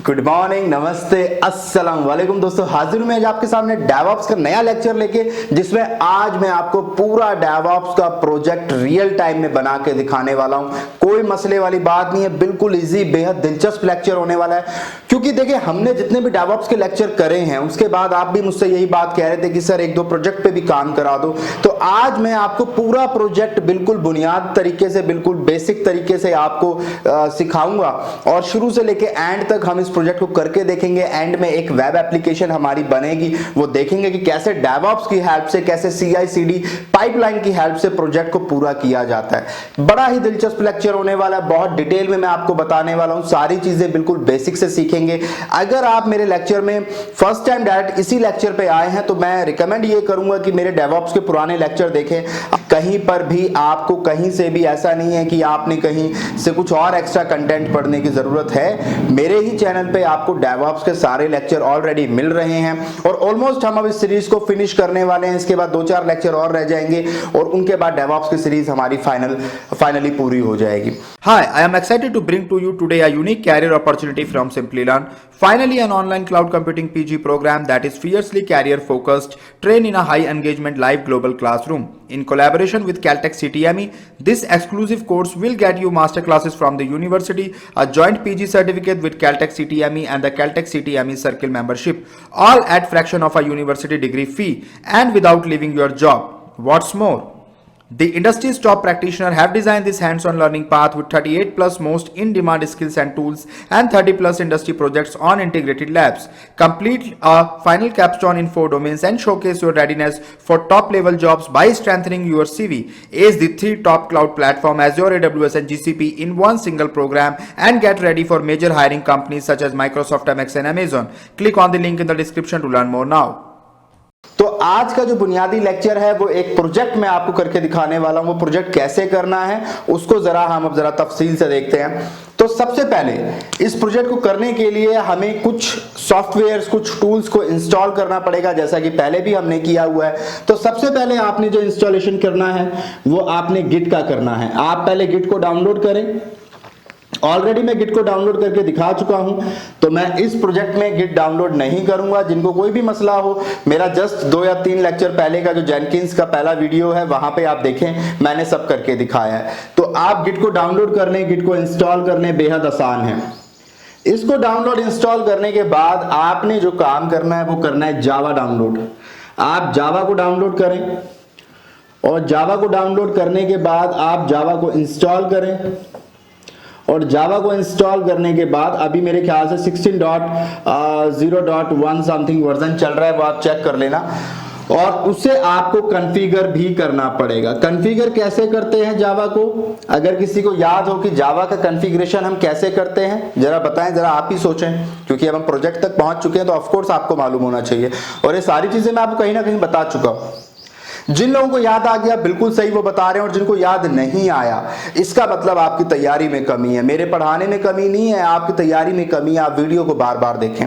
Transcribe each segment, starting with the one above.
Good morning, नमस्ते, अस्सलाम वालेकुम दोस्तों। हाजिर हूं मैं आज आपके सामने डेवऑप्स का नया लेक्चर लेके, जिसमें आज मैं आपको पूरा डेवऑप्स का प्रोजेक्ट रियल टाइम में बना के दिखाने वाला हूं। कोई मसले वाली बात नहीं है, बिल्कुल इजी, बेहद दिलचस्प लेक्चर होने वाला है। क्योंकि देखिए, हमने जितने भी डेवऑप्स के लेक्चर करे हैं उसके बाद आप भी मुझसे यही बात कह रहे थे कि सर एक दो प्रोजेक्ट पे भी काम करा दो। तो आज मैं आपको पूरा प्रोजेक्ट बिल्कुल बुनियाद तरीके से, बिल्कुल बेसिक तरीके से आपको सिखाऊंगा और शुरू से लेके एंड तक हम इस प्रोजेक्ट को करके देखेंगे। एंड में एक वेब एप्लीकेशन हमारी बनेगी, वो देखेंगे कि कैसे डेवऑप्स की हेल्प से, कैसे CI/CD पाइपलाइन की हेल्प से प्रोजेक्ट को पूरा किया जाता है। बड़ा ही दिलचस्प लेक्चर होने वाला है, बहुत डिटेल में मैं आपको बताने वाला हूं, सारी चीजें बिल्कुल बेसिक से सीखेंगे। अगर आप मेरे लेक्चर में फर्स्ट टाइम डायरेक्ट इसी लेक्चर पे आए हैं तो मैं रिकमेंड ये करूंगा कि मेरे डेवऑप्स के पुराने लेक्चर देखें। कहीं पर भी आपको कहीं से भी ऐसा नहीं है कि आपने कहीं से कुछ और एक्स्ट्रा कंटेंट पढ़ने की जरूरत है। मेरे ही चैनल पे आपको डेवऑप्स के सारे लेक्चर ऑलरेडी मिल रहे हैं और ऑलमोस्ट हम अब इस सीरीज को फिनिश करने वाले हैं। इसके बाद 2-4 लेक्चर और रह जाएंगे और उनके बाद डेवऑप्स की सीरीज हमारी फाइनली पूरी हो जाएगी। Hi, I am excited to bring to you today a unique career opportunity from Simplilearn. Finally, an online cloud computing PG program that is fiercely career focused, trained in a high engagement live global classroom. In collaboration with Caltech CTME, this exclusive course will get you master classes from the university, a joint PG certificate with Caltech CTME and the Caltech CTME Circle membership, all at fraction of a university degree fee and without leaving your job. What's more, the industry's top practitioners have designed this hands-on learning path with 38 plus most in-demand skills and tools and 30 plus industry projects on integrated labs. Complete a final capstone in 4 domains and showcase your readiness for top-level jobs by strengthening your CV. Ace the 3 top cloud platform Azure, AWS and GCP in one single program and get ready for major hiring companies such as Microsoft, MX and Amazon. Click on the link in the description to learn more now. तो आज का जो बुनियादी lecture है वो एक project में आपको करके दिखाने वाला हूं। वो प्रोजेक्ट कैसे करना है उसको हम अब जरा तफसील से देखते हैं। तो सबसे पहले इस प्रोजेक्ट को करने के लिए हमें कुछ सॉफ्टवेयर्स, कुछ टूल्स को इंस्टॉल करना पड़ेगा, जैसा कि पहले भी हमने किया हुआ है। तो सबसे पहले आपने जो इंस्टॉलेशन करना है वो आपने गिट का करना है। आप पहले गिट को डाउनलोड करें। ऑलरेडी मैं गिट को डाउनलोड करके दिखा चुका हूं, तो मैं इस प्रोजेक्ट में गिट डाउनलोड नहीं करूंगा। जिनको कोई भी मसला हो, मेरा जस्ट 2 या 3 लेक्चर पहले का जो जेनकिंस का पहला वीडियो है वहां पे आप देखें, मैंने सब करके दिखाया है। तो आप गिट को डाउनलोड कर लें, गिट को इंस्टॉल करने बेहद आसान है। इसको डाउनलोड इंस्टॉल करने के बाद आपने जो काम करना है वो करना है जावा डाउनलोड। आप जावा को डाउनलोड करें और जावा को डाउनलोड करने के बाद आप जावा को इंस्टॉल करें और जावा को इंस्टॉल करने के बाद अभी मेरे ख्याल से 16.0.1 समथिंग वर्जन चल रहा है, वो आप चेक कर लेना। और उसे आपको कॉन्फ़िगर भी करना पड़ेगा। कॉन्फ़िगर कैसे करते हैं जावा को? अगर किसी को याद हो कि जावा का कॉन्फ़िगरेशन हम कैसे करते हैं, जरा बताएं, जरा आप ही सोचें, क्योंकि अब हम प्रोजेक्ट तक पहुंच चुके हैं तो ऑफ कोर्स आपको मालूम होना चाहिए और ये सारी चीजें मैं आपको कहीं ना कहीं बता चुका हूं। जिन लोगों को याद आ गया बिल्कुल सही वो बता रहे हैं, और जिनको याद नहीं आया इसका मतलब आपकी तैयारी में कमी है। मेरे पढ़ाने में कमी नहीं है, आपकी तैयारी में कमी है। आप वीडियो को बार बार देखें।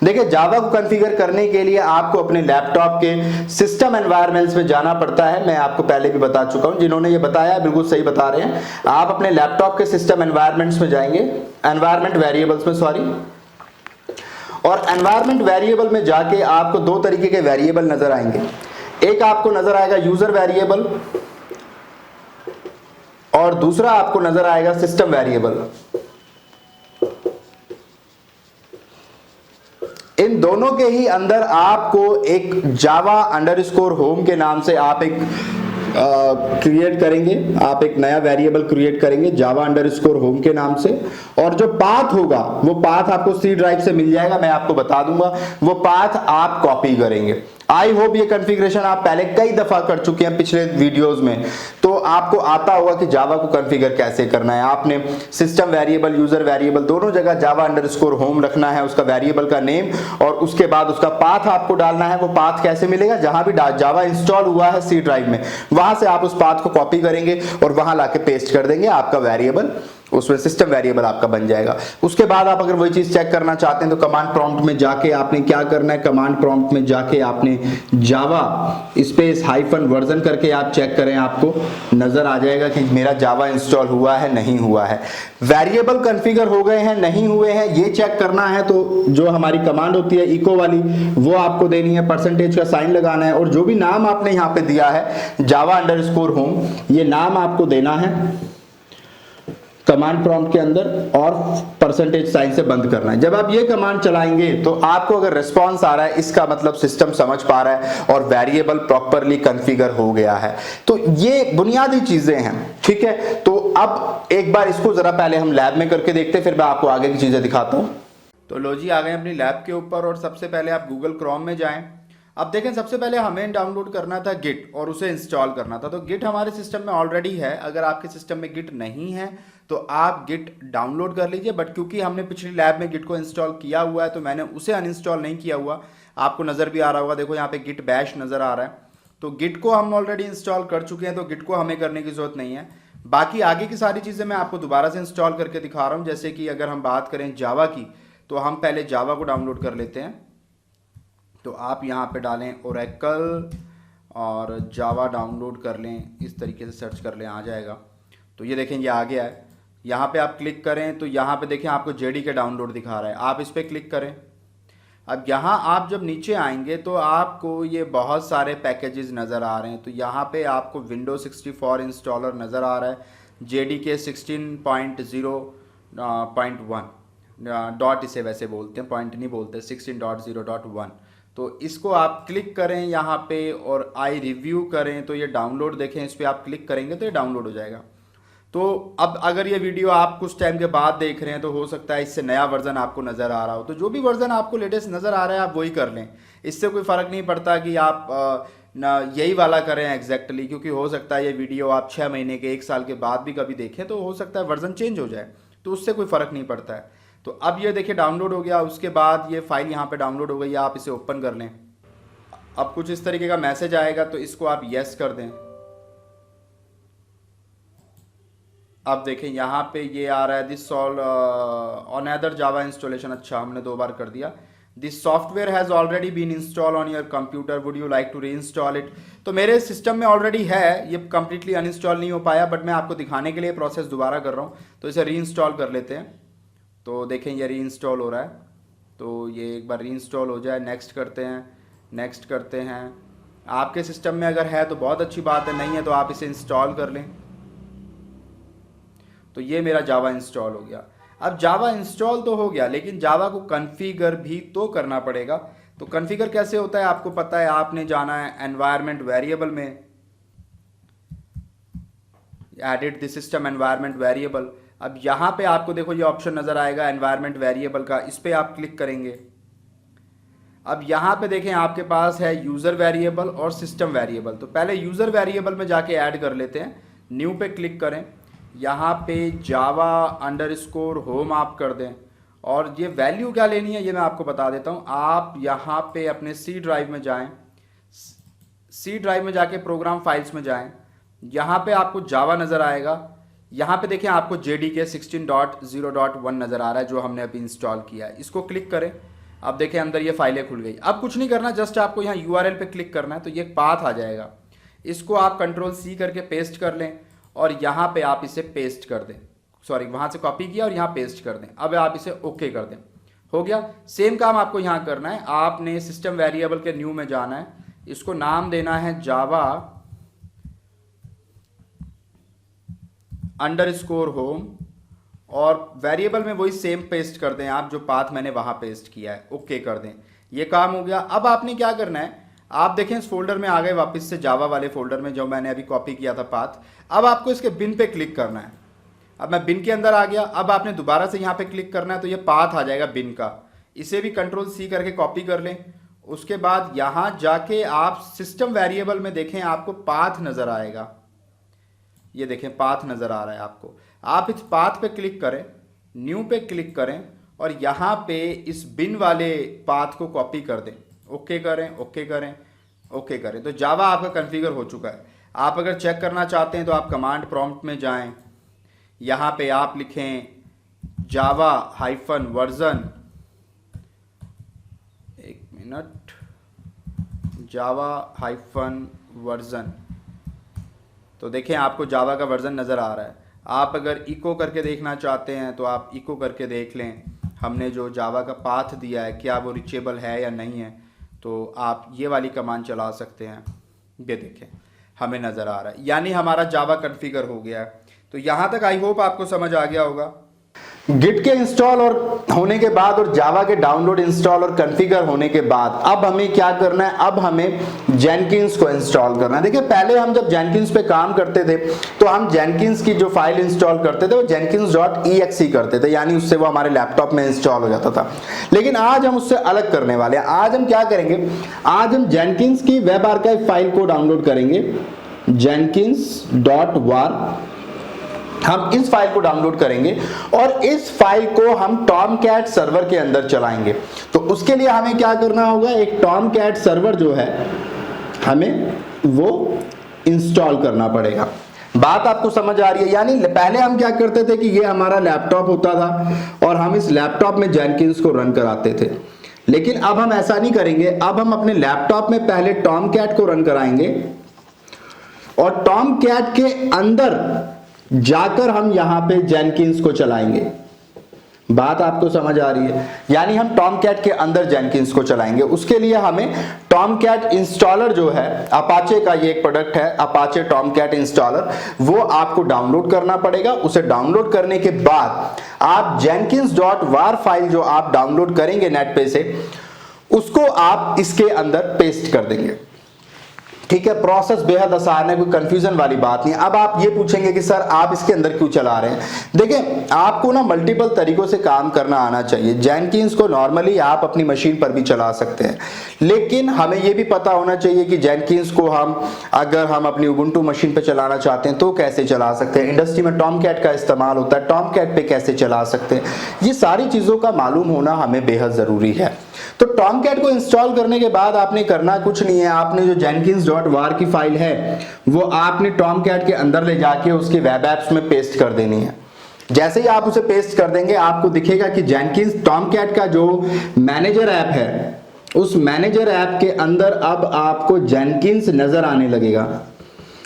देखिए, जावा को कॉन्फ़िगर करने के लिए आपको अपने लैपटॉप के सिस्टम एनवायरनमेंट्स में जाना पड़ता है। मैं आपको पहले भी बता चुका हूं, जिन्होंने ये बताया बिल्कुल सही बता रहे हैं। आप अपने लैपटॉप के सिस्टम एनवायरनमेंट्स में जाएंगे, एनवायरनमेंट वेरिएबल्स में, सॉरी, और एनवायरनमेंट वेरिएबल में जाके आपको 2 तरीके के वेरिएबल नजर आएंगे। एक आपको नजर आएगा यूजर वेरिएबल और दूसरा आपको नजर आएगा सिस्टम वेरिएबल। इन दोनों के ही अंदर आपको एक जावा अंडरस्कोर होम के नाम से आप एक क्रिएट करेंगे, आप एक नया वेरिएबल क्रिएट करेंगे जावा अंडरस्कोर होम के नाम से। और जो पाथ होगा वो पाथ आपको C ड्राइव से मिल जाएगा, मैं आपको बता दूंगा। वो पाथ आप कॉपी करेंगे। आई होप ये कॉन्फ़िगरेशन आप पहले कई दफा कर चुके हैं पिछले वीडियोस में, तो आपको आता होगा कि जावा को कॉन्फ़िगर कैसे करना है। आपने सिस्टम वेरिएबल, यूजर वेरिएबल दोनों जगह जावा अंडरस्कोर होम रखना है, उसका वेरिएबल का नेम, और उसके बाद उसका पाथ आपको डालना है। वो पाथ कैसे मिलेगा? जहां भी जावा इंस्टॉल हुआ है C ड्राइव में, वहां से आप उस पाथ को कॉपी करेंगे और वहां लाके पेस्ट कर देंगे, आपका वेरिएबल उसमें सिस्टम वेरिएबल आपका बन जाएगा। उसके बाद आप अगर वही चीज चेक करना चाहते हैं तो कमांड प्रॉम्प्ट में जाके आपने क्या करना है, कमांड प्रॉम्प्ट में जाके आपने जावा स्पेस हाइफन वर्जन करके आप चेक करें, आपको नजर आ जाएगा कि मेरा जावा इंस्टॉल हुआ है नहीं हुआ है। वेरिएबल कॉन्फ़िगर हो गए हैं नहीं हुए हैं ये चेक करना है तो जो हमारी कमांड होती है इको वाली वो आपको देनी है, परसेंटेज का साइन लगाना है और जो भी नाम आपने यहां पे दिया है जावा अंडरस्कोर होम ये नाम आपको देना है कमांड प्रॉम्प्ट के अंदर और परसेंटेज साइन से बंद करना है। जब आप ये कमांड चलाएंगे तो आपको अगर रिस्पांस आ रहा है इसका मतलब सिस्टम समझ पा रहा है और वेरिएबल प्रॉपरली कॉन्फ़िगर हो गया है। तो ये बुनियादी चीजें हैं, ठीक है। तो अब एक बार इसको जरा पहले हम लैब में करके देखते हैं, फिर मैं आपको आगे की चीजें दिखाता हूं। तो लो जी, आ गए अपनी लैब के ऊपर और सबसे पहले आप गूगल क्रोम में जाएं। अब देखें सबसे पहले हमें डाउनलोड करना था गिट और उसे इंस्टॉल करना था। तो गिट हमारे सिस्टम में ऑलरेडी है, अगर आपके सिस्टम में गिट नहीं है तो आप गिट डाउनलोड कर लीजिए। बट क्योंकि हमने पिछली लैब में गिट को इंस्टॉल किया हुआ है तो मैंने उसे अनइंस्टॉल नहीं किया हुआ। आपको नज़र भी आ रहा होगा, देखो यहाँ पे गिट बैश नज़र आ रहा है। तो गिट को हम ऑलरेडी इंस्टॉल कर चुके हैं तो गिट को हमें करने की ज़रूरत नहीं है। बाकी आगे की सारी चीज़ें मैं आपको दोबारा से इंस्टॉल करके दिखा रहा हूँ। जैसे कि अगर हम बात करें जावा की तो हम पहले जावा को डाउनलोड कर लेते हैं। तो आप यहाँ पे डालें ओरेकल और जावा डाउनलोड कर लें, इस तरीके से सर्च कर लें, आ जाएगा। तो ये देखें ये आ गया है। यहाँ पे आप क्लिक करें तो यहाँ पे देखें आपको जेडी के डाउनलोड दिखा रहा है, आप इस पर क्लिक करें। अब यहाँ आप जब नीचे आएंगे तो आपको ये बहुत सारे पैकेजेस नज़र आ रहे हैं। तो यहाँ पे आपको विंडोज 64 इंस्टॉलर नज़र आ रहा है, JDK 16.0.1 डॉट इसे वैसे बोलते हैं, पॉइंट नहीं बोलते, 16.0.1। तो इसको आप क्लिक करें यहाँ पे और आई रिव्यू करें तो ये डाउनलोड देखें, इस पर आप क्लिक करेंगे तो ये डाउनलोड हो जाएगा। तो अब अगर ये वीडियो आप कुछ टाइम के बाद देख रहे हैं तो हो सकता है इससे नया वर्जन आपको नज़र आ रहा हो। तो जो भी वर्जन आपको लेटेस्ट नज़र आ रहा है आप वही कर लें, इससे कोई फ़र्क नहीं पड़ता कि आप यही वाला करें एग्जैक्टली, क्योंकि हो सकता है ये वीडियो आप 6 महीने के 1 साल के बाद भी कभी देखें तो हो सकता है वर्जन चेंज हो जाए, तो उससे कोई फ़र्क नहीं पड़ता है। तो अब ये देखिए डाउनलोड हो गया, उसके बाद ये फाइल यहाँ पे डाउनलोड हो गई, आप इसे ओपन कर लें। अब कुछ इस तरीके का मैसेज आएगा तो इसको आप यस कर दें। अब देखें यहाँ पे ये आ रहा है this solve on other Java installation. अच्छा, हमने 2 बार कर दिया। This software has already been install on your computer, would you like to reinstall it. तो मेरे सिस्टम में ऑलरेडी है, ये कम्प्लीटली अनइंस्टॉल नहीं हो पाया, बट मैं आपको दिखाने के लिए प्रोसेस दोबारा कर रहा हूँ। तो इसे री इंस्टॉल कर लेते हैं। तो देखें ये री इंस्टॉल हो रहा है, तो ये एक बार री इंस्टॉल हो जाए। नेक्स्ट करते हैं, नेक्स्ट करते हैं। आपके सिस्टम में अगर है तो बहुत अच्छी बात है, नहीं है तो आप इसे इंस्टॉल कर लें। तो ये मेरा जावा इंस्टॉल हो गया। अब जावा इंस्टॉल तो हो गया, लेकिन जावा को कॉन्फ़िगर भी तो करना पड़ेगा। तो कॉन्फ़िगर कैसे होता है आपको पता है, आपने जाना है एनवायरनमेंट वेरिएबल में, edit the system environment variable. अब यहाँ पे आपको देखो ये ऑप्शन नज़र आएगा एनवायरनमेंट वेरिएबल का, इस पर आप क्लिक करेंगे। अब यहाँ पे देखें आपके पास है यूज़र वेरिएबल और सिस्टम वेरिएबल। तो पहले यूज़र वेरिएबल में जाके ऐड कर लेते हैं, न्यू पे क्लिक करें, यहाँ पे जावा अंडरस्कोर होम आप कर दें और ये वैल्यू क्या लेनी है ये मैं आपको बता देता हूँ। आप यहाँ पे अपने सी ड्राइव में जाएं, सी ड्राइव में जाके प्रोग्राम फाइल्स में जाएं, यहाँ पे आपको जावा नज़र आएगा। यहाँ पे देखें आपको JDK 16.0.1 नज़र आ रहा है जो हमने अभी इंस्टॉल किया है, इसको क्लिक करें। अब देखें अंदर ये फाइलें खुल गई। अब कुछ नहीं करना, जस्ट आपको यहाँ URL पे क्लिक करना है तो ये पाथ आ जाएगा, इसको आप Ctrl+C करके पेस्ट कर लें और यहाँ पे आप इसे पेस्ट कर दें, सॉरी वहाँ से कॉपी किया और यहाँ पेस्ट कर दें। अब आप इसे ओके कर दें, हो गया। सेम काम आपको यहाँ करना है, आपने सिस्टम वेरिएबल के न्यू में जाना है, इसको नाम देना है जावा अंडरस्कोर होम और वेरिएबल में वही सेम पेस्ट कर दें आप जो पाथ मैंने वहाँ पेस्ट किया है, ओके कर दें। ये काम हो गया। अब आपने क्या करना है, आप देखें इस फोल्डर में आ गए वापस से, जावा वाले फोल्डर में जो मैंने अभी कॉपी किया था पाथ। अब आपको इसके बिन पे क्लिक करना है। अब मैं बिन के अंदर आ गया, अब आपने दोबारा से यहाँ पे क्लिक करना है तो ये पाथ आ जाएगा बिन का, इसे भी Ctrl+C करके कॉपी कर लें। उसके बाद यहाँ जाके आप सिस्टम वेरिएबल में देखें आपको पाथ नज़र आएगा, ये देखें पाथ नज़र आ रहा है आपको। आप इस पाथ पे क्लिक करें, न्यू पे क्लिक करें और यहाँ पे इस बिन वाले पाथ को कॉपी कर दें, ओके करें, ओके करें, ओके करें। तो जावा आपका कॉन्फ़िगर हो चुका है। आप अगर चेक करना चाहते हैं तो आप कमांड प्रॉम्प्ट में जाएं, यहाँ पे आप लिखें जावा हाइफन वर्जन, एक मिनट, जावा हाइफन वर्जन, तो देखें आपको जावा का वर्जन नज़र आ रहा है। आप अगर इको करके देखना चाहते हैं तो आप इको करके देख लें, हमने जो जावा का पाथ दिया है क्या वो रीचेबल है या नहीं है, तो आप ये वाली कमांड चला सकते हैं। ये देखें हमें नज़र आ रहा है, यानी हमारा जावा कॉन्फ़िगर हो गया है। तो यहाँ तक आई होप आपको समझ आ गया होगा। गिट के इंस्टॉल और होने के बाद और जावा के डाउनलोड इंस्टॉल और कॉन्फ़िगर होने के बाद अब हमें क्या करना है, अब हमें जेनकिंस को इंस्टॉल करना है। देखिए पहले हम जब जेनकिंस पे काम करते थे तो हम जेनकिंस की जो फाइल इंस्टॉल करते थे वो jenkins.exe करते थे, यानी उससे वो हमारे लैपटॉप में इंस्टॉल हो जाता था। लेकिन आज हम उससे अलग करने वाले हैं। आज हम क्या करेंगे, आज हम जेनकिंस की वेब आर्काइव फाइल को डाउनलोड करेंगे, jenkins.var। हम इस फाइल को डाउनलोड करेंगे और इस फाइल को हम टॉमकैट सर्वर के अंदर चलाएंगे। तो उसके लिए हमें क्या करना होगा, एक टॉमकैट सर्वर जो है हमें वो इंस्टॉल करना पड़ेगा। बात आपको समझ आ रही है? यानी पहले हम क्या करते थे कि ये हमारा लैपटॉप होता था और हम इस लैपटॉप में जेनकिंस को रन कराते थे, लेकिन अब हम ऐसा नहीं करेंगे। अब हम अपने लैपटॉप में पहले टॉमकैट को रन कराएंगे और टॉमकैट के अंदर जाकर हम यहां पे जेनकिंस को चलाएंगे। बात आपको समझ आ रही है? यानी हम टॉमकैट के अंदर जेनकिंस को चलाएंगे। उसके लिए हमें टॉमकैट इंस्टॉलर जो है, अपाचे का ये एक प्रोडक्ट है, अपाचे टॉमकैट इंस्टॉलर, वो आपको डाउनलोड करना पड़ेगा। उसे डाउनलोड करने के बाद आप jenkins.var फाइल जो आप डाउनलोड करेंगे नेट पे से, उसको आप इसके अंदर पेस्ट कर देंगे। ठीक है, प्रोसेस बेहद आसान है, कोई कंफ्यूजन वाली बात नहीं। अब आप ये पूछेंगे कि सर आप इसके अंदर क्यों चला रहे हैं। देखिए आपको ना मल्टीपल तरीकों से काम करना आना चाहिए। जेनकिंस को नॉर्मली आप अपनी मशीन पर भी चला सकते हैं, लेकिन हमें ये भी पता होना चाहिए कि जेनकिंस को अगर हम अपनी उबुंटू मशीन पर चलाना चाहते हैं तो कैसे चला सकते हैं। इंडस्ट्री में टॉमकैट का इस्तेमाल होता है, टॉमकैट पे कैसे चला सकते हैं, ये सारी चीजों का मालूम होना हमें बेहद जरूरी है। तो टॉमकैट को इंस्टॉल करने के बाद आपने करना कुछ नहीं है, आपने जो jenkins.var की फाइल है वो आपने टॉमकैट के अंदर ले जाके उसके वेब एप्स में पेस्ट कर देनी है। जैसे ही आप उसे पेस्ट कर देंगे आपको दिखेगा कि जेनकिंस टॉमकैट का जो मैनेजर ऐप है, उस मैनेजर ऐप के अंदर अब आपको जेनकिंस नजर आने लगेगा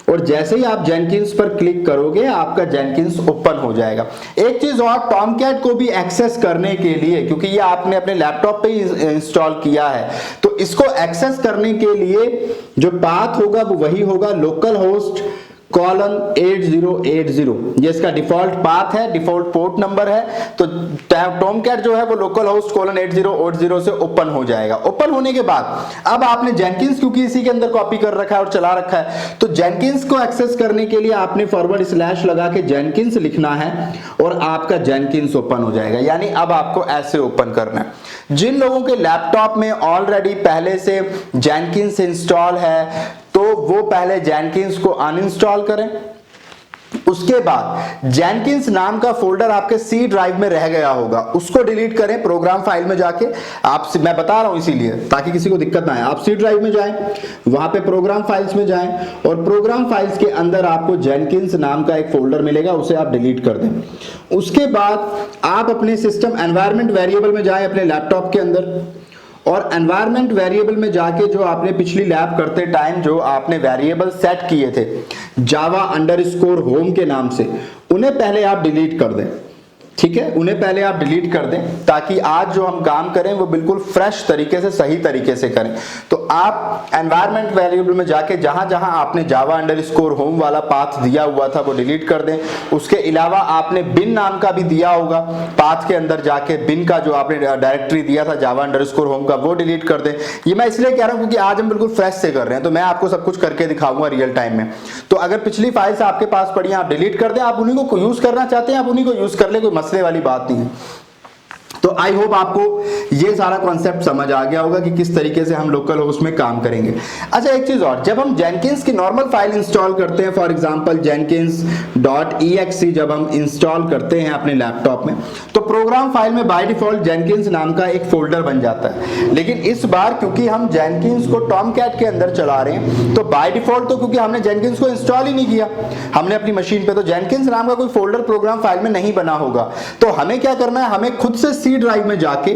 और जैसे ही आप जेनकिंस पर क्लिक करोगे आपका जेनकिंस ओपन हो जाएगा। एक चीज और, टॉमकैट को भी एक्सेस करने के लिए, क्योंकि ये आपने अपने लैपटॉप पे ही इंस्टॉल किया है, तो इसको एक्सेस करने के लिए जो पाथ होगा वो वही होगा localhost:8080। ये इसका डिफॉल्ट पाथ है, डिफॉल्ट पोर्ट नंबर है। तो टॉमकैट जो है वो localhost:8080 से ओपन हो जाएगा। ओपन होने के बाद अब आपने जेनकिंस क्योंकि इसी के अंदर कॉपी कर रखा है और चला रखा है, तो जेनकिंस को एक्सेस करने के लिए आपने फॉरवर्ड/ लगा के जेनकिंस लिखना है और आपका जेनकिंस ओपन हो जाएगा। यानी अब आपको ऐसे ओपन करना है। जिन लोगों के लैपटॉप में ऑलरेडी पहले से जेनकिंस इंस्टॉल है तो वो पहले जेनकिंस को अनइंस्टॉल करें। उसके बाद जेनकिंस नाम का फोल्डर आपके सी ड्राइव में रह गया होगा, उसको डिलीट करें। प्रोग्राम फाइल में जाके मैं बता रहा हूं इसीलिए ताकि किसी को दिक्कत ना आए। आप सी ड्राइव में जाएं, वहां पे प्रोग्राम फाइल्स में जाएं और प्रोग्राम फाइल्स के अंदर आपको जेनकिंस नाम का एक फोल्डर मिलेगा, उसे आप डिलीट कर दें। उसके बाद आप अपने सिस्टम एनवायरनमेंट वेरिएबल में जाएं अपने लैपटॉप के अंदर और एनवायरनमेंट वेरिएबल में जाके जो आपने पिछली लैब करते टाइम जो आपने वेरिएबल सेट किए थे java_home के नाम से, उन्हें पहले आप डिलीट कर दें। ठीक है, उन्हें पहले आप डिलीट कर दें ताकि आज जो हम काम करें वो बिल्कुल फ्रेश तरीके से, सही तरीके से करें। तो आप एनवायरनमेंट वेरिएबल में जाके जहां जहां आपने java_home वाला पाथ दिया हुआ था वो डिलीट कर दें। उसके अलावा आपने बिन नाम का भी दिया होगा, पाथ के अंदर जाके बिन का जो आपने डायरेक्टरी दिया था java_home का वो डिलीट कर दें। ये मैं इसलिए कह रहा हूं क्योंकि आज हम बिल्कुल फ्रेश से कर रहे हैं, तो मैं आपको सब कुछ करके दिखाऊंगा रियल टाइम में। तो अगर पिछली फाइल्स आपके पास पड़ी हैं आप डिलीट कर दें, आप उन्हीं को यूज करना चाहते हैं आप उन्हीं को यूज कर ले, कोई मसले वाली बात नहीं है। तो आई होप आपको ये सारा कॉन्सेप्ट समझ आ गया होगा कि किस तरीके से हम लोकल होस्ट में काम करेंगे। अच्छा, एक चीज और, जब हम जेनकिंस की नॉर्मल फाइल इंस्टॉल करते हैं, फॉर एग्जांपल jenkins.exe जब हम इंस्टॉल करते हैं अपने लैपटॉप में, तो प्रोग्राम फाइल में बाय डिफॉल्ट जेनकिंस नाम का एक फोल्डर बन जाता है। लेकिन इस बार क्योंकि हम जेनकिंस को टॉमकैट के अंदर चला रहे हैं, तो बाय डिफॉल्ट तो क्योंकि हमने जेनकिंस को इंस्टॉल ही नहीं किया हमने अपनी मशीन पे, तो जेनकिंस नाम का कोई फोल्डर प्रोग्राम फाइल में नहीं बना होगा। तो हमें क्या करना है, हमें खुद से सी ड्राइव में जाके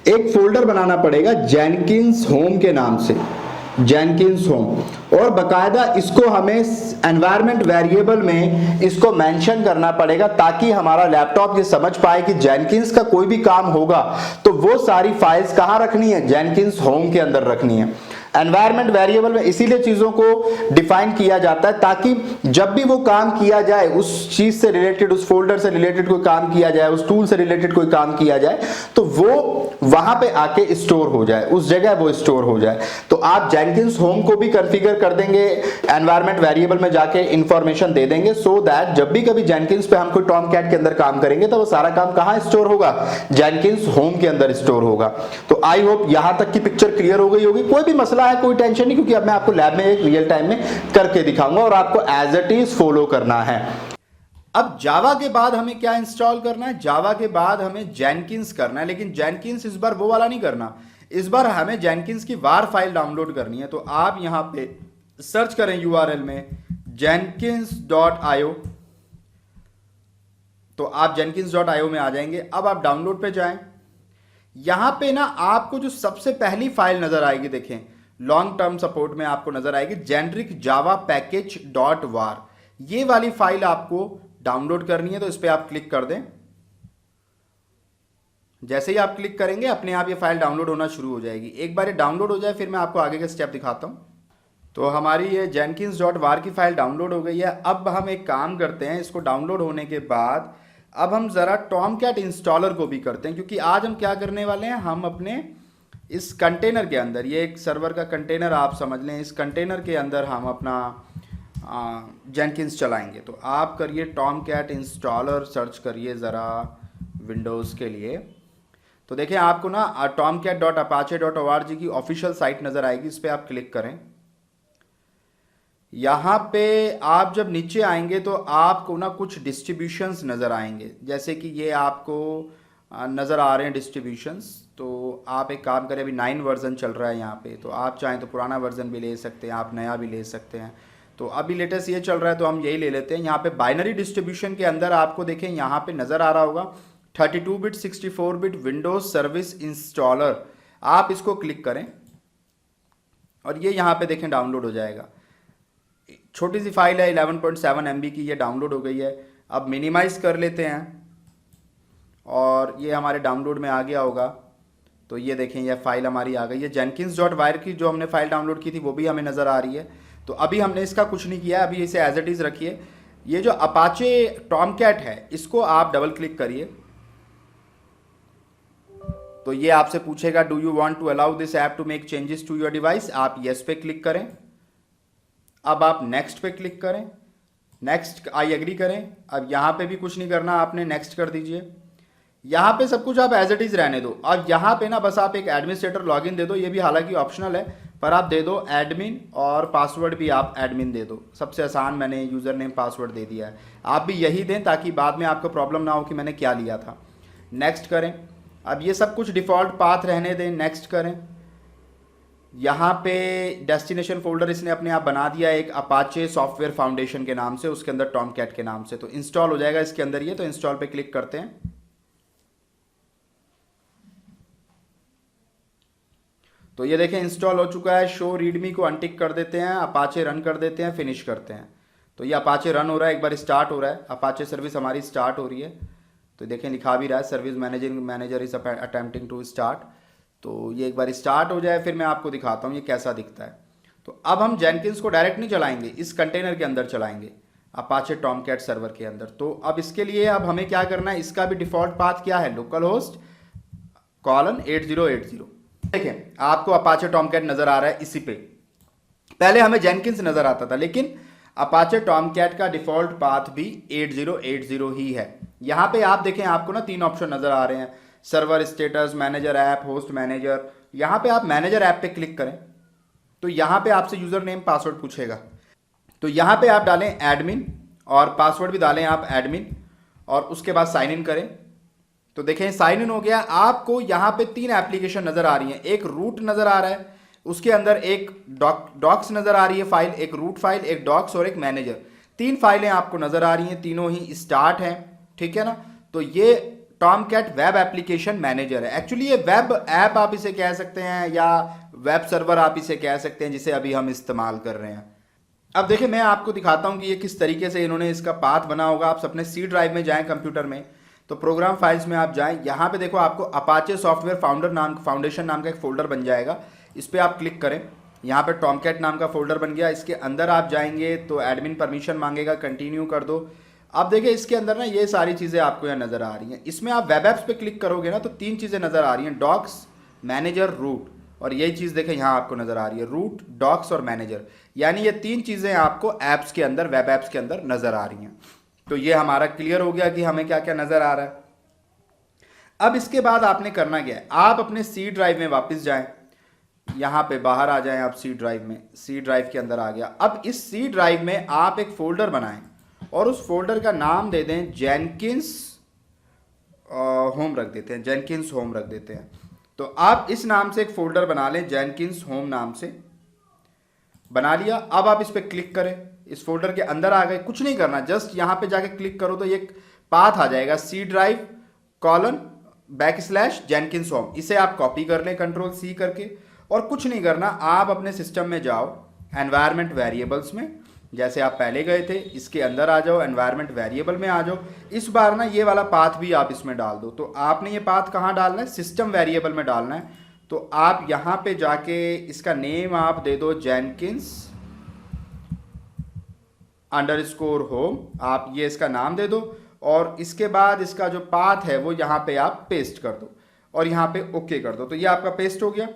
एक फोल्डर बनाना पड़ेगा जेनकिंस होम के नाम से, जेनकिंस होम, और बकायदा इसको हमें एनवायरनमेंट वेरिएबल में इसको मेंशन करना पड़ेगा ताकि हमारा लैपटॉप ये समझ पाए कि जेनकिंस का कोई भी काम होगा तो वो सारी फाइल्स कहां रखनी है, जेनकिंस होम के अंदर रखनी है। एनवायरनमेंट वेरिएबल में इसीलिए चीजों को डिफाइन किया जाता है ताकि जब भी वो काम किया जाए, उस चीज से रिलेटेड, उस फोल्डर से रिलेटेड कोई काम किया जाए, उस टूल से रिलेटेड कोई काम किया जाए, तो वो वहां पे आके स्टोर हो जाए, उस जगह वो स्टोर हो जाए। तो आप जेनकिंस होम को भी कॉन्फ़िगर कर देंगे, एनवायरनमेंट वेरिएबल में जाके इंफॉर्मेशन दे देंगे, सो दैट जब भी कभी जेनकिंस पे हम कोई टॉमकैट के अंदर काम करेंगे तो वो सारा काम कहां स्टोर होगा, जेनकिंस होम के अंदर स्टोर होगा। तो आई होप यहां तक की पिक्चर क्लियर हो गई होगी। कोई भी मसला है, कोई टेंशन नहीं, क्योंकि अब मैं आपको लैब में एक रियल टाइम में करके दिखाऊंगा और आपको एज इट इज फॉलो करना है। अब जावा के बाद हमें क्या इंस्टॉल करना है, जावा के बाद हमें जेनकिंस करना है, लेकिन जेनकिंस इस बार वो वाला नहीं करना, इस बार हमें जेनकिंस की वार फाइल डाउनलोड करनी है। तो आप यहां पे सर्च करें यूआरएल में jenkins.io, तो आप jenkins.io में आ जाएंगे। अब आप डाउनलोड पे जाएं, यहां पे ना आपको जो सबसे पहली फाइल नजर आएगी, देखें लॉन्ग टर्म सपोर्ट में आपको नजर आएगी जेनरिक जावा पैकेज डॉट वार, ये वाली फाइल आपको डाउनलोड करनी है। तो इस पे आप क्लिक कर दें, जैसे ही आप क्लिक करेंगे अपने आप ये फाइल डाउनलोड होना शुरू हो जाएगी। एक बार ये डाउनलोड हो जाए फिर मैं आपको आगे के स्टेप दिखाता हूं। तो हमारी ये jenkins.var की फाइल डाउनलोड हो गई है। अब हम एक काम करते हैं, इसको डाउनलोड होने के बाद अब हम जरा टॉमकैट इंस्टॉलर को भी करते हैं, क्योंकि आज हम क्या करने वाले हैं, हम अपने इस कंटेनर के अंदर, ये एक सर्वर का कंटेनर आप समझ लें, इस कंटेनर के अंदर हम अपना जेनकिंस चलाएंगे। तो आप करिए टॉमकैट इंस्टॉलर, सर्च करिए ज़रा विंडोज़ के लिए। तो देखें आपको ना tomcat.apache.org की ऑफिशियल साइट नज़र आएगी, इस पर आप क्लिक करें। यहाँ पे आप जब नीचे आएंगे तो आपको ना कुछ डिस्ट्रीब्यूशंस नज़र आएंगे, जैसे कि ये आपको नज़र आ रहे हैं डिस्ट्रीब्यूशंस। तो आप एक काम करें, अभी 9 वर्जन चल रहा है यहाँ पे, तो आप चाहें तो पुराना वर्जन भी ले सकते हैं, आप नया भी ले सकते हैं। तो अभी लेटेस्ट ये चल रहा है तो हम यही ले लेते हैं। यहाँ पे बाइनरी डिस्ट्रीब्यूशन के अंदर आपको देखें यहाँ पे नज़र आ रहा होगा 32 bit 64 bit Windows service installer, आप इसको क्लिक करें और ये यहाँ पे देखें डाउनलोड हो जाएगा। छोटी सी फाइल है 11.7 MB की, ये डाउनलोड हो गई है। अब मिनिमाइज कर लेते हैं और ये हमारे डाउनलोड में आ गया होगा। तो ये देखें ये फाइल हमारी आ गई है। jenkins.var की जो हमने फाइल डाउनलोड की थी वो भी हमें नज़र आ रही है। तो अभी हमने इसका कुछ नहीं किया, अभी इसे एज इट इज़ रखिए। ये जो अपाचे टॉमकैट है इसको आप डबल क्लिक करिए, तो ये आपसे पूछेगा do you want to allow this app to make changes to your device, आप येस पे क्लिक करें। अब आप नेक्स्ट पे क्लिक करें, नेक्स्ट आई एग्री करें। अब यहाँ पे भी कुछ नहीं करना आपने, नेक्स्ट कर दीजिए। यहाँ पे सब कुछ आप एज इट इज़ रहने दो। अब यहाँ पे ना बस आप एक एडमिनिस्ट्रेटर लॉगिन दे दो, ये भी हालांकि ऑप्शनल है पर आप दे दो एडमिन, और पासवर्ड भी आप एडमिन दे दो। सबसे आसान मैंने यूज़र नेम पासवर्ड दे दिया है, आप भी यही दें ताकि बाद में आपको प्रॉब्लम ना हो कि मैंने क्या लिया था। नेक्स्ट करें। अब ये सब कुछ डिफ़ॉल्ट पाथ रहने दें, नेक्स्ट करें। यहाँ पे डेस्टिनेशन फोल्डर इसने अपने आप बना दिया एक अपाचे सॉफ्टवेयर फाउंडेशन के नाम से, उसके अंदर टॉमकैट के नाम से, तो इंस्टॉल हो जाएगा इसके अंदर ये। तो इंस्टॉल पे क्लिक करते हैं। तो ये देखें इंस्टॉल हो चुका है। शो रीडमी को अनटिक कर देते हैं, अपाचे रन कर देते हैं, फिनिश करते हैं। तो ये अपाचे रन हो रहा है, एक बार स्टार्ट हो रहा है, अपाचे सर्विस हमारी स्टार्ट हो रही है। तो देखें लिखा भी रहा है service manager is attempting to start. तो ये एक बार स्टार्ट हो जाए फिर मैं आपको दिखाता हूँ ये कैसा दिखता है। तो अब हम जेनकिंस को डायरेक्ट नहीं चलाएंगे, इस कंटेनर के अंदर चलाएंगे, अपाचे टॉमकैट सर्वर के अंदर। तो अब इसके लिए अब हमें क्या करना है, इसका भी डिफॉल्ट पाथ क्या है, लोकल होस्ट :8080। देखें आपको अपाचे टॉमकैट नजर आ रहा है इसी पे। पहले हमें जेनकिंस नजर आता था, लेकिन अपाचे टॉमकैट का डिफॉल्ट पाथ भी 8080 ही है। यहां पे आप देखें आपको ना 3 ऑप्शन नजर आ रहे हैं, server status, manager app, host manager. यहाँ पे आप मैनेजर ऐप पे क्लिक करें तो यहाँ पे आपसे यूजर नेम पासवर्ड पूछेगा, तो यहाँ पे आप डालें एडमिन और पासवर्ड भी डालें आप एडमिन और उसके बाद साइन इन करें। तो देखें साइन इन हो गया। आपको यहाँ पे 3 एप्लीकेशन नजर आ रही हैं, एक रूट नजर आ रहा है, उसके अंदर एक डॉक्स नजर आ रही है फाइल, एक रूट फाइल, एक डॉक्स और एक मैनेजर। 3 फाइलें आपको नजर आ रही हैं, तीनों ही स्टार्ट हैं, ठीक है ना। तो ये टॉमकैट वेब एप्लीकेशन मैनेजर है। एक्चुअली ये वेब ऐप आप इसे कह सकते हैं या वेब सर्वर आप इसे कह सकते हैं, जिसे अभी हम इस्तेमाल कर रहे हैं। अब देखिए मैं आपको दिखाता हूं कि ये किस तरीके से इन्होंने इसका पाथ बना होगा। आप अपने सी ड्राइव में जाएं कंप्यूटर में, तो प्रोग्राम फाइल्स में आप जाएं, यहाँ पे देखो आपको अपाचे सॉफ्टवेयर फाउंडेशन नाम का एक फोल्डर बन जाएगा। इस पर आप क्लिक करें, यहाँ पे टॉमकैट नाम का फोल्डर बन गया। इसके अंदर आप जाएंगे तो एडमिन परमिशन मांगेगा, कंटिन्यू कर दो। अब देखिए इसके अंदर ना ये सारी चीज़ें आपको यहाँ नज़र आ रही हैं। इसमें आप वेब एप्स पे क्लिक करोगे ना तो 3 चीज़ें नज़र आ रही हैं, डॉक्स, मैनेजर, रूट। और यही चीज़ देखें यहाँ आपको नज़र आ रही है, रूट, डॉक्स और मैनेजर। यानी ये 3 चीज़ें आपको ऐप्स के अंदर, वेब ऐप्स के अंदर नज़र आ रही हैं। तो ये हमारा क्लियर हो गया कि हमें क्या क्या नज़र आ रहा है। अब इसके बाद आपने करना क्या है, आप अपने सी ड्राइव में वापस जाएं, यहाँ पे बाहर आ जाएं आप सी ड्राइव में, सी ड्राइव के अंदर आ गया। अब इस सी ड्राइव में आप एक फोल्डर बनाएं और उस फोल्डर का नाम दे दें जेनकिंस होम रख देते हैं, जेनकिंस होम रख देते हैं। तो आप इस नाम से एक फोल्डर बना लें, जेनकिंस होम नाम से बना लिया। अब आप इस पर क्लिक करें, इस फोल्डर के अंदर आ गए, कुछ नहीं करना, जस्ट यहाँ पे जाके क्लिक करो तो ये पाथ आ जाएगा, सी ड्राइव :/ जेनकिंस होम। इसे आप कॉपी कर लें Ctrl+C करके, और कुछ नहीं करना, आप अपने सिस्टम में जाओ, एनवायरनमेंट वेरिएबल्स में, जैसे आप पहले गए थे इसके अंदर आ जाओ, एनवायरनमेंट वेरिएबल में आ जाओ। इस बार ना ये वाला पाथ भी आप इसमें डाल दो। तो आपने ये पाथ कहाँ डालना है, सिस्टम वेरिएबल में डालना है। तो आप यहाँ पे जाके इसका नेम आप दे दो जेनकिंस _होम, आप ये इसका नाम दे दो और इसके बाद इसका जो पाथ है वो यहाँ पे आप पेस्ट कर दो और यहाँ पे ओके कर दो। तो ये आपका पेस्ट हो गया।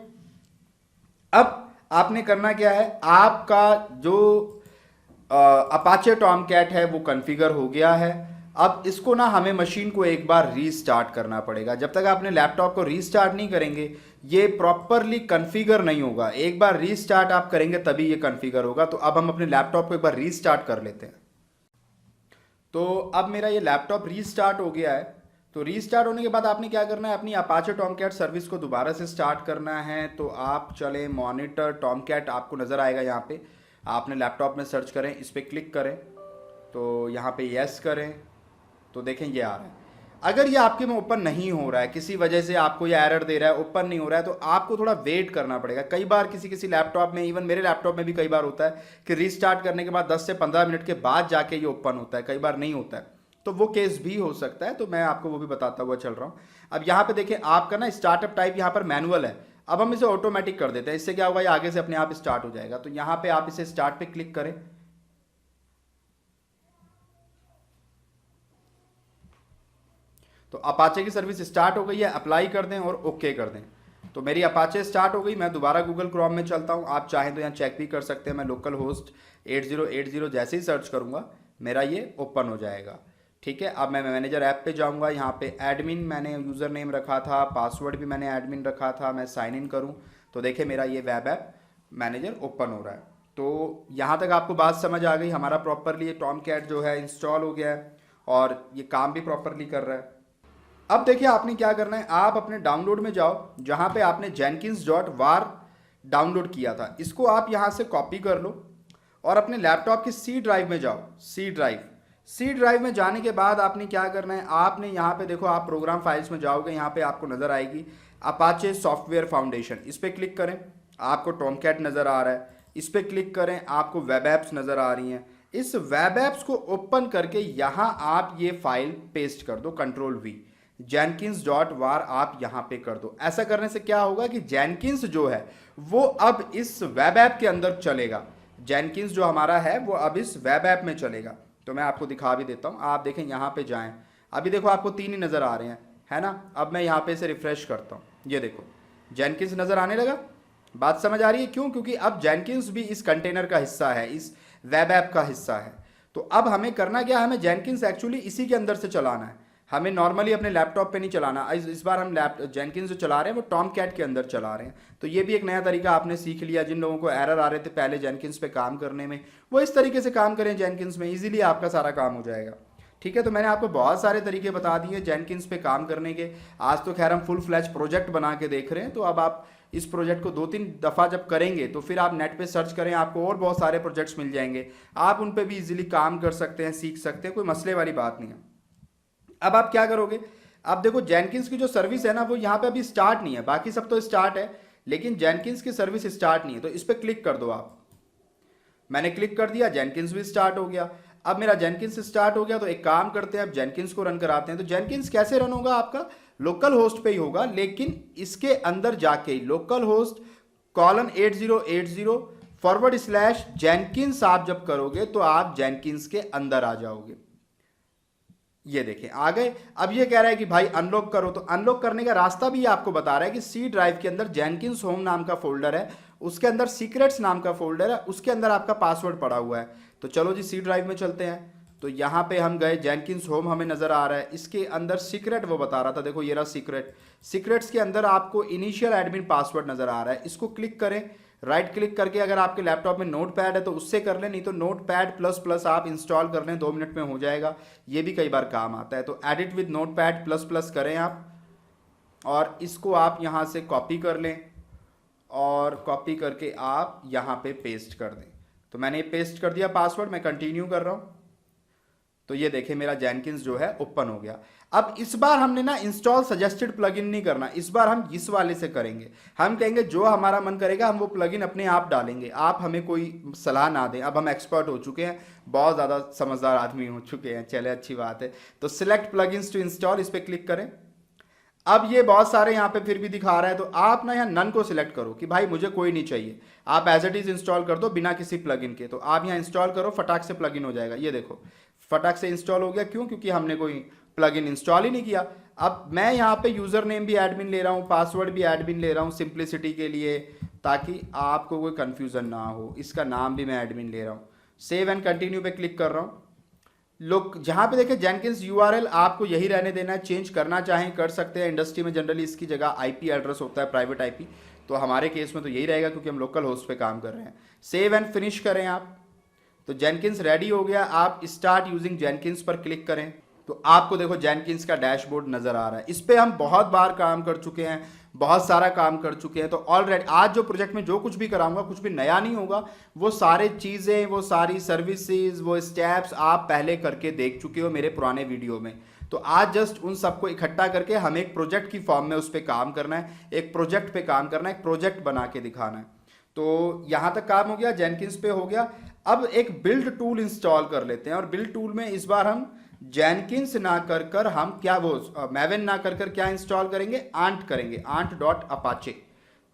अब आपने करना क्या है, आपका जो अपाचे टॉमकैट है वो कॉन्फ़िगर हो गया है। अब इसको ना हमें मशीन को एक बार रीस्टार्ट करना पड़ेगा। जब तक आपने लैपटॉप को रीस्टार्ट नहीं करेंगे ये प्रॉपरली कॉन्फ़िगर नहीं होगा। एक बार रीस्टार्ट आप करेंगे तभी ये कॉन्फ़िगर होगा। तो अब हम अपने लैपटॉप को एक बार रीस्टार्ट कर लेते हैं। तो अब मेरा ये लैपटॉप रीस्टार्ट हो गया है। तो रीस्टार्ट होने के बाद आपने क्या करना है, अपनी अपाचे टॉमकैट सर्विस को दोबारा से स्टार्ट करना है। तो आप चलें मॉनिटर टॉमकैट, आपको नज़र आएगा यहाँ पे, आपने लैपटॉप में सर्च करें, इस पर क्लिक करें, तो यहाँ पे यस करें, तो देखें ये आ रहा है। अगर ये आपके में ओपन नहीं हो रहा है, किसी वजह से आपको ये एरर दे रहा है, ओपन नहीं हो रहा है, तो आपको थोड़ा वेट करना पड़ेगा। कई बार किसी लैपटॉप में, इवन मेरे लैपटॉप में भी कई बार होता है कि रीस्टार्ट करने के बाद 10 से 15 मिनट के बाद जाके ये ओपन होता है, कई बार नहीं होता है। तो वो केस भी हो सकता है, तो मैं आपको वो भी बताता हुआ चल रहा हूँ। अब यहाँ पे देखें आपका ना स्टार्टअप टाइप यहाँ पर मैनुअल है। अब हम इसे ऑटोमेटिक कर देते हैं। इससे क्या होगा, ये आगे से अपने आप स्टार्ट हो जाएगा। तो यहाँ पे आप इसे स्टार्ट पे क्लिक करें, तो अपाचे की सर्विस स्टार्ट हो गई है। अप्लाई कर दें और ओके कर दें। तो मेरी अपाचे स्टार्ट हो गई। मैं दोबारा गूगल क्रोम में चलता हूँ, आप चाहें तो यहाँ चेक भी कर सकते हैं। मैं लोकल होस्ट 8080 जैसे ही सर्च करूँगा मेरा ये ओपन हो जाएगा। ठीक है, अब मैं मैनेजर ऐप पे जाऊँगा। यहाँ पे एडमिन मैंने यूज़र नेम रखा था, पासवर्ड भी मैंने एडमिन रखा था। मैं साइन इन करूँ तो देखिए मेरा ये वेब ऐप मैनेजर ओपन हो रहा है। तो यहाँ तक आपको बात समझ आ गई। हमारा प्रॉपरली ये टॉमकैट जो है इंस्टॉल हो गया है और ये काम भी प्रॉपरली कर रहा है। अब देखिए आपने क्या करना है, आप अपने डाउनलोड में जाओ, जहाँ पे आपने jenkins.var डाउनलोड किया था, इसको आप यहाँ से कॉपी कर लो और अपने लैपटॉप की सी ड्राइव में जाओ। सी ड्राइव में जाने के बाद आपने क्या करना है, आपने यहाँ पे देखो, आप प्रोग्राम फाइल्स में जाओगे, यहाँ पे आपको नज़र आएगी अपाचे सॉफ्टवेयर फाउंडेशन। इस पर क्लिक करें, आपको टॉमकैट नज़र आ रहा है। इस पर क्लिक करें, आपको वेब ऐप्स नज़र आ रही हैं। इस वेब ऐप्स को ओपन करके यहाँ आप ये फाइल पेस्ट कर दो, Ctrl+V, jenkins.var आप यहाँ पे कर दो। ऐसा करने से क्या होगा कि जेनकिंस जो है वो अब इस वेब ऐप के अंदर चलेगा। जेनकिंस जो हमारा है वो अब इस वेब ऐप में चलेगा। तो मैं आपको दिखा भी देता हूँ, आप देखें यहाँ पे जाएं, अभी देखो आपको 3 ही नज़र आ रहे हैं, है ना। अब मैं यहाँ पे इसे रिफ्रेश करता हूँ, ये देखो जेनकिंस नज़र आने लगा। बात समझ आ रही है क्यों? क्योंकि अब जेनकिंस भी इस कंटेनर का हिस्सा है, इस वेब ऐप का हिस्सा है। तो अब हमें करना क्या है, हमें जेनकिंस एक्चुअली इसी के अंदर से चलाना है। हमें नॉर्मली अपने लैपटॉप पे नहीं चलाना। इस बार हम जेनकिंस जो चला रहे हैं वो टॉमकैट के अंदर चला रहे हैं। तो ये भी एक नया तरीका आपने सीख लिया। जिन लोगों को एरर आ रहे थे पहले जेनकिंस पे काम करने में, वो इस तरीके से काम करें जेनकिंस में, इजीली आपका सारा काम हो जाएगा। ठीक है, तो मैंने आपको बहुत सारे तरीके बता दिए जेनकिंस पे काम करने के। आज तो खैर हम फुल फ्लैश प्रोजेक्ट बना के देख रहे हैं, तो अब आप इस प्रोजेक्ट को 2-3 दफ़ा जब करेंगे तो फिर आप नेट पे सर्च करें, आपको और बहुत सारे प्रोजेक्ट्स मिल जाएंगे। आप उन पे भी इजीली काम कर सकते हैं, सीख सकते हैं, कोई मसले वाली बात नहीं है। अब आप क्या करोगे, अब देखो जेनकिंस की जो सर्विस है ना वो यहाँ पे अभी स्टार्ट नहीं है, बाकी सब तो स्टार्ट है लेकिन जेनकिंस की सर्विस स्टार्ट नहीं है। तो इस पर क्लिक कर दो आप। मैंने क्लिक कर दिया, जेनकिंस भी स्टार्ट हो गया। अब मेरा जेनकिंस स्टार्ट हो गया तो एक काम करते हैं, अब जेनकिंस को रन कराते हैं। तो जेनकिंस कैसे रन होगा, आपका लोकल होस्ट पे ही होगा, लेकिन इसके अंदर जाके लोकल होस्ट :8080 आप जब करोगे तो आप जेनकिंस के अंदर आ जाओगे। ये देखें आ गए। अब ये कह रहा है कि भाई अनलॉक करो, तो अनलॉक करने का रास्ता भी आपको बता रहा है कि सी ड्राइव के अंदर जेनकिंस होम नाम का फोल्डर है, उसके अंदर सीक्रेट्स नाम का फोल्डर है, उसके अंदर आपका पासवर्ड पड़ा हुआ है। तो चलो जी सी ड्राइव में चलते हैं। तो यहाँ पे हम गए, जेनकिंस होम हमें नजर आ रहा है, इसके अंदर सीक्रेट वो बता रहा था, देखो ये रहा सीक्रेट। सीक्रेट्स के अंदर आपको इनिशियल एडमिन पासवर्ड नजर आ रहा है, इसको क्लिक करें। राइट क्लिक करके अगर आपके लैपटॉप में नोटपैड है तो उससे कर लें, नहीं तो नोटपैड++ आप इंस्टॉल कर लें, 2 मिनट में हो जाएगा। ये भी कई बार काम आता है। तो एडिट विद नोटपैड++ करें आप, और इसको आप यहाँ से कॉपी कर लें और कॉपी करके आप यहाँ पे पेस्ट कर दें। तो मैंने पेस्ट कर दिया पासवर्ड, मैं कंटिन्यू कर रहा हूँ। तो ये देखें मेरा जेनकिंस जो है ओपन हो गया। अब इस बार हमने ना इंस्टॉल सजेस्टेड प्लगइन नहीं करना, इस बार हम इस वाले से करेंगे। हम कहेंगे जो हमारा मन करेगा हम वो प्लगइन अपने आप डालेंगे, आप हमें कोई सलाह ना दें। अब हम एक्सपर्ट हो चुके हैं, बहुत ज़्यादा समझदार आदमी हो चुके हैं, चले अच्छी बात है। तो सिलेक्ट प्लगइन्स टू इंस्टॉल, इस पर क्लिक करें। अब ये बहुत सारे यहाँ पे फिर भी दिखा रहा है, तो आप ना यहाँ नन को सिलेक्ट करो कि भाई मुझे कोई नहीं चाहिए, आप एज इट इज इंस्टॉल कर दो बिना किसी प्लगइन के। तो आप यहाँ इंस्टॉल करो, फटाक से प्लगइन हो जाएगा। ये देखो फटाक से इंस्टॉल हो गया, क्यों? क्योंकि हमने कोई प्लगइन इंस्टॉल ही नहीं किया। अब मैं यहाँ पे यूजर नेम भी एडमिन ले रहा हूँ, पासवर्ड भी एडमिन ले रहा हूँ सिंप्लिसिटी के लिए, ताकि आपको कोई कंफ्यूजन ना हो। इसका नाम भी मैं एडमिन ले रहा हूँ। सेव एंड कंटिन्यू पे क्लिक कर रहा हूँ। लोग जहाँ पे देखें जेनकिंस URL आपको यही रहने देना है, चेंज करना चाहें कर सकते हैं। इंडस्ट्री में जनरली इसकी जगह IP एड्रेस होता है, प्राइवेट IP, तो हमारे केस में तो यही रहेगा क्योंकि हम लोकल होस्ट पे काम कर रहे हैं। सेव एंड फिनिश करें आप। तो जेनकिंस रेडी हो गया, आप स्टार्ट यूजिंग जेनकिंस पर क्लिक करें तो आपको देखो जेनकिंस का डैशबोर्ड नजर आ रहा है। इस पे हम बहुत बार काम कर चुके हैं, बहुत सारा काम कर चुके हैं। तो ऑलरेडी आज जो प्रोजेक्ट में जो कुछ भी कराऊंगा कुछ भी नया नहीं होगा, वो सारे चीज़ें, वो सारी सर्विसेज, वो स्टेप्स आप पहले करके देख चुके हो मेरे पुराने वीडियो में। तो आज जस्ट उन सबको इकट्ठा करके हमें एक प्रोजेक्ट की फॉर्म में उस पर काम करना है, एक प्रोजेक्ट पे काम करना है, एक प्रोजेक्ट बना के दिखाना है। तो यहाँ तक काम हो गया, जेनकिंस पे हो गया। अब एक बिल्ड टूल इंस्टॉल कर लेते हैं, और बिल्ड टूल में इस बार हम जेनकिंस ना कर हम क्या वो मैवन ना कर क्या इंस्टॉल करेंगे, आंट करेंगे, ant.apache।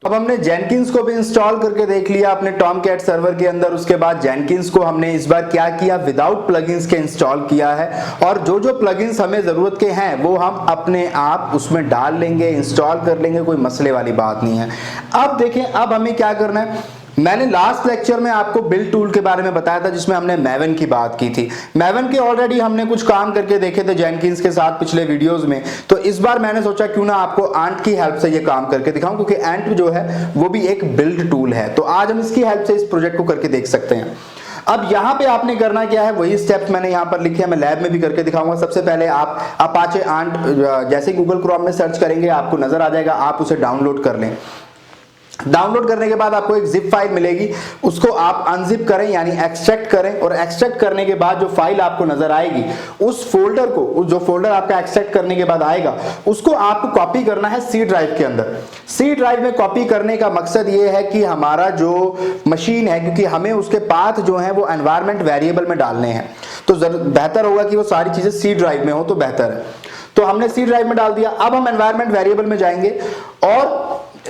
अब हमने जेनकिंस को भी इंस्टॉल करके देख लिया अपने टॉमकैट सर्वर के अंदर। उसके बाद जेनकिंस को हमने इस बार क्या किया, विदाउट प्लगइन्स के इंस्टॉल किया है, और जो जो प्लगइन्स हमें जरूरत के हैं वो हम अपने आप उसमें डाल लेंगे, इंस्टॉल कर लेंगे, कोई मसले वाली बात नहीं है। अब देखें अब हमें क्या करना है। मैंने लास्ट लेक्चर में आपको बिल्ड टूल के बारे में बताया था जिसमें हमने मैवन की बात की थी। मैवन के ऑलरेडी हमने कुछ काम करके देखे थे जेनकिंस के साथ पिछले वीडियोस में। तो इस बार मैंने सोचा क्यों ना आपको आंट की हेल्प से ये काम करके दिखाऊं, क्योंकि आंट जो है वो भी एक बिल्ड टूल है। तो आज हम इसकी हेल्प से इस प्रोजेक्ट को करके देख सकते हैं। अब यहाँ पे आपने करना क्या है, वही स्टेप्स मैंने यहाँ पर लिखे हैं, मैं लैब में भी करके दिखाऊंगा। सबसे पहले आप अपाचे आंट जैसे गूगल क्रोम में सर्च करेंगे आपको नजर आ जाएगा, आप उसे डाउनलोड कर लें। डाउनलोड करने के बाद आपको एक जिप फाइल मिलेगी, उसको आप अनजिप करें यानी एक्सट्रैक्ट करें, और एक्सट्रैक्ट करने के बाद जो फाइल आपको नजर आएगी उस फोल्डर को, जो फोल्डर आपका एक्सट्रैक्ट करने के बाद आएगा उसको आपको कॉपी करना है सी ड्राइव के अंदर। सी ड्राइव में कॉपी करने का मकसद ये है कि हमारा जो मशीन है, क्योंकि हमें उसके पाथ जो है वो एनवायरमेंट वेरिएबल में डालने हैं, तो बेहतर होगा कि वो सारी चीजें सी ड्राइव में हो तो बेहतर है। तो हमने सी ड्राइव में डाल दिया। अब हम एनवायरमेंट वेरिएबल में जाएंगे और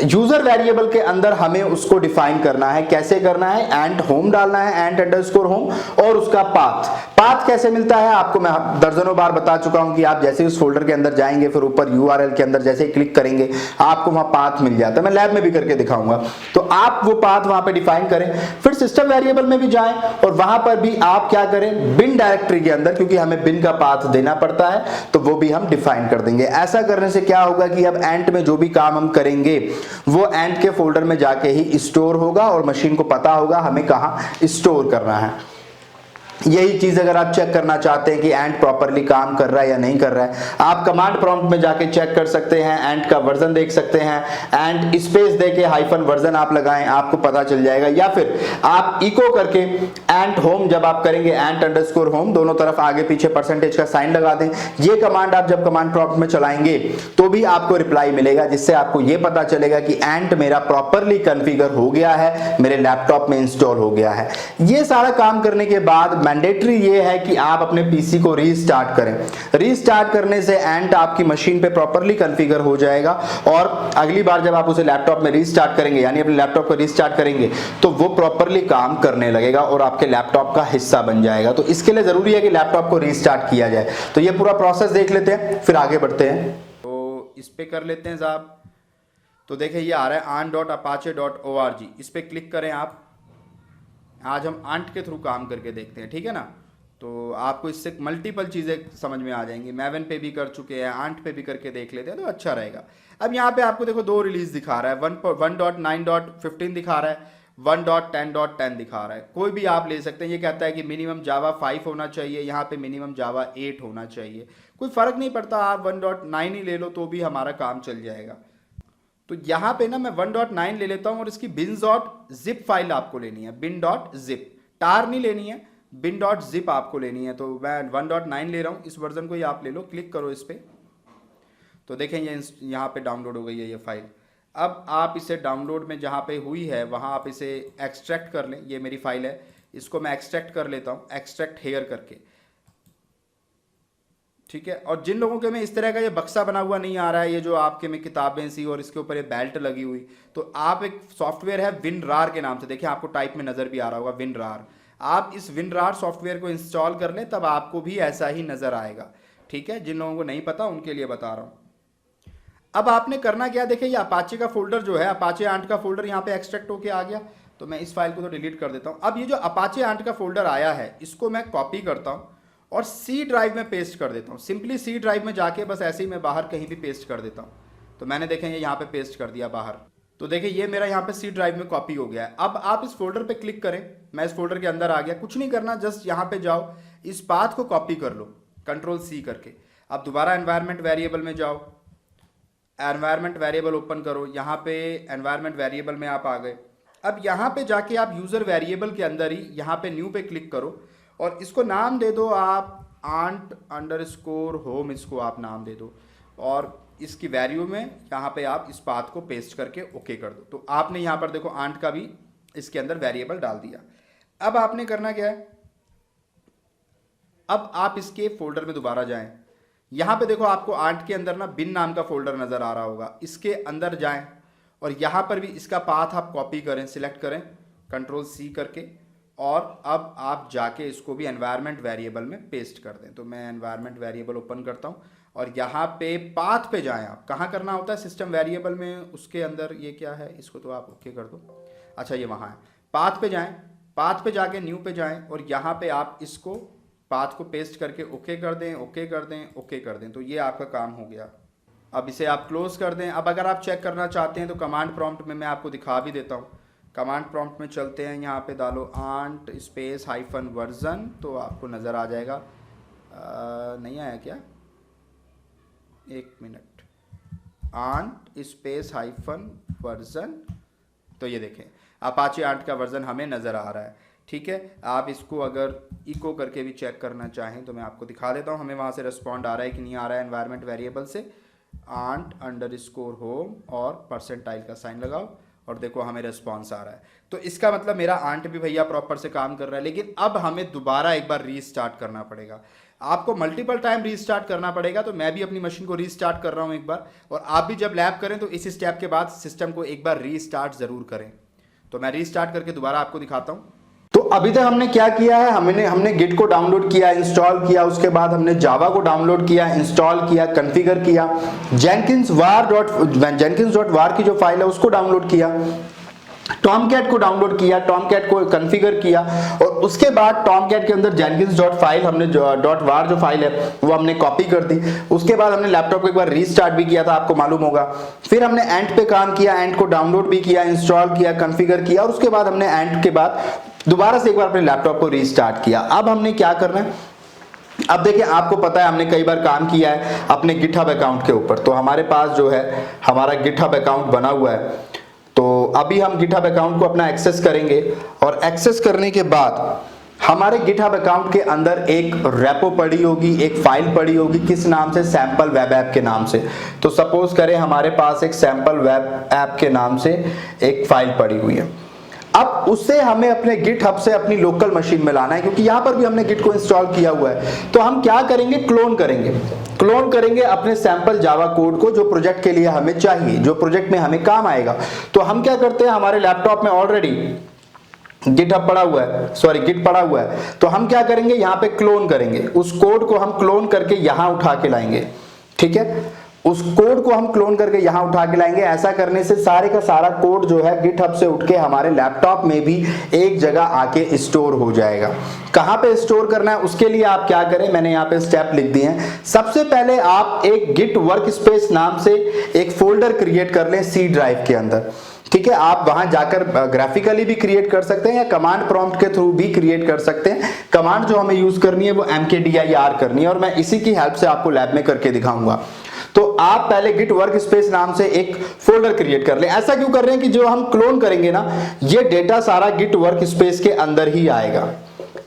यूजर वेरिएबल के अंदर हमें उसको डिफाइन करना है। कैसे करना है, एंट होम डालना है, एंट अंडरस्कोर होम, और उसका पाथ पाथ कैसे मिलता है आपको मैं दर्जनों बार बता चुका हूं कि आप जैसे उस फोल्डर के अंदर जाएंगे, फिर ऊपर URL के अंदर जैसे ही क्लिक करेंगे आपको वहां पाथ मिल जाता है। मैं लैब में भी करके दिखाऊंगा। तो आप वो पाथ वहां पे डिफाइन करें, फिर सिस्टम वेरिएबल में भी जाएं और वहां पर भी आप क्या करें, बिन डायरेक्टरी के अंदर, क्योंकि हमें बिन का पाथ देना पड़ता है, तो वो भी हम डिफाइन कर देंगे। ऐसा करने से क्या होगा कि अब एंट में जो भी काम हम करेंगे वो एंट के फोल्डर में जाके ही स्टोर होगा और मशीन को पता होगा हमें कहां स्टोर करना है। यही चीज अगर आप चेक करना चाहते हैं कि एंट प्रॉपरली काम कर रहा है या नहीं कर रहा है, आप कमांड प्रॉम्प्ट में जाके चेक कर सकते हैं, एंट का वर्जन देख सकते हैं, एंट स्पेस देके हाइफन वर्जन आप लगाएं, आपको पता चल जाएगा। या फिर आप इको करके एंट होम जब आप करेंगे, एंट अंडरस्कोर होम दोनों तरफ आगे पीछे परसेंटेज का साइन लगा दें। ये कमांड आप जब कमांड प्रॉम्प्ट में चलाएंगे तो भी आपको रिप्लाई मिलेगा, जिससे आपको ये पता चलेगा कि एंट मेरा प्रॉपरली कॉन्फ़िगर हो गया है, मेरे लैपटॉप में इंस्टॉल हो गया है। ये सारा काम करने के बाद मैंडेटरी ये है कि आप अपने पीसी को रीस्टार्ट करें। रीस्टार्ट करने से एंट आपकी मशीन पे प्रॉपरली कॉन्फ़िगर हो जाएगा और अगली बार जब आप उसे लैपटॉप में रीस्टार्ट करेंगे, यानी अपने लैपटॉप को रीस्टार्ट करेंगे, तो वो प्रॉपरली काम करने लगेगा और आपके लैपटॉप का हिस्सा बन जाएगा। तो इसके लिए जरूरी है कि लैपटॉप को रीस्टार्ट किया जाए। तो ये पूरा प्रोसेस देख लेते हैं, फिर आगे बढ़ते हैं। तो इस पे कर लेते हैं साहब। तो देखिए ये आ रहा है on.apache.org, इस पे क्लिक करें आप। आज हम आंट के थ्रू काम करके देखते हैं, ठीक है ना। तो आपको इससे मल्टीपल चीज़ें समझ में आ जाएंगी। मैवन पे भी कर चुके हैं, आंट पे भी करके देख लेते हैं, तो अच्छा रहेगा। अब यहाँ पे आपको देखो 2 रिलीज दिखा रहा है, 1.9.15 दिखा रहा है, 1.10.10 दिखा रहा है। कोई भी आप ले सकते हैं। ये कहता है कि मिनिमम जावा 5 होना चाहिए, यहाँ पे मिनिमम जावा 8 होना चाहिए। कोई फ़र्क नहीं पड़ता, आप 1.9 ही ले लो तो भी हमारा काम चल जाएगा। तो यहाँ पे ना मैं 1.9 ले लेता हूँ और इसकी bin.zip फाइल आपको लेनी है, bin.zip, टार नहीं लेनी है, bin.zip आपको लेनी है। तो मैं 1.9 ले रहा हूँ, इस वर्जन को ही आप ले लो, क्लिक करो इस पर। तो देखें ये यहाँ पे डाउनलोड हो गई है ये फाइल। अब आप इसे डाउनलोड में जहाँ पे हुई है वहाँ आप इसे एक्सट्रैक्ट कर लें। ये मेरी फाइल है, इसको मैं एक्सट्रैक्ट कर लेता हूँ, एक्सट्रैक्ट हेयर करके, ठीक है। और जिन लोगों के में इस तरह का ये बक्सा बना हुआ नहीं आ रहा है, ये जो आपके में किताबें सी और इसके ऊपर ये बेल्ट लगी हुई, तो आप एक सॉफ्टवेयर है WinRAR के नाम से, देखिए आपको टाइप में नज़र भी आ रहा होगा WinRAR। आप इस WinRAR सॉफ्टवेयर को इंस्टॉल कर लें, तब आपको भी ऐसा ही नज़र आएगा, ठीक है। जिन लोगों को नहीं पता उनके लिए बता रहा हूँ। अब आपने करना क्या, देखिए ये अपाचे का फोल्डर जो है, अपाचे आंट का फोल्डर यहाँ पे एक्सट्रैक्ट होके आ गया। तो मैं इस फाइल को तो डिलीट कर देता हूँ। अब ये जो अपाचे आंट का फोल्डर आया है, इसको मैं कॉपी करता हूँ और C ड्राइव में पेस्ट कर देता हूँ। सिंपली C ड्राइव में जाके बस ऐसे ही मैं बाहर कहीं भी पेस्ट कर देता हूँ। तो मैंने देखें ये यहाँ पे पेस्ट कर दिया बाहर। तो देखिए ये मेरा यहाँ पे C ड्राइव में कॉपी हो गया है। अब आप इस फोल्डर पे क्लिक करें, मैं इस फोल्डर के अंदर आ गया। कुछ नहीं करना, जस्ट यहाँ पे जाओ, इस पाथ को कॉपी कर लो Ctrl+C करके। अब दोबारा एनवायरनमेंट वेरिएबल में जाओ, एनवायरनमेंट वेरिएबल ओपन करो। यहाँ पे एनवायरनमेंट वेरिएबल में आप आ गए। अब यहाँ पे जाके आप यूज़र वेरिएबल के अंदर ही यहाँ पे न्यू पे क्लिक करो और इसको नाम दे दो आप aunt_home, इसको आप नाम दे दो और इसकी वैल्यू में यहाँ पे आप इस पाथ को पेस्ट करके ओके कर दो। तो आपने यहाँ पर देखो आंट का भी इसके अंदर वेरिएबल डाल दिया। अब आपने करना क्या है, अब आप इसके फोल्डर में दोबारा जाएं। यहाँ पे देखो आपको आंट के अंदर ना बिन नाम का फोल्डर नज़र आ रहा होगा, इसके अंदर जाएं और यहाँ पर भी इसका पाथ आप कॉपी करें, सिलेक्ट करें Ctrl+C करके, और अब आप जाके इसको भी एनवायरनमेंट वेरिएबल में पेस्ट कर दें। तो मैं एनवायरनमेंट वेरिएबल ओपन करता हूँ और यहाँ पे पाथ पे जाएं। आप कहाँ करना होता है, सिस्टम वेरिएबल में, उसके अंदर ये क्या है, इसको तो आप ओके कर दो। अच्छा ये वहाँ है, पाथ पे जाएं, पाथ पे जाके न्यू पे जाएं और यहाँ पे आप इसको पाथ को पेस्ट करके ओके कर दें, ओके कर दें, ओके कर दें। तो ये आपका काम हो गया। अब इसे आप क्लोज कर दें। अब अगर आप चेक करना चाहते हैं तो कमांड प्रॉम्प्ट में मैं आपको दिखा भी देता हूँ। कमांड प्रॉम्प्ट में चलते हैं, यहाँ पे डालो आंट स्पेस हाइफन वर्जन, तो आपको नज़र आ जाएगा। नहीं आया क्या, एक minute, Ant space hyphen version, तो ये देखें अपाचे आंट का वर्जन हमें नज़र आ रहा है, ठीक है। आप इसको अगर इको करके भी चेक करना चाहें तो मैं आपको दिखा देता हूँ हमें वहाँ से रिस्पॉन्ड आ रहा है कि नहीं आ रहा है। एनवायरनमेंट वेरिएबल से aunt_home और % का साइन लगाओ और देखो हमें रिस्पॉन्स आ रहा है। तो इसका मतलब मेरा आंट भी भैया प्रॉपर से काम कर रहा है। लेकिन अब हमें दोबारा एक बार रीस्टार्ट करना पड़ेगा, आपको मल्टीपल टाइम रीस्टार्ट करना पड़ेगा। तो मैं भी अपनी मशीन को रीस्टार्ट कर रहा हूँ एक बार, और आप भी जब लैब करें तो इस स्टेप के बाद सिस्टम को एक बार रीस्टार्ट ज़रूर करें। तो मैं रीस्टार्ट करके दोबारा आपको दिखाता हूँ। तो अभी तक हमने क्या किया है, हमने गिट को डाउनलोड किया, इंस्टॉल किया, उसके बाद हमने जावा को डाउनलोड किया, इंस्टॉल किया, कॉन्फ़िगर किया, jenkins.var की जो फाइल है उसको डाउनलोड किया, टॉमकैट को डाउनलोड किया, टॉमकैट को कॉन्फ़िगर किया, और उसके बाद टॉमकैट के अंदर jenkins.file हमने .var जो फाइल है वो हमने कॉपी कर दी। उसके बाद हमने लैपटॉप को एक बार रीस्टार्ट भी किया था, आपको मालूम होगा। फिर हमने एंट पे काम किया, एंट को डाउनलोड भी किया, इंस्टॉल किया, कॉन्फ़िगर किया, और उसके बाद हमने एंट के बाद दोबारा से एक बार अपने लैपटॉप को रीस्टार्ट किया। अब हमने क्या करना है, अब देखिए आपको पता है हमने कई बार काम किया है अपने गिटहब अकाउंट के ऊपर, तो हमारे पास जो है हमारा गिटहब अकाउंट बना हुआ है। तो अभी हम गिटहब अकाउंट को अपना एक्सेस करेंगे, और एक्सेस करने के बाद हमारे गिटहब अकाउंट के अंदर एक रेपो पड़ी होगी, एक फाइल पड़ी होगी, किस नाम से, सैंपल वेब ऐप के नाम से। तो सपोज करें हमारे पास एक सैंपल वेब ऐप के नाम से एक फाइल पड़ी हुई है। अब उससे हमें अपने गिटहब से अपनी लोकल मशीन में लाना है, क्योंकि यहां पर भी हमने गिट को इंस्टॉल किया हुआ है। तो हम क्या करेंगे, क्लोन करेंगे अपने सैंपल जावा कोड को, जो प्रोजेक्ट के लिए हमें चाहिए, जो प्रोजेक्ट में हमें काम आएगा। तो हम क्या करते हैं, हमारे लैपटॉप में ऑलरेडी गिट पड़ा हुआ है, तो हम क्या करेंगे, यहाँ पे क्लोन करेंगे, उस कोड को हम क्लोन करके यहां उठा के लाएंगे। ठीक है, उस कोड को हम क्लोन करके यहां उठा के लाएंगे। ऐसा करने से सारे का सारा कोड जो है गिटहब से उठ के हमारे लैपटॉप में भी एक जगह आके स्टोर हो जाएगा। कहां पे स्टोर करना है, उसके लिए आप क्या करें, मैंने यहाँ पे स्टेप लिख दिए हैं। सबसे पहले आप एक गिट वर्क स्पेस नाम से एक फोल्डर क्रिएट कर लें सी ड्राइव के अंदर। ठीक है, आप वहां जाकर ग्राफिकली भी क्रिएट कर सकते हैं या कमांड प्रॉम्प्ट के थ्रू भी क्रिएट कर सकते हैं। कमांड जो हमें यूज करनी है वो mkdir करनी है, और मैं इसी की हेल्प से आपको लैब में करके दिखाऊंगा। तो आप पहले गिट वर्क स्पेस नाम से एक फोल्डर क्रिएट कर लें। ऐसा क्यों कर रहे हैं कि जो हम क्लोन करेंगे ना, ये डेटा सारा गिट वर्क स्पेस के अंदर ही आएगा।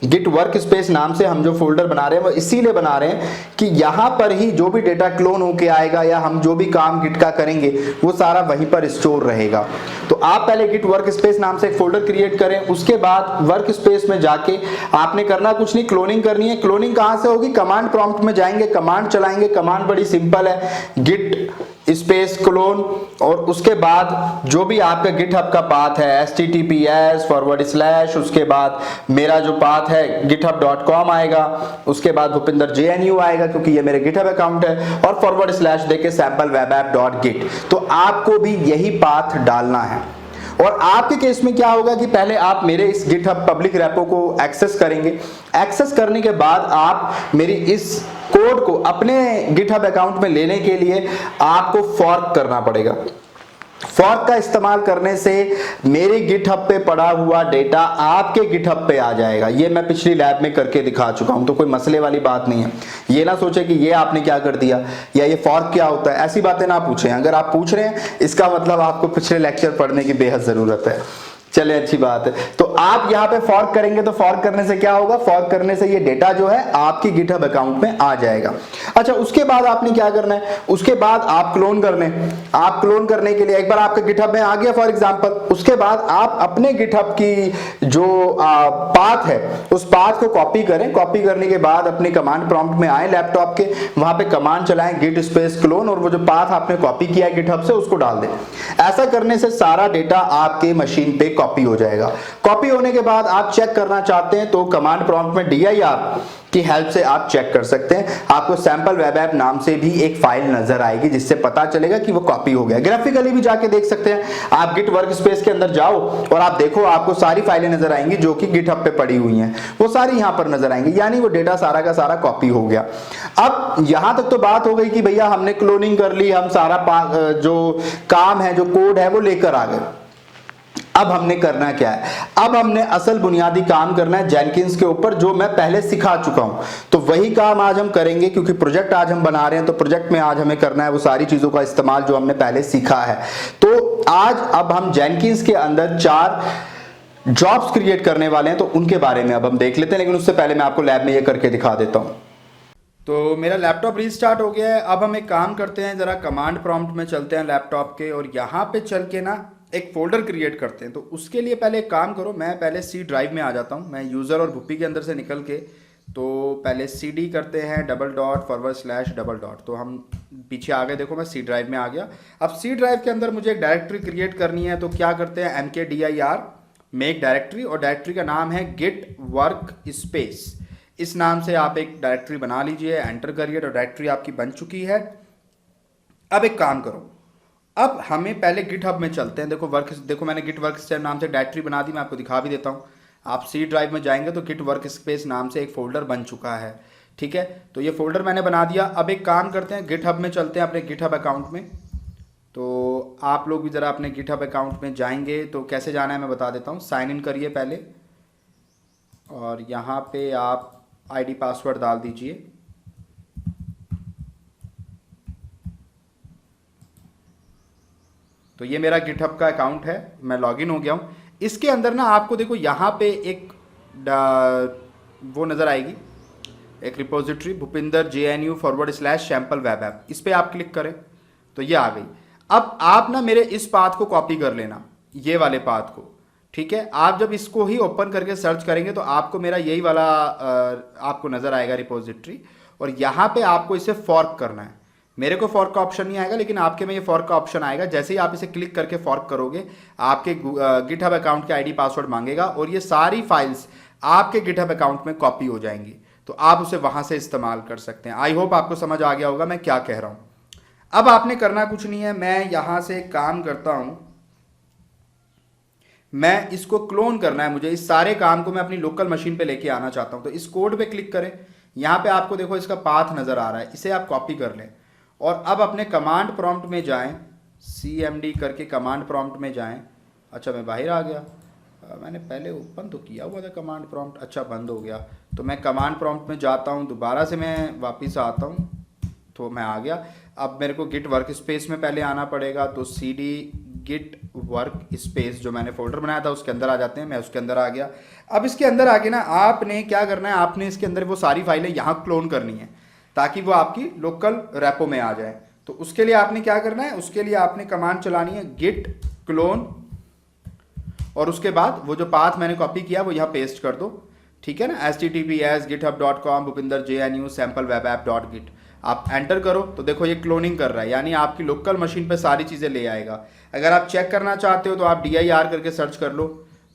गिट वर्क स्पेस नाम से हम जो फोल्डर बना रहे हैं वो इसीलिए बना रहे हैं कि यहां पर ही जो भी डेटा क्लोन होके आएगा या हम जो भी काम गिट का करेंगे वो सारा वहीं पर स्टोर रहेगा। तो आप पहले गिट वर्क स्पेस नाम से एक फोल्डर क्रिएट करें, उसके बाद वर्क स्पेस में जाके आपने करना कुछ नहीं, क्लोनिंग करनी है। क्लोनिंग कहां से होगी, कमांड प्रॉम्प्ट में जाएंगे, कमांड चलाएंगे। कमांड बड़ी सिंपल है, गिट स्पेस क्लोन, और उसके बाद जो भी आपका गिटहब का पाथ है https:/, उसके बाद मेरा जो पाथ है github.com आएगा, उसके बाद भूपिंदर JNU आएगा क्योंकि ये मेरे गिटहब अकाउंट है, और / देके samplewebapp.git। तो आपको भी यही पाथ डालना है। और आपके केस में क्या होगा कि पहले आप मेरे इस गिटहब पब्लिक रेपो को एक्सेस करेंगे। एक्सेस करने के बाद आप मेरी इस कोड को अपने गिटहब अकाउंट में लेने के लिए आपको फॉर्क करना पड़ेगा। फॉर्क का इस्तेमाल करने से मेरे गिटहब पे पड़ा हुआ डेटा आपके गिटहब पे आ जाएगा। ये मैं पिछली लैब में करके दिखा चुका हूं, तो कोई मसले वाली बात नहीं है। ये ना सोचे कि ये आपने क्या कर दिया या ये फॉर्क क्या होता है, ऐसी बातें ना पूछें। अगर आप पूछ रहे हैं इसका मतलब आपको पिछले लेक्चर पढ़ने की बेहद जरूरत है। चले, अच्छी बात है। तो आप यहाँ पे फॉर्क करेंगे, तो फॉर्क करने से क्या होगा, फॉर्क करने से ये डेटा जो है आपकी गिटहब अकाउंट में आ जाएगा। अच्छा, उसके बाद आपने क्या करना है, उसके बाद आप क्लोन कर लें। आप क्लोन करने के लिए एक बार आपके गिटहब में आ गया फॉर एग्जांपल, उसके बाद आप अपने गिटहब की जो पाथ है उस पाथ को कॉपी करें। कॉपी करने के बाद अपने कमांड प्रॉम्प्ट में आए लैपटॉप के, वहां पे कमांड चलाएं गिट स्पेस क्लोन, और वो जो पाथ आपने कॉपी किया है गिटहब से उसको डाल दें। ऐसा करने से सारा डेटा आपके मशीन पे कॉपी हो जाएगा। कॉपी होने के बाद आप चेक करना चाहते हैं तो कमांड प्रॉम्प्ट में dir की हेल्प से आप चेक कर सकते हैं। आपको सैंपल वेब ऐप नाम से भी एक फाइल नजर आएगी जिससे पता चलेगा कि वो कॉपी हो गया। ग्राफिकली भी जाके देख सकते हैं। आप गिट वर्क स्पेस के अंदर जाओ और आप देखो, आपको सारी फाइलें नजर आएंगी जो कि गिटहब पे पड़ी हुई हैं, वो सारी यहां पर नजर आएंगी, यानी वो डेटा सारा का सारा कॉपी हो गया। अब यहां तक तो बात हो गई कि भैया हमने क्लोनिंग कर ली, हम सारा जो काम है, जो कोड है वो लेकर आ गए। अब हमने करना क्या है, अब हमने असल बुनियादी काम करना है जेनकिंस के ऊपर, जो मैं पहले सिखा चुका हूं। तो वही काम आज हम करेंगे, क्योंकि प्रोजेक्ट आज हम बना रहे हैं, तो प्रोजेक्ट में आज हमें करना है वो सारी चीजों का इस्तेमाल जो हमने पहले सीखा है। तो आज अब हम जेनकिंस के अंदर 4 जॉब्स क्रिएट करने वाले हैं, तो उनके बारे में अब हम देख लेते हैं। लेकिन उससे पहले मैं आपको लैब में ये करके दिखा देता हूं। तो मेरा लैपटॉप रीस्टार्ट हो गया है। अब हम एक काम करते हैं, ज़रा कमांड प्रॉम्प्ट में चलते हैं लैपटॉप के, और यहाँ पे चल के ना एक फोल्डर क्रिएट करते हैं। तो उसके लिए पहले एक काम करो, मैं पहले सी ड्राइव में आ जाता हूँ। मैं यूज़र और भुप्पी के अंदर से निकल के, तो पहले CD करते हैं // तो हम पीछे आ गए, देखो मैं सी ड्राइव में आ गया। अब सी ड्राइव के अंदर मुझे एक डायरेक्टरी क्रिएट करनी है, तो क्या करते हैं mkdir मेक डायरेक्टरी, और डायरेक्टरी का नाम है गिट वर्क स्पेस। इस नाम से आप एक डायरेक्टरी बना लीजिए, एंटर करिए, तो डायरेक्टरी आपकी बन चुकी है। अब एक काम करो, अब हमें पहले गिटहब में चलते हैं। देखो मैंने गिट वर्क स्पेस नाम से डायरेक्टरी बना दी, मैं आपको दिखा भी देता हूँ। आप सी ड्राइव में जाएंगे तो गिट वर्क स्पेस नाम से एक फोल्डर बन चुका है, ठीक है। तो ये फोल्डर मैंने बना दिया। अब एक काम करते हैं, गिटहब में चलते हैं, अपने गिटहब अकाउंट में। तो आप लोग भी ज़रा अपने गिटहब अकाउंट में जाएंगे, तो कैसे जाना है मैं बता देता हूँ। साइन इन करिए पहले, और यहाँ पे आप आईडी पासवर्ड डाल दीजिए। तो ये मेरा गिटहब का अकाउंट है, मैं लॉगिन हो गया हूँ। इसके अंदर ना आपको देखो यहाँ पे एक वो नज़र आएगी, एक रिपोजिटरी भूपिंदर JNU/सैंपल वेब ऐप। इस पर आप क्लिक करें तो ये आ गई। अब आप ना मेरे इस पाथ को कॉपी कर लेना, ये वाले पाथ को, ठीक है। आप जब इसको ही ओपन करके सर्च करेंगे तो आपको मेरा यही वाला आपको नज़र आएगा रिपोजिटरी, और यहाँ पे आपको इसे फॉर्क करना है। मेरे को फॉर्क का ऑप्शन नहीं आएगा, लेकिन आपके में ये फॉर्क का ऑप्शन आएगा। जैसे ही आप इसे क्लिक करके फॉर्क करोगे, आपके गिटहब अकाउंट के आईडी पासवर्ड मांगेगा, और ये सारी फाइल्स आपके गिटहब अकाउंट में कॉपी हो जाएंगी, तो आप उसे वहां से इस्तेमाल कर सकते हैं। आई होप आपको समझ आ गया होगा मैं क्या कह रहा हूं। अब आपने करना कुछ नहीं है, मैं यहां से एक काम करता हूं, मैं इसको क्लोन करना है मुझे। इस सारे काम को मैं अपनी लोकल मशीन पे लेके आना चाहता हूं। तो इस कोड पे क्लिक करें, यहां पे आपको देखो इसका पाथ नजर आ रहा है, इसे आप कॉपी कर लें, और अब अपने कमांड प्रॉम्प्ट में जाएं, CMD करके कमांड प्रॉम्प्ट में जाएं। अच्छा, मैं बाहर आ गया, मैंने पहले ओपन तो किया हुआ था कमांड प्रॉम्प्ट, अच्छा बंद हो गया। तो मैं कमांड प्रॉम्प्ट में जाता हूं, दोबारा से मैं वापस आता हूं, तो मैं आ गया। अब मेरे को गिट वर्क स्पेस में पहले आना पड़ेगा, तो CD गिट वर्क स्पेस जो मैंने फोल्डर बनाया था उसके अंदर आ जाते हैं। मैं उसके अंदर आ गया। अब इसके अंदर आके ना आपने क्या करना है, आपने इसके अंदर वो सारी फाइलें यहाँ क्लोन करनी है, ताकि वो आपकी लोकल रेपो में आ जाए। तो उसके लिए आपने क्या करना है, उसके लिए आपने कमांड चलानी है git clone, और उसके बाद वो जो पाथ मैंने कॉपी किया वो यहाँ पेस्ट कर दो, ठीक है ना। https://github.com Bhupinder JNU sample web app .git आप एंटर करो, तो देखो ये क्लोनिंग कर रहा है, यानी आपकी लोकल मशीन पे सारी चीज़ें ले आएगा। अगर आप चेक करना चाहते हो तो आप DIR करके सर्च कर लो,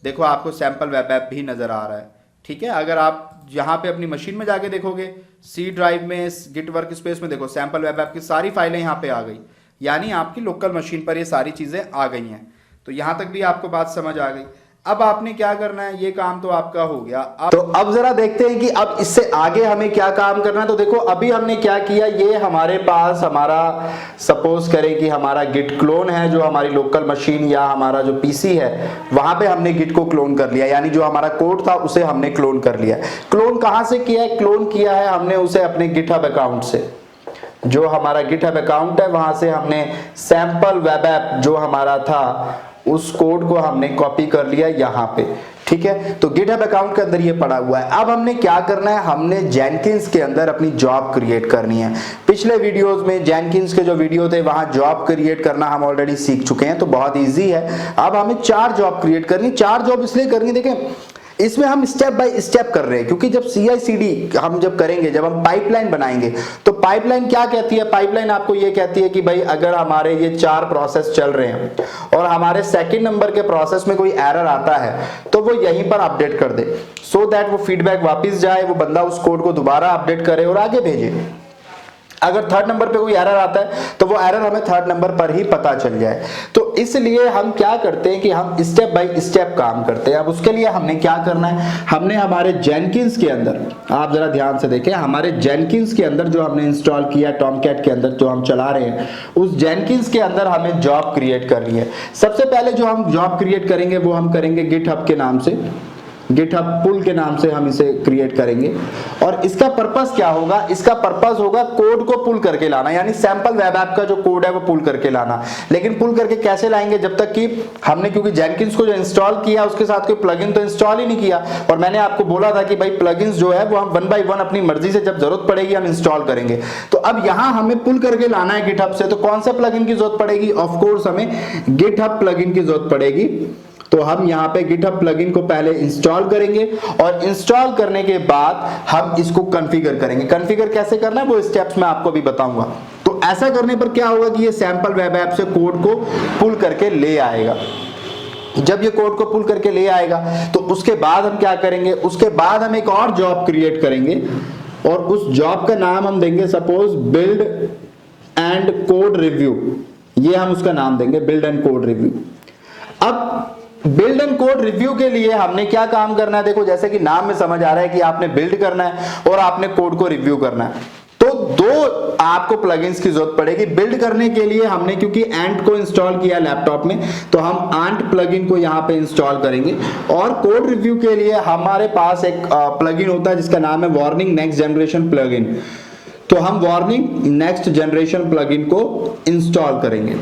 देखो आपको सैंपल वेब ऐप भी नज़र आ रहा है, ठीक है। अगर आप यहाँ पे अपनी मशीन में जाके देखोगे, सी ड्राइव में गिट वर्क स्पेस में देखो सैंपल वेब ऐप की सारी फाइलें यहाँ पे आ गई, यानी आपकी लोकल मशीन पर ये सारी चीज़ें आ गई हैं। तो यहाँ तक भी आपको बात समझ आ गई। अब आपने क्या करना है, ये काम तो आपका हो गया। तो अब जरा देखते हैं कि अब इससे आगे हमें क्या काम करना है। तो देखो अभी हमने क्या किया, ये हमारे पास हमारा सपोज करें कि हमारा गिट क्लोन है, जो हमारी लोकल मशीन या हमारा जो PC है वहां पे हमने गिट को क्लोन कर लिया, यानी जो हमारा कोड था उसे हमने क्लोन कर लिया। क्लोन कहां से किया है, क्लोन किया है हमने उसे अपने गिटहब अकाउंट से। जो हमारा गिटहब अकाउंट है वहां से हमने सैंपल वेब ऐप जो हमारा था उस कोड को हमने कॉपी कर लिया यहाँ पे, ठीक है। तो गिटहब अकाउंट के अंदर ये पड़ा हुआ है। अब हमने क्या करना है, हमने जेनकिंस के अंदर अपनी जॉब क्रिएट करनी है। पिछले वीडियोस में जेनकिंस के जो वीडियो थे वहां जॉब क्रिएट करना हम ऑलरेडी सीख चुके हैं, तो बहुत इजी है। अब हमें 4 जॉब क्रिएट करनी। 4 जॉब इसलिए करनी, देखें इसमें हम स्टेप बाय स्टेप कर रहे हैं, क्योंकि जब CI/CD हम जब करेंगे, जब हम पाइपलाइन बनाएंगे, तो पाइपलाइन क्या कहती है, पाइपलाइन आपको ये कहती है कि भाई अगर हमारे ये 4 प्रोसेस चल रहे हैं और हमारे सेकंड नंबर के प्रोसेस में कोई एरर आता है तो वो यहीं पर अपडेट कर दे, सो दैट वो फीडबैक वापस जाए, वो बंदा उस कोड को दोबारा अपडेट करे और आगे भेजे। अगर 3rd नंबर पे कोई एरर आता है तो वो एरर हमें 3rd नंबर पर ही पता चल जाए। तो इसलिए हम क्या करते हैं कि हम स्टेप बाय स्टेप काम करते हैं। अब उसके लिए हमने क्या करना है, हमने हमारे जेनकिंस के अंदर, आप जरा ध्यान से देखें, हमारे जेनकिंस के अंदर जो हमने इंस्टॉल किया टॉमकैट के अंदर जो हम चला रहे हैं, उस जेनकिंस के अंदर हमें जॉब क्रिएट करनी है। सबसे पहले जो हम जॉब क्रिएट करेंगे वो हम करेंगे गिटहब के नाम से, गिटहब पुल के नाम से हम इसे क्रिएट करेंगे। और इसका पर्पस क्या होगा, इसका पर्पस होगा कोड को पुल करके लाना, यानी सैंपल वेब ऐप का जो कोड है वो पुल करके लाना। लेकिन पुल करके कैसे लाएंगे, जब तक कि हमने, क्योंकि जेनकिंस को जो इंस्टॉल किया उसके साथ कोई प्लगइन तो इंस्टॉल ही नहीं किया। और मैंने आपको बोला था कि भाई प्लगइन्स जो है वो हम 1 बाय 1 अपनी मर्जी से जब जरूरत पड़ेगी हम इंस्टॉल करेंगे। तो अब यहां हमें पुल करके लाना है गिटहब से, तो कौन सा प्लगइन की जरूरत पड़ेगी, ऑफ कोर्स हमें गिटहब प्लगइन की जरूरत पड़ेगी। तो हम यहाँ पे गिटहब प्लगइन को पहले इंस्टॉल करेंगे और इंस्टॉल करने के बाद हम इसको कॉन्फ़िगर करेंगे। कॉन्फ़िगर कैसे करना है वो स्टेप्स मैं आपको भी बताऊंगा। तो ऐसा करने पर क्या होगा कि ये सैंपल वेब ऐप से कोड को पुल करके ले आएगा। जब ये कोड को पुल करके ले आएगा तो उसके बाद हम क्या करेंगे, उसके बाद हम एक और जॉब क्रिएट करेंगे और उस जॉब का नाम हम देंगे suppose build and code review. ये हम उसका नाम देंगे बिल्ड एंड कोड रिव्यू। अब बिल्ड एंड कोड रिव्यू के लिए हमने क्या काम करना है, देखो जैसे कि नाम में समझ आ रहा है कि आपने बिल्ड करना है और आपने कोड को रिव्यू करना है। तो दो आपको प्लगइन्स की जरूरत पड़ेगी। बिल्ड करने के लिए हमने क्योंकि एंट को इंस्टॉल किया लैपटॉप में तो हम एंट प्लगइन को यहां पे इंस्टॉल करेंगे। और कोड रिव्यू के लिए हमारे पास एक प्लगइन होता है जिसका नाम है वार्निंग नेक्स्ट जनरेशन प्लगइन। तो हम वार्निंग नेक्स्ट जनरेशन प्लगइन को इंस्टॉल करेंगे।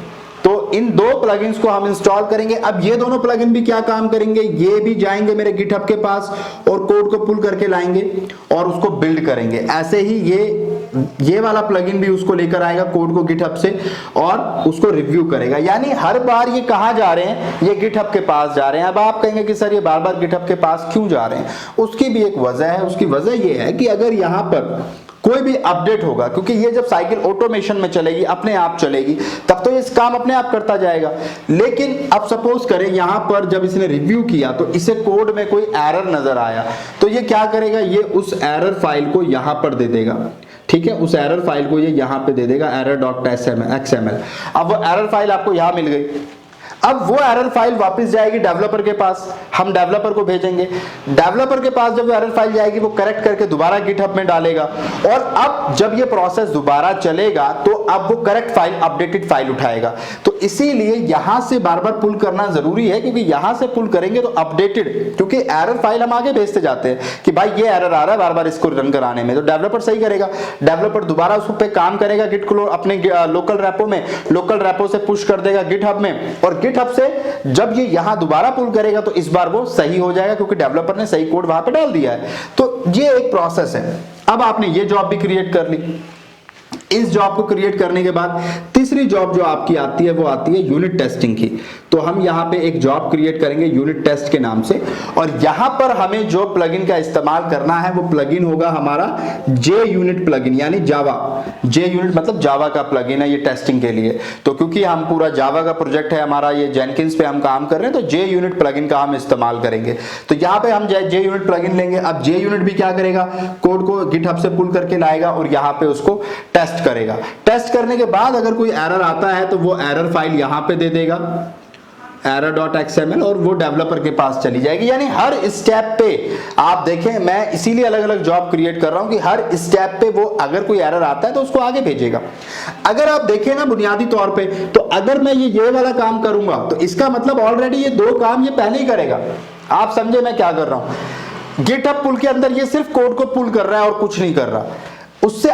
तो इन दो प्लगइन्स को हम इंस्टॉल करेंगे। अब ये दोनों प्लगइन भी क्या काम करेंगे, ये भी जाएंगे मेरे गिटहब के पास और कोड को पुल करके लाएंगे और उसको बिल्ड करेंगे। ऐसे ही ये वाला प्लगइन भी उसको लेकर आएगा कोड को गिटहब से और उसको रिव्यू करेगा। यानी हर बार ये कहां जा रहे हैं, ये गिटहब के पास जा रहे हैं। अब आप कहेंगे कि सर ये बार बार गिटहब के पास क्यों जा रहे हैं, उसकी भी एक वजह है। उसकी वजह ये है कि अगर यहां पर कोई भी अपडेट होगा, क्योंकि ये जब साइकिल ऑटोमेशन में चलेगी, अपने आप चलेगी, तब तो इस काम अपने आप करता जाएगा। लेकिन अब सपोज करें यहां पर जब इसने रिव्यू किया तो इसे कोड में कोई एरर नजर आया, तो ये क्या करेगा, ये उस एरर फाइल को यहां पर दे देगा। ठीक है, उस एरर फाइल को ये यहां पे दे देगा error.xml। अब वो एरर फाइल आपको यहां मिल गई। अब वो एरर फाइल वापस जाएगी डेवलपर के पास, हम डेवलपर को भेजेंगे। डेवलपर के पास जब वो एरर फाइल जाएगी वो करेक्ट करके दोबारा गिटहब में डालेगा और अब जब ये प्रोसेस दोबारा चलेगा तो अब वो करेक्ट फाइल, अपडेटेड फाइल उठाएगा। तो इसीलिए यहां से बार बार पुल करना जरूरी है, क्योंकि यहां से पुल करेंगे तो अपडेटेड, क्योंकि एरर फाइल हम आगे भेजते जाते हैं कि भाई ये एरर आ रहा है बार बार इसको रन कराने में, तो डेवलपर सही करेगा। डेवलपर दोबारा उस पे काम करेगा गिट को अपने लोकल रेपो में, लोकल रेपो से पुश कर देगा गिटहब में और गिटहब से जब ये यहां दोबारा पुल करेगा तो इस बार वो सही हो जाएगा, क्योंकि डेवलपर ने सही कोड वहां पे डाल दिया है। तो ये एक प्रोसेस है। अब आपने ये जॉब भी क्रिएट कर ली। इस जॉब को क्रिएट करने के बाद तीसरी जॉब जो आपकी आती है वो आती है यूनिट टेस्टिंग की। तो हम यहां पे एक जॉब क्रिएट करेंगे यूनिट टेस्ट के नाम से और यहां पर हमें जो प्लगइन का इस्तेमाल करना है वो प्लगइन होगा हमारा जे यूनिट प्लगइन, यानी जावा। जे यूनिट मतलब जावा का प्लगइन है ये टेस्टिंग के लिए। तो क्योंकि हम पूरा जावा का प्रोजेक्ट है हमारा, ये जेनकिंस पे हम काम कर रहे हैं, तो जे यूनिट प्लगइन का हम इस्तेमाल करेंगे। तो यहां पे हम जे यूनिट प्लगइन लेंगे। अब जे यूनिट भी क्या करेगा, कोड को गिटहब से पुल करके लाएगा और यहां पे उसको टेस्ट करेगा। टेस्ट करने के बाद अगर कोई एरर आता है तो वो एरर फाइल यहां पे दे देगा error.xml और वो डेवलपर के पास चली जाएगी। यानी हर स्टेप पे आप देखें, मैं इसीलिए अलग अलग जॉब क्रिएट कर रहा हूं कि हर स्टेप पे वो अगर कोई एरर आता है तो उसको आगे भेजेगा। अगर आप देखें ना बुनियादी तौर पे, तो अगर मैं ये वाला काम करूंगा तो इसका मतलब ऑलरेडी ये दो काम ये पहले ही करेगा। आप समझे मैं क्या कर रहा हूं, गिटहब पुल के अंदर ये सिर्फ कोड को पुल कर रहा है और कुछ नहीं कर रहा। उससे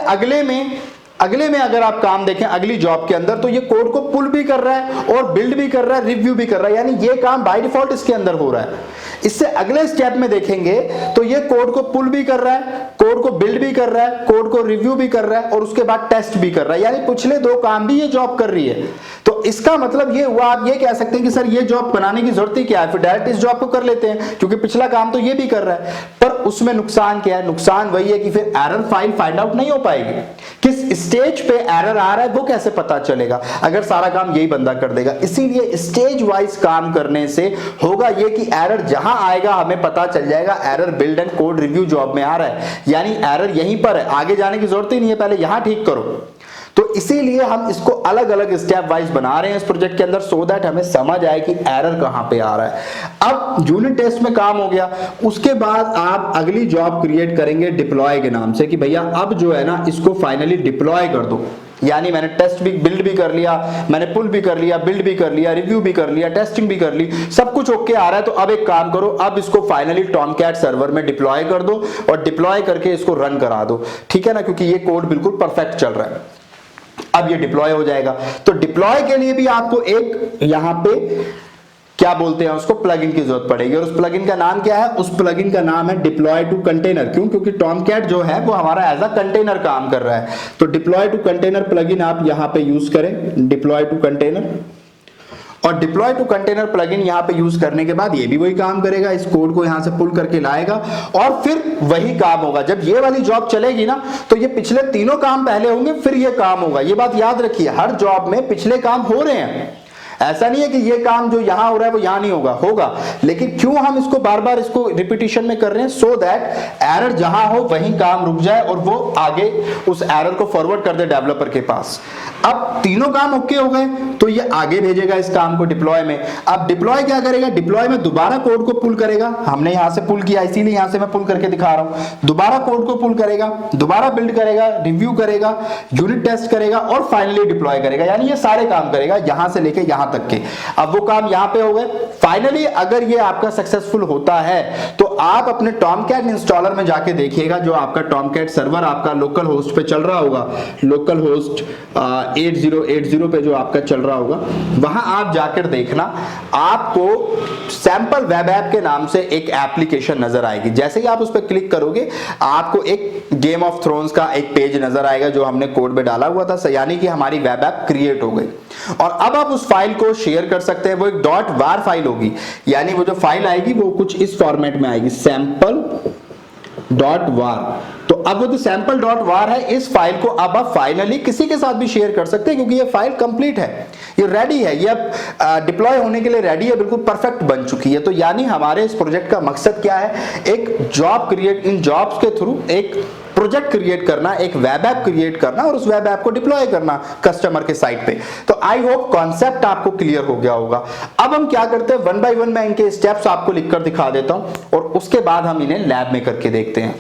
अगले में अगर आप काम देखें अगली जॉब के अंदर, तो ये कोड को पुल भी कर रहा है और बिल्ड भी कर रहा है, रिव्यू भी कर रहा है। यानी ये काम बाय डिफॉल्ट इसके अंदर हो रहा है। इससे अगले स्टेप में देखेंगे तो ये कोड को पुल भी कर रहा है, कोड को बिल्ड भी कर रहा है, कोड को रिव्यू भी कर रहा है और उसके बाद टेस्ट भी कर रहा है। यानी पिछले दो काम भी ये जॉब कर रही है। तो इसका मतलब ये हुआ, आप ये कह सकते हैं कि सर ये जॉब बनाने की जरूरत ही क्या है, फिर डायरेक्ट इस जॉब को कर लेते हैं, क्योंकि पिछला काम तो ये भी कर रहा है। पर उसमें नुकसान क्या है, नुकसान वही है कि फिर एरर फाइल फाइंड आउट नहीं हो पाएगी। किस स्टेज पे एरर आ रहा है वो कैसे पता चलेगा अगर सारा काम यही बंदा कर देगा। इसीलिए स्टेज वाइज काम करने से होगा ये कि एरर जहां आएगा हमें पता चल जाएगा error build and code review job में आ रहा है, यानी एरर यहीं पर है, आगे जाने की जरूरत ही नहीं है, पहले यहां ठीक करो। तो इसीलिए हम इसको अलग अलग स्टेप वाइज बना रहे हैं इस प्रोजेक्ट के अंदर, सो दैट हमें समझ आए कि एरर कहां पे आ रहा है। अब यूनिट टेस्ट में काम हो गया, उसके बाद आप अगली जॉब क्रिएट करेंगे डिप्लॉय के नाम से कि भैया अब जो है ना इसको फाइनली डिप्लॉय कर दो। यानी मैंने टेस्ट भी, बिल्ड भी कर लिया, मैंने पुल भी कर लिया, बिल्ड भी कर लिया, रिव्यू भी कर लिया, टेस्टिंग भी कर ली, सब कुछ ओके आ रहा है। तो अब एक काम करो, अब इसको फाइनली टॉमकैट सर्वर में डिप्लॉय कर दो और डिप्लॉय करके इसको रन करा दो। ठीक है ना, क्योंकि ये कोड बिल्कुल परफेक्ट चल रहा है। अब ये डिप्लॉय हो जाएगा। तो डिप्लॉय के लिए भी आपको एक यहां पे क्या बोलते हैं उसको, प्लगइन की जरूरत पड़ेगी। और उस प्लगइन का नाम क्या है, उस प्लगइन का नाम है डिप्लॉय टू कंटेनर। क्यों, क्योंकि टॉमकैट जो है वो हमारा एज अ कंटेनर काम कर रहा है। तो डिप्लॉय टू कंटेनर प्लगइन आप यहां पे यूज करें, डिप्लॉय टू कंटेनर। और डिप्लॉय टू कंटेनर प्लगइन यहां पे यूज करने के बाद ये भी वही काम करेगा, इस कोड को यहां से पुल करके लाएगा और फिर वही काम होगा। जब ये वाली जॉब चलेगी ना तो ये पिछले तीनों काम पहले होंगे, फिर ये काम होगा। ये बात याद रखिए, हर जॉब में पिछले काम हो रहे हैं, ऐसा नहीं है कि ये काम जो यहां हो रहा है वो यहां नहीं होगा, होगा, लेकिन क्यों हम इसको बार बार इसको रिपीटिशन में कर रहे हैं, सो दैट एरर जहां हो वहीं काम रुक जाए और वो आगे उस एरर को फॉरवर्ड कर दे डेवलपर के पास। अब तीनों काम ओके हो गए तो ये आगे भेजेगा इस काम को डिप्लॉय में। अब डिप्लॉय क्या करेगा, डिप्लॉय में दोबारा कोड को पुल करेगा, हमने यहां से पुल किया इसीलिए यहां से मैं पुल करके दिखा रहा हूं। दोबारा कोड को पुल करेगा, दोबारा बिल्ड करेगा, रिव्यू करेगा, यूनिट टेस्ट करेगा और फाइनली डिप्लॉय करेगा। यानी ये सारे काम करेगा यहां से लेके यहां तक के। अब वो काम यहां पे हो गए। फाइनली अगर ये आपका सक्सेसफुल होता है तो आप अपने टॉमकैट इंस्टॉलर में जाके देखिएगा, जो आपका टॉमकैट सर्वर आपका लोकल होस्ट पे चल रहा होगा, लोकल होस्ट 8080 पे जो आपका चल रहा होगा, वहां आप जाकर देखना, आपको सैंपल वेब ऐप के नाम से एक एप्लीकेशन नजर आएगी। जैसे ही आप उस पर क्लिक करोगे आपको एक गेम ऑफ थ्रोन्स का एक पेज नजर आएगा जो हमने कोड में डाला हुआ था, यानी कि हमारी वेब ऐप क्रिएट हो गई। और अब आप उस फाइल को शेयर कर सकते हैं। वो एक .var फाइल होगी, यानी वो जो फाइल आएगी वो कुछ इस फॉर्मेट में आएगी, sample.var। तो अब वो जो sample.var है, इस फाइल को अब आप फाइनली किसी के साथ भी शेयर कर सकते हैं, क्योंकि ये फाइल कंप्लीट है, ये रेडी है, ये अब डिप्लॉय होने के लिए रेडी है, बिल्कुल परफेक्ट बन चुकी है। तो यानी हमारे इस प्रोजेक्ट का मकसद क्या है, एक जॉब क्रिएट, इन जॉब्स के थ्रू एक प्रोजेक्ट क्रिएट करना, एक वेब ऐप क्रिएट करना और उस वेब ऐप को डिप्लॉय करना कस्टमर के साइट पे। तो आई होप कॉन्सेप्ट आपको क्लियर हो गया होगा। अब हम क्या करते हैं, वन बाय वन मैं इनके स्टेप्स आपको लिखकर दिखा देता हूं और उसके बाद हम इन्हें लैब में करके देखते हैं।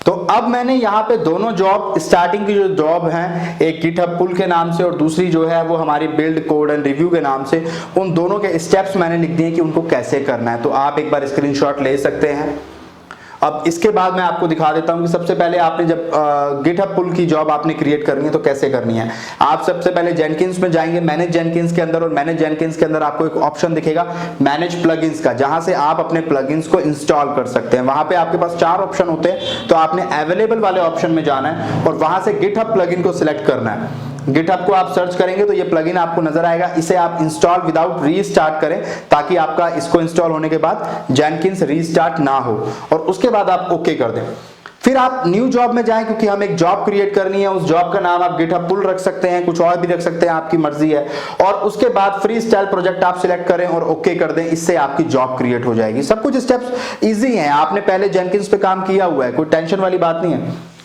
तो अब मैंने यहाँ पे दोनों जॉब, स्टार्टिंग की जो जॉब है, एक गिटहब पुल के नाम से और दूसरी जो है वो हमारी बिल्ड कोड एंड रिव्यू के नाम से, उन दोनों के स्टेप्स मैंने लिख दिए कि उनको कैसे करना है। तो आप एक बार स्क्रीनशॉट ले सकते हैं। अब इसके बाद मैं आपको दिखा देता हूं कि सबसे पहले आपने जब गिटहब पुल की जॉब आपने क्रिएट करनी है तो कैसे करनी है। आप सबसे पहले जेनकिंस में जाएंगे, मैनेज जेनकिंस के अंदर, और मैनेज जेनकिंस के अंदर आपको एक ऑप्शन दिखेगा मैनेज प्लगइन्स का, जहां से आप अपने प्लगइन्स को इंस्टॉल कर सकते हैं। वहां पे आपके पास 4 ऑप्शन होते हैं, तो आपने अवेलेबल वाले ऑप्शन में जाना है और वहां से गिटहब प्लगइन को सिलेक्ट करना है। गिटहब को आप सर्च करेंगे तो ये प्लगइन आपको नजर आएगा, इसे आप इंस्टॉल विदाउट रीस्टार्ट करें ताकि आपका इसको इंस्टॉल होने के बाद जेनकिंस रीस्टार्ट ना हो, और उसके बाद आप ओके कर दें। फिर आप न्यू जॉब में जाएं, क्योंकि हम एक जॉब क्रिएट करनी है, उस जॉब का नाम आप गिटहब पुल रख सकते हैं, कुछ और भी रख सकते हैं, आपकी मर्जी है। और उसके बाद फ्री स्टाइल प्रोजेक्ट आप सिलेक्ट करें और ओके कर दें, इससे आपकी जॉब क्रिएट हो जाएगी। सब कुछ स्टेप्स इजी हैं, आपने पहले जेनकिंस पे काम किया हुआ है, कोई टेंशन वाली बात नहीं है।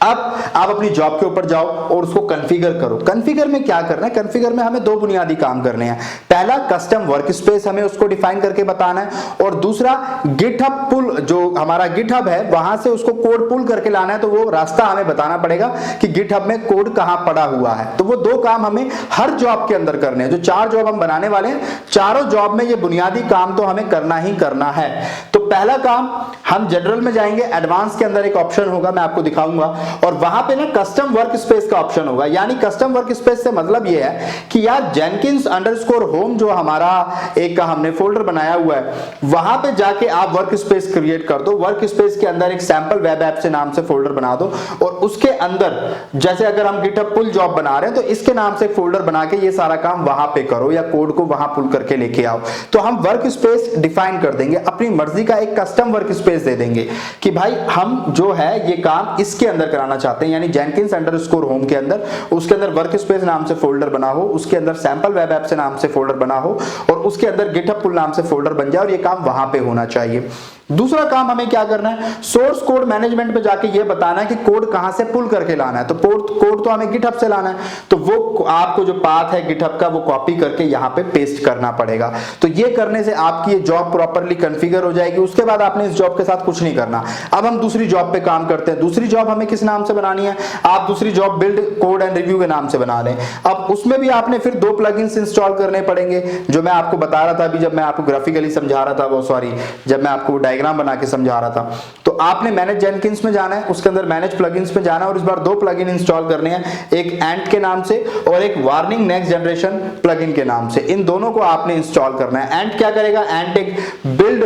अब आप अपनी जॉब के ऊपर जाओ और उसको कॉन्फ़िगर करो। कॉन्फ़िगर में क्या करना है, कॉन्फ़िगर में हमें 2 बुनियादी काम करने हैं। पहला, कस्टम वर्क स्पेस हमें उसको डिफाइन करके बताना है, और दूसरा गिटहब पुल, जो हमारा गिटहब है वहां से उसको कोड पुल करके लाना है। तो वो रास्ता हमें बताना पड़ेगा कि गिटहब में कोड कहां पड़ा हुआ है। तो वो 2 काम हमें हर जॉब के अंदर करने हैं। जो 4 जॉब हम बनाने वाले हैं, चारों जॉब में ये बुनियादी काम तो हमें करना ही करना है। तो पहला काम, हम जनरल में जाएंगे, एडवांस के अंदर एक ऑप्शन होगा, मैं आपको दिखाऊंगा, और वहां पे ना कस्टम वर्क स्पेस का ऑप्शन होगा। यानी कस्टम वर्क स्पेस से मतलब ये है कि यार jenkins_home जो हमारा एक हमने फोल्डर बनाया हुआ है, वहां पे जाके आप वर्क स्पेस क्रिएट कर दो। वर्क स्पेस के अंदर एक सैंपल वेब ऐप से नाम से फोल्डर बना दो, और उसके अंदर जैसे अगर हम गिटहब पुल जॉब बना रहे हैं तो इसके नाम से एक फोल्डर बना के ये सारा काम वहां पे करो, या कोड को वहां पुल करके लेके आओ। तो हम वर्क स्पेस डिफाइन कर देंगे, अपनी मर्जी का एक कस्टम वर्क स्पेस दे देंगे कि भाई हम जो है ये काम इसके अंदर कराना चाहते हैं, यानी jenkins_home के अंदर, उसके अंदर वर्क स्पेस नाम से फोल्डर बना हो, उसके अंदर सैंपल वेब ऐप से नाम से फोल्डर बना हो, और उसके अंदर गिटहब पुल नाम से फोल्डर बन जाए, और ये काम वहां पे होना चाहिए। दूसरा काम हमें क्या करना है, सोर्स कोड मैनेजमेंट पे जाके ये बताना है कि कोड कहां से पुल करके लाना है। तो कोड तो हमें गिटहब से लाना है, तो वो आपको जो पाथ है गिटहब का वो कॉपी करके यहां पे पेस्ट करना पड़ेगा। तो ये करने से आपकी ये जॉब प्रॉपर्ली कॉन्फ़िगर हो जाएगी। उसके बाद आपने इस जॉब के साथ कुछ नहीं करना। अब हम दूसरी जॉब पे काम करते हैं। दूसरी जॉब हमें किस नाम से बनानी है, आप दूसरी job build code and review के नाम से बना लें। अब उसमें भी आपने फिर 2 प्लगइन्स इंस्टॉल करने पड़ेंगे, जो मैं आपको बता रहा था अभी, जब मैं आपको ग्राफिकली समझा रहा था, वो सॉरी, जब मैं आपको डायग्राम बना के समझा रहा था। तो आपने मैनेज जेनकिंस में जाना है, उसके अंदर मैनेज प्लगइन्स में जाना है, और इस बार 2 प्लगइन इंस्टॉल करने हैं, एक एंट के नाम से और एक वार्निंग नेक्स्ट जनरेशन प्लगइन के नाम से। इन दोनों को आपने इंस्टॉल करना है। एंट क्या करेगा, एंट एक बिल्ड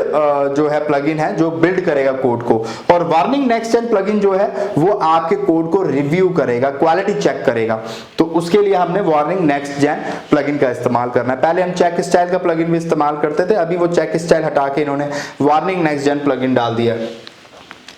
जो है प्लगइन है जो बिल्ड करेगा कोड को, और वार्निंग नेक्स्ट जेन प्लगइन जो है वो आपके कोड को रिव्यू करेगा, क्वालिटी चेक करेगा। तो उसके लिए हमने वार्निंग नेक्स्ट जेन प्लगइन का इस्तेमाल करना है। पहले हम चेक स्टाइल का प्लगइन भी इस्तेमाल करते थे, अभी वो चेक स्टाइल हटा के इन्होंने वार्निंग नेक्स्ट जेन प्लगइन डाल दिया।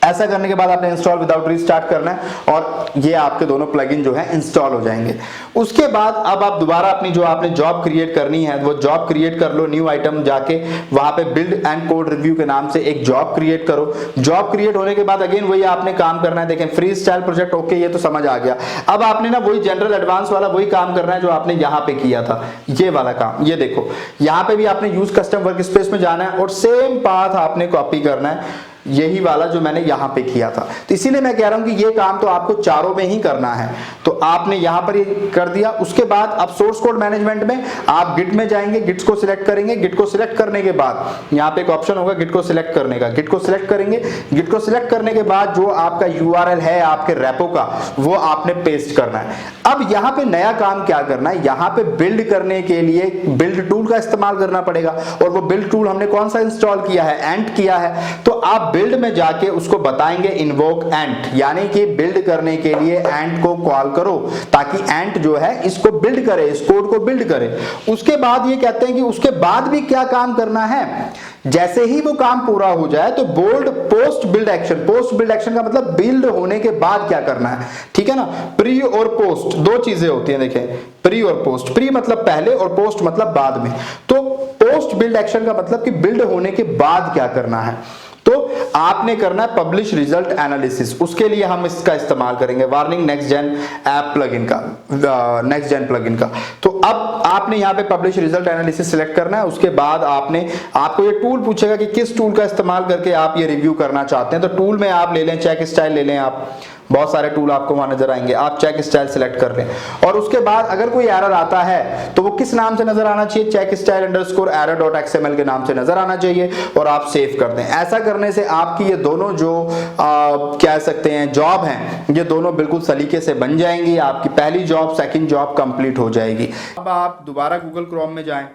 ऐसा करने के बाद आपने इंस्टॉल विदाउट रीस्टार्ट करना है और ये आपके दोनों प्लगइन जो है इंस्टॉल हो जाएंगे। उसके बाद अब आप दोबारा अपनी जो आपने जॉब क्रिएट करनी है वो जॉब क्रिएट कर लो। न्यू आइटम जाके वहां पे बिल्ड एंड कोड रिव्यू के नाम से एक जॉब क्रिएट करो। जॉब क्रिएट होने के बाद अगेन वही आपने काम करना है। देखें फ्री स्टाइल प्रोजेक्ट, ओके ये तो समझ आ गया। अब आपने ना वही जनरल एडवांस वाला वही काम करना है जो आपने यहां पे किया था, ये वाला काम। ये देखो यहां पे भी आपने यूज कस्टम वर्क स्पेस में जाना है और सेम पाथ आपने कॉपी करना है, यही वाला जो मैंने यहां पे किया था। तो इसीलिए मैं कह रहा हूं कि ये काम तो आपको चारों में ही करना है। तो आपने यहां पर ये कर दिया। उसके बाद अब सोर्स कोड मैनेजमेंट में आप गिट में जाएंगे, गिट्स को सिलेक्ट करेंगे। गिट को सिलेक्ट करने के बाद यहां पे एक ऑप्शन होगा गिट को सिलेक्ट करने का, गिट को सिलेक्ट करेंगे। गिट को सिलेक्ट करने के बाद जो आपका यूआरएल है आपके रेपो का वो आपने पेस्ट करना है। अब यहां पे नया काम क्या करना है, यहां पे बिल्ड करने के लिए बिल्ड टूल का इस्तेमाल करना पड़ेगा। और वो बिल्ड टूल हमने कौन सा इंस्टॉल किया है, एंट किया है। तो आप बिल्ड में जाके उसको बताएंगे इन्वोक एंट, यानी कि बिल्ड करने के लिए एंट को कॉल करो ताकि एंट जो है इसको बिल्ड करे, इस कोड को बिल्ड करे। उसके बाद ये कहते हैं कि उसके बाद भी क्या काम करना है, जैसे ही वो काम पूरा हो जाए तो bold post build action. Post build action का मतलब बिल्ड होने के बाद क्या करना है, ठीक है ना। प्री और पोस्ट दो चीजें होती हैं, देखें प्री और पोस्ट। प्री मतलब पहले और पोस्ट मतलब बाद में। तो पोस्ट बिल्ड एक्शन का मतलब कि बिल्ड होने के बाद क्या करना है, तो आपने करना है पब्लिश रिजल्ट एनालिसिस। उसके लिए हम इसका इस्तेमाल करेंगे warning next gen app plugin का, नेक्स्ट जेन प्लगइन का। तो अब आपने यहां पे पब्लिश रिजल्ट एनालिसिस सिलेक्ट करना है। उसके बाद आपको ये टूल पूछेगा कि किस टूल का इस्तेमाल करके आप ये रिव्यू करना चाहते हैं। तो टूल में आप ले लें चेक स्टाइल ले लें, आप बहुत सारे टूल आपको वहां नजर आएंगे, आप चेक स्टाइल सिलेक्ट कर लें। और उसके बाद अगर कोई एरर आता है तो वो किस नाम से नजर आना चाहिए, check style underscore error dot XML के नाम से नजर आना चाहिए और आप सेव कर दें। ऐसा करने से आपकी ये दोनों जो कह सकते हैं जॉब हैं, ये दोनों बिल्कुल सलीके से बन जाएंगी। आपकी पहली जॉब सेकंड जॉब कंप्लीट हो जाएगी। अब आप दोबारा गूगल क्रोम में जाएं,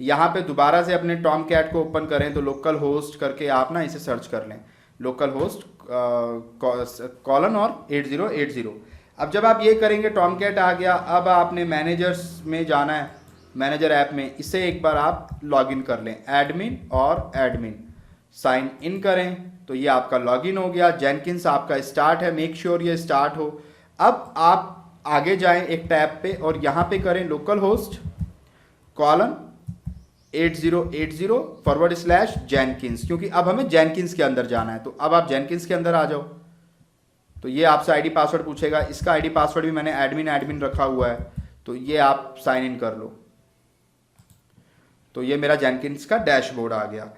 यहाँ पे दोबारा से अपने टॉम कैट को ओपन करें तो लोकल होस्ट करके आप ना इसे सर्च कर लें, लोकल होस्ट कॉलन और 8080। अब जब आप ये करेंगे टॉम कैट आ गया। अब आपने मैनेजर्स में जाना है, मैनेजर ऐप में इसे एक बार आप लॉगिन कर लें, एडमिन और एडमिन साइन इन करें तो ये आपका लॉगिन हो गया। जेनकिंस आपका स्टार्ट है, मेक श्योर ये स्टार्ट हो। अब आप आगे जाएं एक टैब पे और यहाँ पे करें लोकल होस्ट कॉलन 8080 जेनकिंस, क्योंकि अब हमें जेनकिंस के अंदर जाना है। तो अब आप जेनकिंस के अंदर आ जाओ। तो ये आपसे आईडी पासवर्ड पूछेगा, इसका आईडी पासवर्ड भी मैंने एडमिन रखा हुआ है, तो ये आप साइन इन कर लो। तो ये मेरा जेनकिंस का डैशबोर्ड आ गया।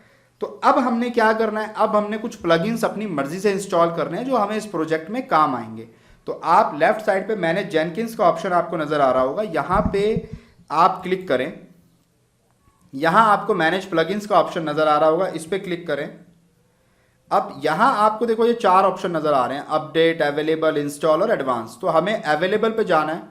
तो अब हमने क्या करना है, अब हमने कुछ प्लगइन्स अपनी मर्जी से इंस्टॉल करने हैं जो हमें इस प्रोजेक्ट में काम आएंगे। तो आप लेफ्ट साइड पे मैनेज जेनकिंस का ऑप्शन आपको नजर आ रहा होगा, यहां पे आप क्लिक करें। यहां आपको मैनेज प्लगइन्स का ऑप्शन नजर आ रहा होगा, इस पे क्लिक करें। अब यहां आपको देखो ये चार ऑप्शन नजर आ रहे हैं, अपडेट, अवेलेबल, इंस्टॉल और एडवांस। तो हमें अवेलेबल पे जाना है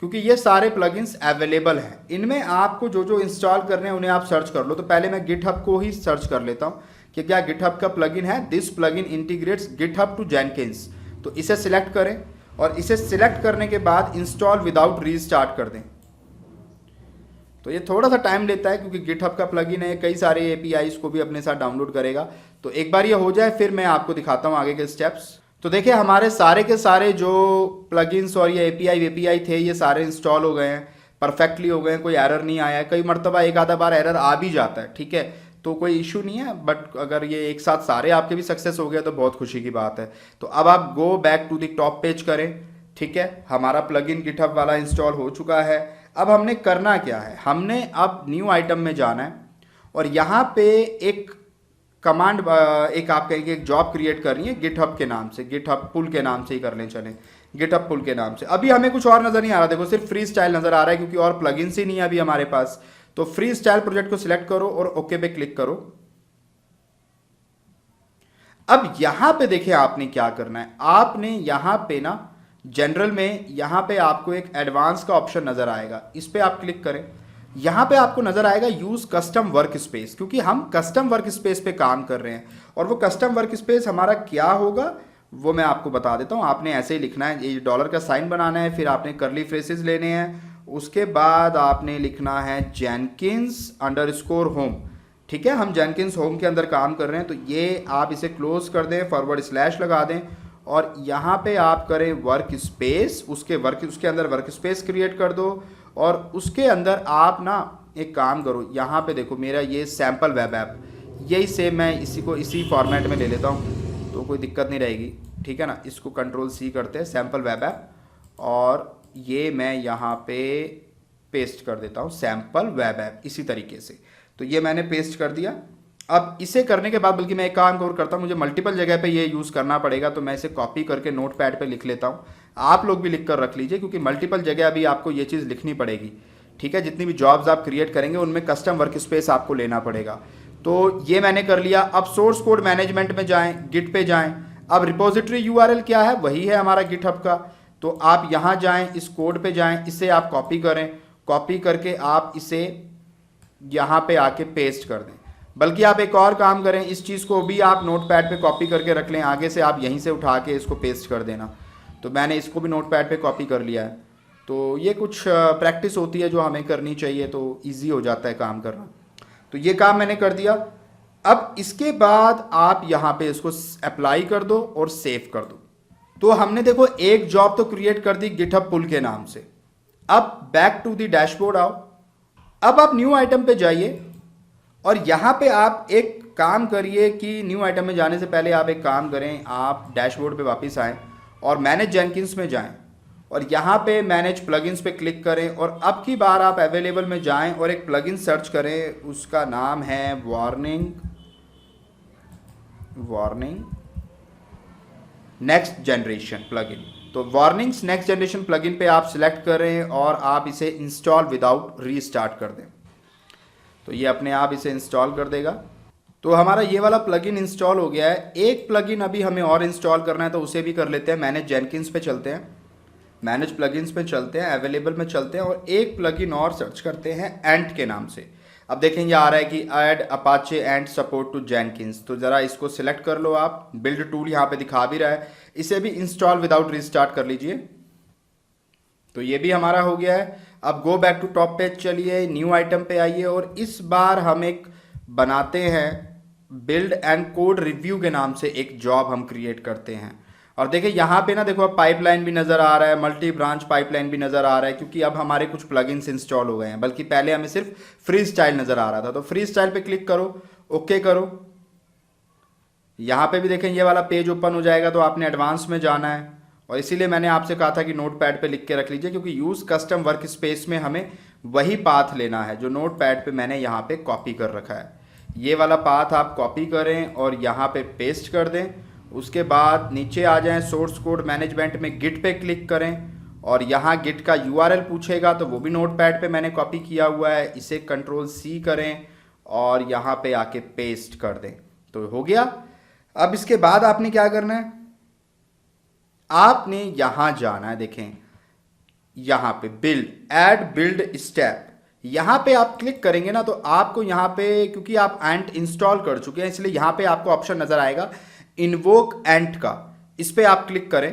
क्योंकि ये सारे प्लगइन्स अवेलेबल हैं। इनमें आपको जो जो इंस्टॉल करने हैं उन्हें आप सर्च कर लो। तो पहले मैं गिटहब को ही सर्च कर लेता हूं कि क्या गिटहब का प्लगइन है, this plugin integrates GitHub to Jenkins. तो इसे सिलेक्ट करें और इसे सिलेक्ट करने के बाद इंस्टॉल विदाउट रीस्टार्ट कर दें। तो ये थोड़ा सा टाइम लेता है क्योंकि गिटहब का प्लगइन है, कई सारे एपीआईज को भी अपने साथ डाउनलोड करेगा। तो एक बार ये हो जाए फिर मैं आपको दिखाता हूँ आगे के स्टेप्स। तो देखिए हमारे सारे के सारे जो प्लगइन्स और ये एपीआई थे ये सारे इंस्टॉल हो गए हैं, परफेक्टली हो गए हैं, कोई एरर नहीं आया है। कई मरतबा एक आधा बार एरर आ भी जाता है, ठीक है, तो कोई इशू नहीं है। बट अगर ये एक साथ सारे आपके भी सक्सेस हो गए तो बहुत खुशी की बात है। तो अब आप go back to the top page करें, ठीक है, हमारा प्लगइन गिटहब वाला इंस्टॉल हो चुका है। अब हमने करना क्या है, हमने अब न्यू आइटम में जाना है और यहाँ पे एक कमांड एक आप कहेंगे एक जॉब क्रिएट करनी है गिटहब के नाम से, गिटहब पुल के नाम से ही कर लें, चलें गिटहब पुल के नाम से। अभी हमें कुछ और नजर नहीं आ रहा, देखो सिर्फ फ्री स्टाइल नजर आ रहा है क्योंकि और प्लगइन्स ही नहीं है अभी हमारे पास। तो फ्री स्टाइल प्रोजेक्ट को सिलेक्ट करो और ओके पे क्लिक करो। अब यहां पे देखिए आपने क्या करना है, आपने यहां पे ना जनरल में यहां पे आपको एक एडवांस का ऑप्शन नजर आएगा, इस पे आप क्लिक करें। यहां पे आपको नजर आएगा यूज कस्टम वर्क स्पेस, क्योंकि हम कस्टम वर्क स्पेस पे काम कर रहे हैं और वो कस्टम वर्क स्पेस हमारा क्या होगा वो मैं आपको बता देता हूं। आपने ऐसे ही लिखना है, ये डॉलर का साइन बनाना है, फिर आपने कर्ली फ्रेसेस लेने हैं, उसके बाद आपने लिखना है जेनकिंस अंडरस्कोर होम, ठीक है, हम जेनकिंस होम के अंदर काम कर रहे हैं, तो ये आप इसे क्लोज कर दें, फॉरवर्ड स्लैश लगा दें और यहाँ पे आप करें वर्क स्पेस, उसके अंदर वर्क स्पेस क्रिएट कर दो और उसके अंदर आप ना एक काम करो, यहाँ पे देखो मेरा ये सैम्पल वेब ऐप, यही सेम मैं इसी फॉर्मेट में ले लेता हूँ तो कोई दिक्कत नहीं रहेगी। ठीक है ना, इसको कंट्रोल-C करते हैं, सैम्पल वेब ऐप, और ये मैं यहाँ पे पेस्ट कर देता हूँ सैम्पल वेब ऐप इसी तरीके से। तो ये मैंने पेस्ट कर दिया। अब इसे करने के बाद बल्कि मैं एक काम और करता हूँ, मुझे मल्टीपल जगह पे ये यूज़ करना पड़ेगा, तो मैं इसे कॉपी करके नोटपैड पे लिख लेता हूँ। आप लोग भी लिख कर रख लीजिए क्योंकि मल्टीपल जगह अभी आपको ये चीज़ लिखनी पड़ेगी। ठीक है, जितनी भी जॉब्स आप क्रिएट करेंगे उनमें कस्टम वर्क स्पेस आपको लेना पड़ेगा। तो ये मैंने कर लिया। अब सोर्स कोड मैनेजमेंट में जाएँ, गिट पे जाएँ। अब रिपोजिटरी URL क्या है, वही है हमारा गिटहब का। तो आप यहाँ जाएँ, इस कोड पे जाएँ, इसे आप कॉपी करें, कॉपी करके आप इसे यहाँ पे आके पेस्ट कर दें। बल्कि आप एक और काम करें, इस चीज़ को भी आप नोटपैड पे कॉपी करके रख लें, आगे से आप यहीं से उठा के इसको पेस्ट कर देना। तो मैंने इसको भी नोटपैड पे कॉपी कर लिया है। तो ये कुछ प्रैक्टिस होती है जो हमें करनी चाहिए, तो ईजी हो जाता है काम करना। तो ये काम मैंने कर दिया। अब इसके बाद आप यहाँ पे इसको अप्लाई कर दो और सेव कर दो। तो हमने देखो एक जॉब तो क्रिएट कर दी गिटहब पुल के नाम से। अब बैक टू द डैशबोर्ड आओ। अब आप न्यू आइटम पे जाइए और यहाँ पे आप एक काम करिए कि न्यू आइटम में जाने से पहले आप एक काम करें, आप डैशबोर्ड पे वापस आएँ और मैनेज जेनकिंस में जाएं और यहाँ पे मैनेज प्लगइन्स पे क्लिक करें और अब की बार आप अवेलेबल में जाएं और एक प्लगइन सर्च करें, उसका नाम है वार्निंग नेक्स्ट जनरेशन प्लगइन। तो वार्निंग्स नेक्स्ट जनरेशन प्लगइन पे आप सिलेक्ट करें और आप इसे इंस्टॉल विदाउट रीस्टार्ट कर दें। तो ये अपने आप इसे इंस्टॉल कर देगा। तो हमारा ये वाला प्लगइन इंस्टॉल हो गया है। एक प्लगइन अभी हमें और इंस्टॉल करना है, तो उसे भी कर लेते हैं। मैनेज जेनकिंस पे चलते हैं, मैनेज प्लगइन्स पे चलते हैं, अवेलेबल में चलते हैं और एक प्लगइन और सर्च करते हैं एंट के नाम से। अब देखेंगे आ रहा है कि add Apache Ant support to Jenkins. तो ज़रा इसको सिलेक्ट कर लो आप, बिल्ड टूल यहाँ पे दिखा भी रहा है, इसे भी इंस्टॉल विदाउट रीस्टार्ट कर लीजिए। तो ये भी हमारा हो गया है। अब go back to top page चलिए, न्यू आइटम पे आइए और इस बार हम एक बनाते हैं बिल्ड एंड कोड रिव्यू के नाम से एक जॉब हम क्रिएट करते हैं। और देखिए यहाँ पे ना देखो अब पाइपलाइन भी नज़र आ रहा है, मल्टी ब्रांच पाइपलाइन भी नज़र आ रहा है, क्योंकि अब हमारे कुछ प्लगइन्स इंस्टॉल हो गए हैं। बल्कि पहले हमें सिर्फ फ्री स्टाइल नज़र आ रहा था। तो फ्री स्टाइल पे क्लिक करो, ओके करो। यहाँ पे भी देखें ये वाला पेज ओपन हो जाएगा। तो आपने एडवांस में जाना है और इसीलिए मैंने आपसे कहा था कि नोटपैड पे लिख के रख लीजिए, क्योंकि यूज़ कस्टम वर्क स्पेस में हमें वही पाथ लेना है जो नोटपैड पे मैंने यहाँ पे कॉपी कर रखा है। ये वाला पाथ आप कॉपी करें और यहाँ पे पेस्ट कर दें। उसके बाद नीचे आ जाएं, सोर्स कोड मैनेजमेंट में गिट पे क्लिक करें और यहाँ गिट का URL पूछेगा, तो वो भी नोटपैड पे मैंने कॉपी किया हुआ है। इसे कंट्रोल-C करें और यहाँ पे आके पेस्ट कर दें। तो हो गया। अब इसके बाद आपने क्या करना है, आपने यहाँ जाना है। देखें यहाँ पे बिल्ड स्टेप, यहाँ पे आप क्लिक करेंगे ना, तो आपको यहाँ पे, क्योंकि आप एंट इंस्टॉल कर चुके हैं, इसलिए यहाँ पे आपको ऑप्शन नजर आएगा इन्वोक एंट का। इस पे आप क्लिक करें।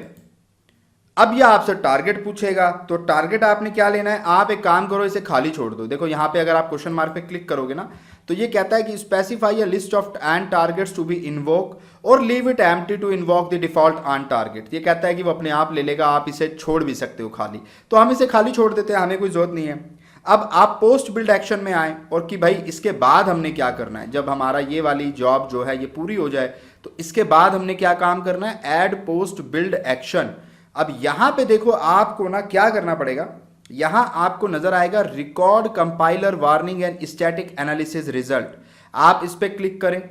अब यह आपसे टारगेट पूछेगा, तो टारगेट आपने क्या लेना है, आप एक काम करो, इसे खाली छोड़ दो। देखो यहाँ पे अगर आप क्वेश्चन मार्क पे क्लिक करोगे ना, तो ये कहता है कि specify a list of end targets to be invoke और leave it empty to invoke the default end target. ये कहता है कि वो अपने आप ले लेगा, आप इसे छोड़ भी सकते हो खाली। तो हम इसे खाली छोड़ देते हैं, हमें कोई जरूरत नहीं है। अब आप पोस्ट बिल्ड एक्शन में आए और कि भाई इसके बाद हमने क्या करना है। जब हमारा ये वाली जॉब जो है ये पूरी हो जाए, तो इसके बाद हमने क्या काम करना है, ऐड पोस्ट बिल्ड एक्शन। अब यहां पे देखो आपको ना क्या करना पड़ेगा, यहां आपको नजर आएगा record compiler warning and static analysis result. आप इस पे क्लिक करें।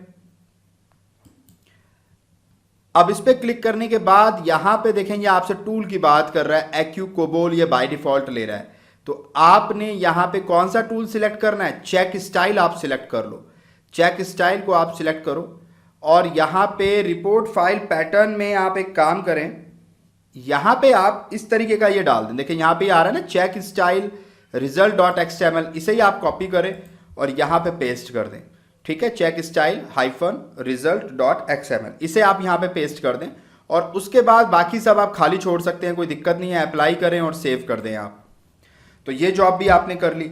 अब इस पे क्लिक करने के बाद यहां पे देखेंगे आपसे टूल की बात कर रहा है, एक्यू कोबोल ये बाय डिफॉल्ट ले रहा है। तो आपने यहां पे कौन सा टूल सिलेक्ट करना है, चेक स्टाइल आप सिलेक्ट कर लो। चेक स्टाइल को आप सिलेक्ट करो और यहां पे रिपोर्ट फाइल पैटर्न में आप एक काम करें, यहां पे आप इस तरीके का ये डाल दें। देखिए यहां पे आ रहा है ना check style result dot XML, इसे ही आप कॉपी करें और यहां पे पेस्ट कर दें। ठीक है, check style hyphen result dot XML, इसे आप यहां पे पेस्ट कर दें और उसके बाद बाकी सब आप खाली छोड़ सकते हैं, कोई दिक्कत नहीं है। अप्लाई करें और सेव कर दें आप। तो ये जॉब भी आपने कर ली।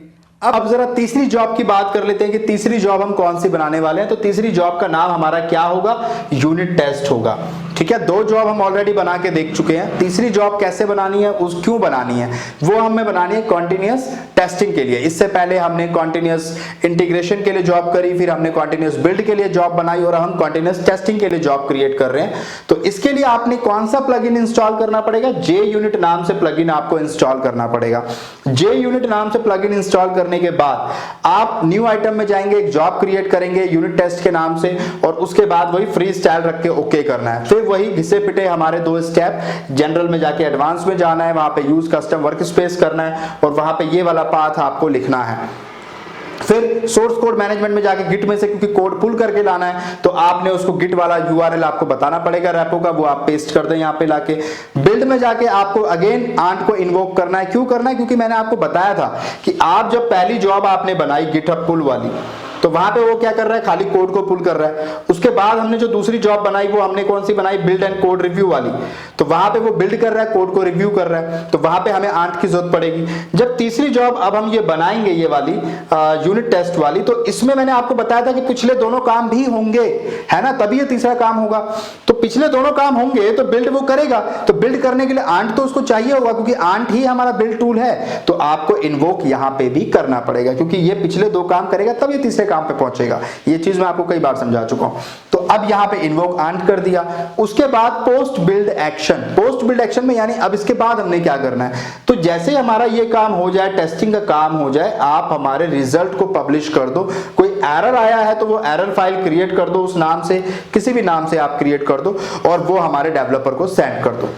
अब जरा तीसरी जॉब की बात कर लेते हैं कि तीसरी जॉब हम कौन सी बनाने वाले हैं। तो तीसरी जॉब का नाम हमारा क्या होगा, यूनिट टेस्ट होगा। ठीक है, दो जॉब हम ऑलरेडी बना के देख चुके हैं। तीसरी जॉब कैसे बनानी है, उस क्यों बनानी है, वो हमें बनानी है कॉन्टिन्यूअस टेस्टिंग के लिए। इससे पहले हमने कॉन्टिन्यूअस इंटीग्रेशन के लिए जॉब करी, फिर हमने कॉन्टिन्यूअस बिल्ड के लिए जॉब बनाई और हम कॉन्टिन्यूअस टेस्टिंग के लिए जॉब क्रिएट कर रहे हैं। तो इसके लिए आपने कौन सा प्लगइन इंस्टॉल करना पड़ेगा, जे यूनिट नाम से प्लगइन आपको इंस्टॉल करना पड़ेगा। जे यूनिट नाम से प्लगइन इंस्टॉल करने के बाद आप न्यू आइटम में जाएंगे, एक जॉब क्रिएट करेंगे यूनिट टेस्ट के नाम से, और उसके बाद वही फ्री स्टाइल रख के ओके करना है। फिर वही घिसे पिटे हमारे दो स्टेप, जनरल में जाके एडवांस में जाना है, वहां पे यूज कस्टम वर्क स्पेस करना है और वहां पे ये वाला पाथ आपको लिखना है। फिर सोर्स कोड मैनेजमेंट में जाके गिट में से क्योंकि कोड पुल करके लाना है तो आपने उसको गिट वाला यूआरएल आपको बताना पड़ेगा रेपो का, वो आप पेस्ट कर दें यहाँ पे लाके। बिल्ड में जाके आपको अगेन आंट को इन्वोक करना है। क्यों करना है, क्योंकि मैंने आपको बताया था कि आप जब पहली जॉब आपने बनाई गिटहब पुल वाली, तो वहां पे वो क्या कर रहा है, खाली कोड को पुल कर रहा है। उसके बाद हमने जो दूसरी जॉब बनाई वो हमने कौन सी बनाई, बिल्ड एंड कोड रिव्यू वाली। तो वहां पे वो बिल्ड कर रहा है, कोड को रिव्यू कर रहा है, तो वहां पे हमें आंट की जरूरत पड़ेगी। जब तीसरी जॉब अब हम ये बनाएंगे ये वाली यूनिट टेस्ट वाली, तो इसमें मैंने आपको बताया था कि पिछले दोनों काम भी होंगे, है ना, तभी ये तीसरा काम होगा। तो पिछले दोनों काम होंगे तो बिल्ड वो करेगा, तो बिल्ड करने के लिए आंट तो उसको चाहिए होगा, क्योंकि आंट ही हमारा बिल्ड टूल है। तो आपको इन्वोक यहां पे भी करना पड़ेगा, क्योंकि ये पिछले दो काम करेगा तब ये तीसरे काम पे पहुंचेगा। ये चीज मैं आपको कई बार समझा चुका हूं। तो अब यहां पे इन्वोक आंट कर दिया। उसके बाद post build action, post build action में यानी अब इसके बाद हमने क्या करना है, तो जैसे हमारा ये काम हो जाए, टेस्टिंग का काम हो जाए, आप हमारे रिजल्ट को पब्लिश कर दो। कोई एरर आया है तो वो एरर फाइल क्रिएट कर दो, उस नाम से, किसी भी नाम से आप क्रिएट कर दो और वो हमारे डेवलपर को सेंड कर दो।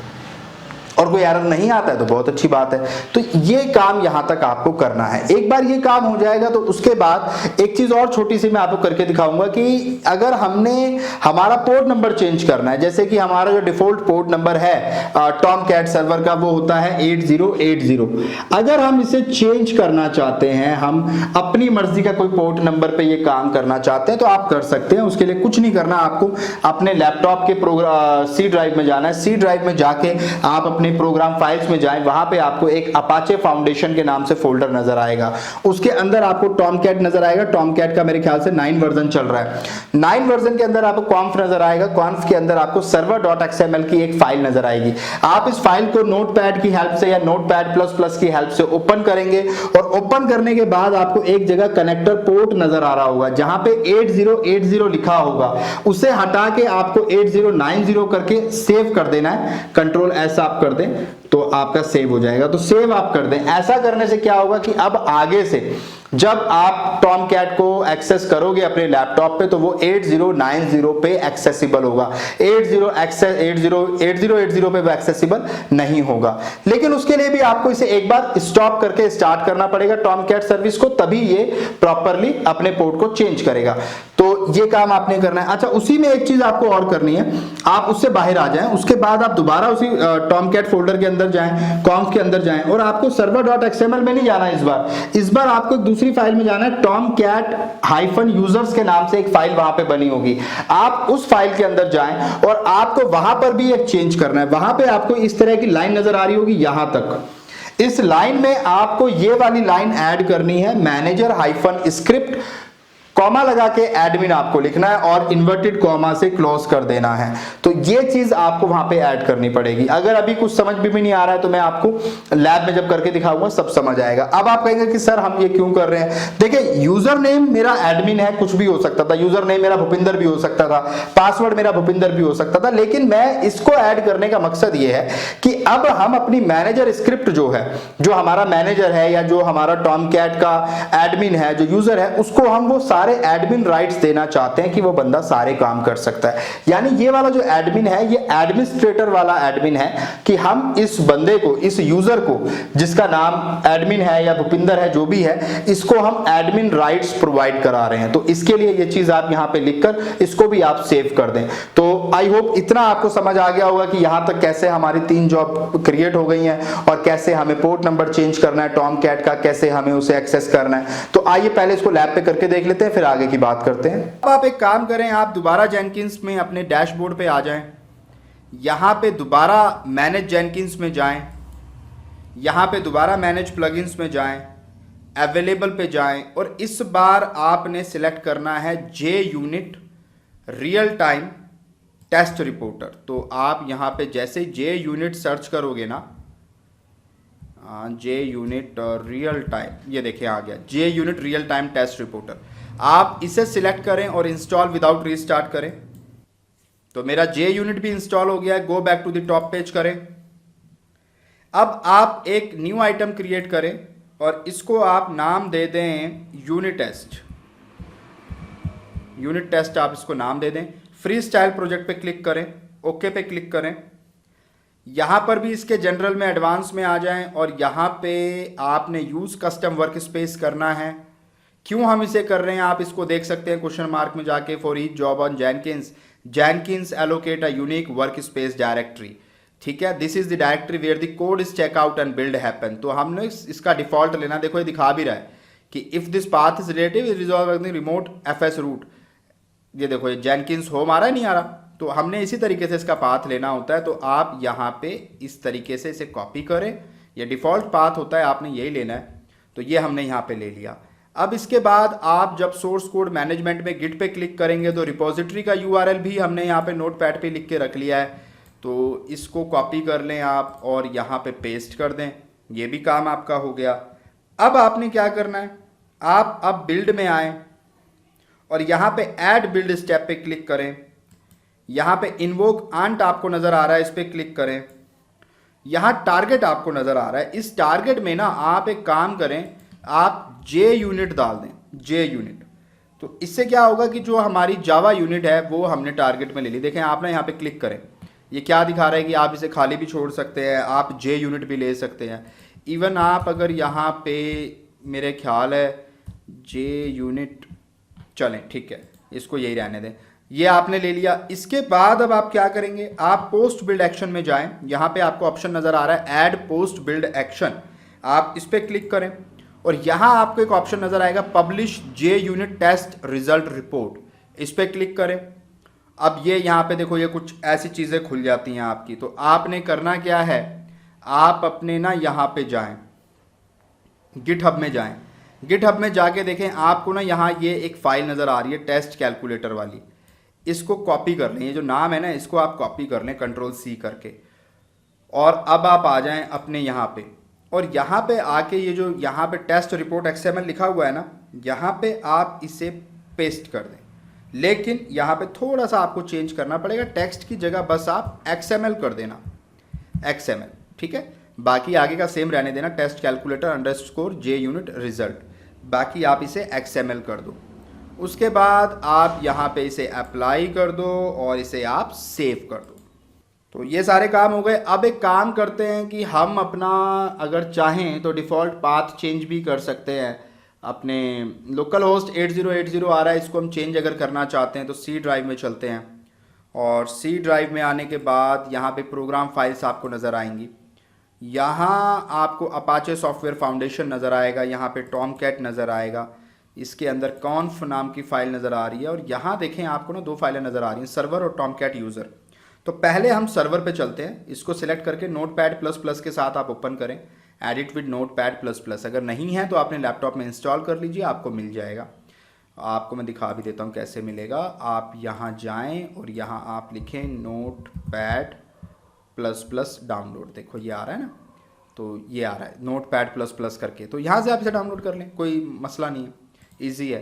और कोई एरर नहीं आता है तो बहुत अच्छी बात है। तो ये काम यहां तक आपको करना है। एक बार ये काम हो जाएगा तो उसके बाद एक चीज और छोटी सी मैं आपको करके दिखाऊंगा कि अगर हमने हमारा पोर्ट नंबर चेंज करना है, जैसे कि हमारा जो डिफॉल्ट पोर्ट नंबर है टॉमकैट सर्वर का वो होता है 8080। अगर हम इसे चेंज करना चाहते हैं, हम अपनी मर्जी का कोई पोर्ट नंबर पे ये काम करना चाहते हैं तो आप कर सकते हैं। उसके लिए कुछ नहीं करना, आपको अपने लैपटॉप के सी ड्राइव में जाना है। सी ड्राइव में जाके आप अपने प्रोग्राम फाइल्स में जाएं, वहां पे आपको एक अपाचे फाउंडेशन के नाम से फोल्डर नजर आएगा। उसके अंदर आपको टॉमकैट नजर आएगा। टॉमकैट का मेरे ख्याल से 9 वर्जन चल रहा है। 9 वर्जन के अंदर आपको कॉन्फ नजर आएगा। कॉन्फ के अंदर आपको server.xml की एक फाइल नजर आएगी। आप इस फाइल को नोटपैड की हेल्प से या नोटपैड++ की हेल्प से ओपन करेंगे और ओपन करने के बाद आपको एक जगह कनेक्टर पोर्ट नजर आ रहा होगा जहां पे 8080 लिखा होगा। उसे हटा के आपको 8090 करके सेव कर देना है। Ctrl+S आप कर दें तो आपका सेव हो जाएगा। तो सेव आप कर दें। ऐसा करने से क्या होगा कि अब आगे से जब आप टॉमकैट को एक्सेस करोगे अपने लैपटॉप पे तो वो 8090 पे एक्सेसिबल होगा। 8080 पे वो एक्सेसिबल नहीं होगा। लेकिन उसके लिए भी आपको इसे एक बार स्टॉप करके स्टार्ट करना पड़ेगा टॉमकैट सर्विस को, तभी ये प्रॉपरली अपने पोर्ट को चेंज करेगा। तो ये काम आपने करना है। अच्छा, उसी में एक चीज आपको और करनी है, आप उससे बाहर आ जाएं, उसके बाद आप दोबारा उसी टॉमकैट फोल्डर के अंदर जाएं, कॉन्फ के अंदर जाएं और आपको server.xml में नहीं जाना इस बार आपको दूसरी फाइल में जाना है। tomcat-users के नाम से एक फाइल वहां पे बनी होगी। आप उस फाइल के अंदर जाएं और आपको वहां पर भी एक चेंज करना है। वहां पे आपको इस तरह की लाइन नजर आ रही होगी यहां तक। इस लाइन में आपको ये वाली लाइन ऐड करनी है, मैनेजर-स्क्रिप्ट कॉमा लगा के एडमिन आपको लिखना है और इन्वर्टेड कॉमा से क्लोज कर देना है। तो ये चीज आपको वहां पे ऐड करनी पड़ेगी। अगर अभी कुछ समझ भी नहीं आ रहा है तो मैं आपको लैब में जब करके दिखाऊंगा सब समझ आएगा। अब आप कहेंगे कि सर हम ये क्यों कर रहे हैं। देखिए, यूजर नेम मेरा एडमिन है, कुछ भी हो सकता था। यूजर नेम मेरा भूपिंदर भी हो सकता था, पासवर्ड मेरा भूपिंदर भी हो सकता था। लेकिन मैं इसको ऐड करने का मकसद ये है कि अब हम अपनी मैनेजर स्क्रिप्ट जो है, जो हमारा मैनेजर है या जो हमारा टॉमकैट का एडमिन है, जो यूजर है, उसको हम वो सारे एडमिन राइट्स देना चाहते हैं कि वो बंदा सारे काम कर सकता है। यानी ये वाला जो एडमिन है ये एडमिनिस्ट्रेटर वाला एडमिन है कि हम इस बंदे को, इस यूजर को जिसका नाम एडमिन है या भूपिंदर है, जो भी है, इसको हम एडमिन राइट्स प्रोवाइड करा रहे हैं। तो इसके लिए ये चीज आप यहां पे लिखकर इसको भी आप सेव कर दें। तो आई होप इतना आपको समझ आ गया होगा कि यहां तक कैसे हमारी 3 जॉब क्रिएट हो गई हैं और कैसे हमें पोर्ट नंबर चेंज करना है टॉमकैट का, कैसे हमें उसे एक्सेस करना है। तो आइए पहले इसको लैब पे करके देख लेते हैं, फिर आगे की बात करते हैं। अब आप एक काम करें, आप दोबारा जेनकिंस में अपने डैशबोर्ड पे आ जाएं। यहाँ पे दोबारा मैनेज जेनकिंस में जाएं। यहाँ पे दोबारा मैनेज प्लगइन्स में जाएं। अवेलेबल पे जाएं और इस बार आपने सिलेक्ट करना है J unit real time test reporter. तो आप यहाँ पे जैसे जे यूनिट सर्च करोगे ना, जे यूनिट रियल टाइम, ये देखिए आ गया J unit real time test reporter. आप इसे सिलेक्ट करें और इंस्टॉल विदाउट रीस्टार्ट करें। तो मेरा जे यूनिट भी इंस्टॉल हो गया है। Go back to the top page करें। अब आप एक न्यू आइटम क्रिएट करें और इसको आप नाम दे दें यूनिट टेस्ट। यूनिट टेस्ट आप इसको नाम दे दें। फ्री स्टाइल प्रोजेक्ट पे क्लिक करें, ओके पे क्लिक करें। यहां पर भी इसके जनरल में एडवांस में आ जाएं और यहां पे आपने यूज कस्टम वर्क स्पेस करना है। क्यों हम इसे कर रहे हैं आप इसको देख सकते हैं क्वेश्चन मार्क में जाके। For each job on Jenkins allocate a unique work space directory. ठीक है, this is the directory where the code is checkout and build happen. तो हमने इसका डिफॉल्ट लेना। देखो ये दिखा भी रहा है कि if this path is relative resolve remote FS root. ये देखो ये जेनकिंस होम आ रहा है, नहीं आ रहा। तो हमने इसी तरीके से इसका पाथ लेना होता है। तो आप यहाँ पे इस तरीके से इसे कॉपी करें। ये डिफॉल्ट पाथ होता है, आपने यही लेना है। तो ये हमने यहाँ पे ले लिया। अब इसके बाद आप जब सोर्स कोड मैनेजमेंट में गिट पे क्लिक करेंगे तो रिपोजिटरी का यूआरएल भी हमने यहाँ पे नोटपैड पे लिख के रख लिया है। तो इसको कॉपी कर लें आप और यहाँ पे पेस्ट कर दें। ये भी काम आपका हो गया। अब आपने क्या करना है, आप अब बिल्ड में आए और यहाँ पे ऐड बिल्ड स्टेप पे क्लिक करें। यहाँ पे इन्वोक आंट आपको नजर आ रहा है, इस पे क्लिक करें। यहाँ टारगेट आपको नजर आ रहा है। इस टारगेट में ना आप एक काम करें, आप जे यूनिट डाल दें, जे यूनिट। तो इससे क्या होगा कि जो हमारी जावा यूनिट है वो हमने टारगेट में ले ली। देखें आप ना यहाँ पे क्लिक करें, ये क्या दिखा रहा है कि आप इसे खाली भी छोड़ सकते हैं, आप जे यूनिट भी ले सकते हैं। इवन आप अगर यहाँ पे मेरे ख्याल है जे यूनिट, चलें ठीक है इसको यही रहने दें। ये आपने ले लिया। इसके बाद अब आप क्या करेंगे, आप पोस्ट बिल्ड एक्शन में जाएं। यहाँ पे आपको ऑप्शन नजर आ रहा है ऐड पोस्ट बिल्ड एक्शन। आप इस पर क्लिक करें और यहाँ आपको एक ऑप्शन नजर आएगा पब्लिश जे यूनिट टेस्ट रिजल्ट रिपोर्ट। इस पर क्लिक करें। अब ये यहाँ पे देखो ये कुछ ऐसी चीज़ें खुल जाती हैं आपकी। तो आपने करना क्या है, आप अपने ना यहाँ पे जाएं, गिटहब में जाएं। गिटहब में जाके देखें आपको ना यहाँ ये एक फाइल नज़र आ रही है टेस्ट कैलकुलेटर वाली। इसको कॉपी कर लें, ये जो नाम है ना इसको आप कॉपी कर लें Ctrl+C करके। और अब आप आ जाएं अपने यहाँ पे और यहाँ पे आके ये जो यहाँ पे टेस्ट रिपोर्ट XML लिखा हुआ है ना, यहाँ पे आप इसे पेस्ट कर दें। लेकिन यहाँ पे थोड़ा सा आपको चेंज करना पड़ेगा, टेक्स्ट की जगह बस आप XML कर देना, XML। ठीक है, बाकी आगे का सेम रहने देना, टेस्ट कैलकुलेटर अंडरस्कोर जे यूनिट रिजल्ट। बाकी आप इसे XML कर दो। उसके बाद आप यहाँ पे इसे अप्लाई कर दो और इसे आप सेव कर दो। तो ये सारे काम हो गए। अब एक काम करते हैं कि हम अपना अगर चाहें तो डिफ़ॉल्ट पाथ चेंज भी कर सकते हैं। अपने लोकल होस्ट 8080 आ रहा है, इसको हम चेंज अगर करना चाहते हैं तो सी ड्राइव में चलते हैं। और सी ड्राइव में आने के बाद यहाँ पे प्रोग्राम फाइल्स आपको नज़र आएंगी। यहाँ आपको अपाचे सॉफ्टवेयर फाउंडेशन नज़र आएगा, यहाँ पे टॉमकैट नज़र आएगा, इसके अंदर कॉन्फ नाम की फ़ाइल नज़र आ रही है। और यहाँ देखें आपको ना दो फाइलें नज़र आ रही हैं, सर्वर और टॉमकैट यूज़र। तो पहले हम सर्वर पे चलते हैं। इसको सिलेक्ट करके नोटपैड++ के साथ आप ओपन करें, एडिट विद नोटपैड++। अगर नहीं है तो आपने लैपटॉप में इंस्टॉल कर लीजिए, आपको मिल जाएगा। आपको मैं दिखा भी देता हूँ कैसे मिलेगा। आप यहाँ जाएं और यहाँ आप लिखें नोटपैड++ डाउनलोड। देखो ये आ रहा है ना, तो ये आ रहा है नोटपैड++ करके। तो यहाँ से आप इसे डाउनलोड कर लें, कोई मसला नहीं है, ईजी है।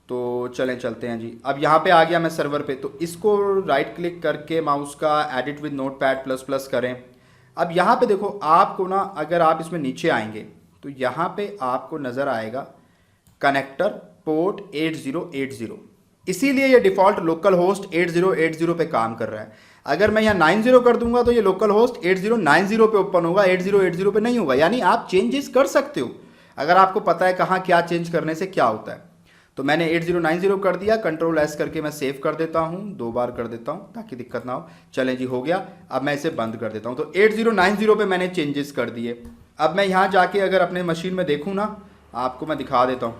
तो चलें चलते हैं जी। अब यहाँ पे आ गया मैं सर्वर पे। तो इसको राइट क्लिक करके माउस का एडिट विद नोटपैड++ करें। अब यहाँ पे देखो आपको ना, अगर आप इसमें नीचे आएंगे तो यहाँ पे आपको नज़र आएगा कनेक्टर पोर्ट 8080। इसीलिए ये डिफ़ॉल्ट लोकल होस्ट 8080 पे काम कर रहा है। अगर मैं यहाँ 90 कर दूंगा तो ये लोकल होस्ट 8090 पे ओपन होगा, 8080 पे नहीं होगा। यानी आप चेंजेस कर सकते हो अगर आपको पता है कहाँ क्या चेंज करने से क्या होता है। तो मैंने 8090 कर दिया, Ctrl+S करके मैं सेव कर देता हूँ, 2 बार कर देता हूँ ताकि दिक्कत ना हो। चलें जी, हो गया। अब मैं इसे बंद कर देता हूँ। तो 8090 पे मैंने चेंजेस कर दिए। अब मैं यहाँ जाके अगर अपने मशीन में देखूँ ना, आपको मैं दिखा देता हूँ।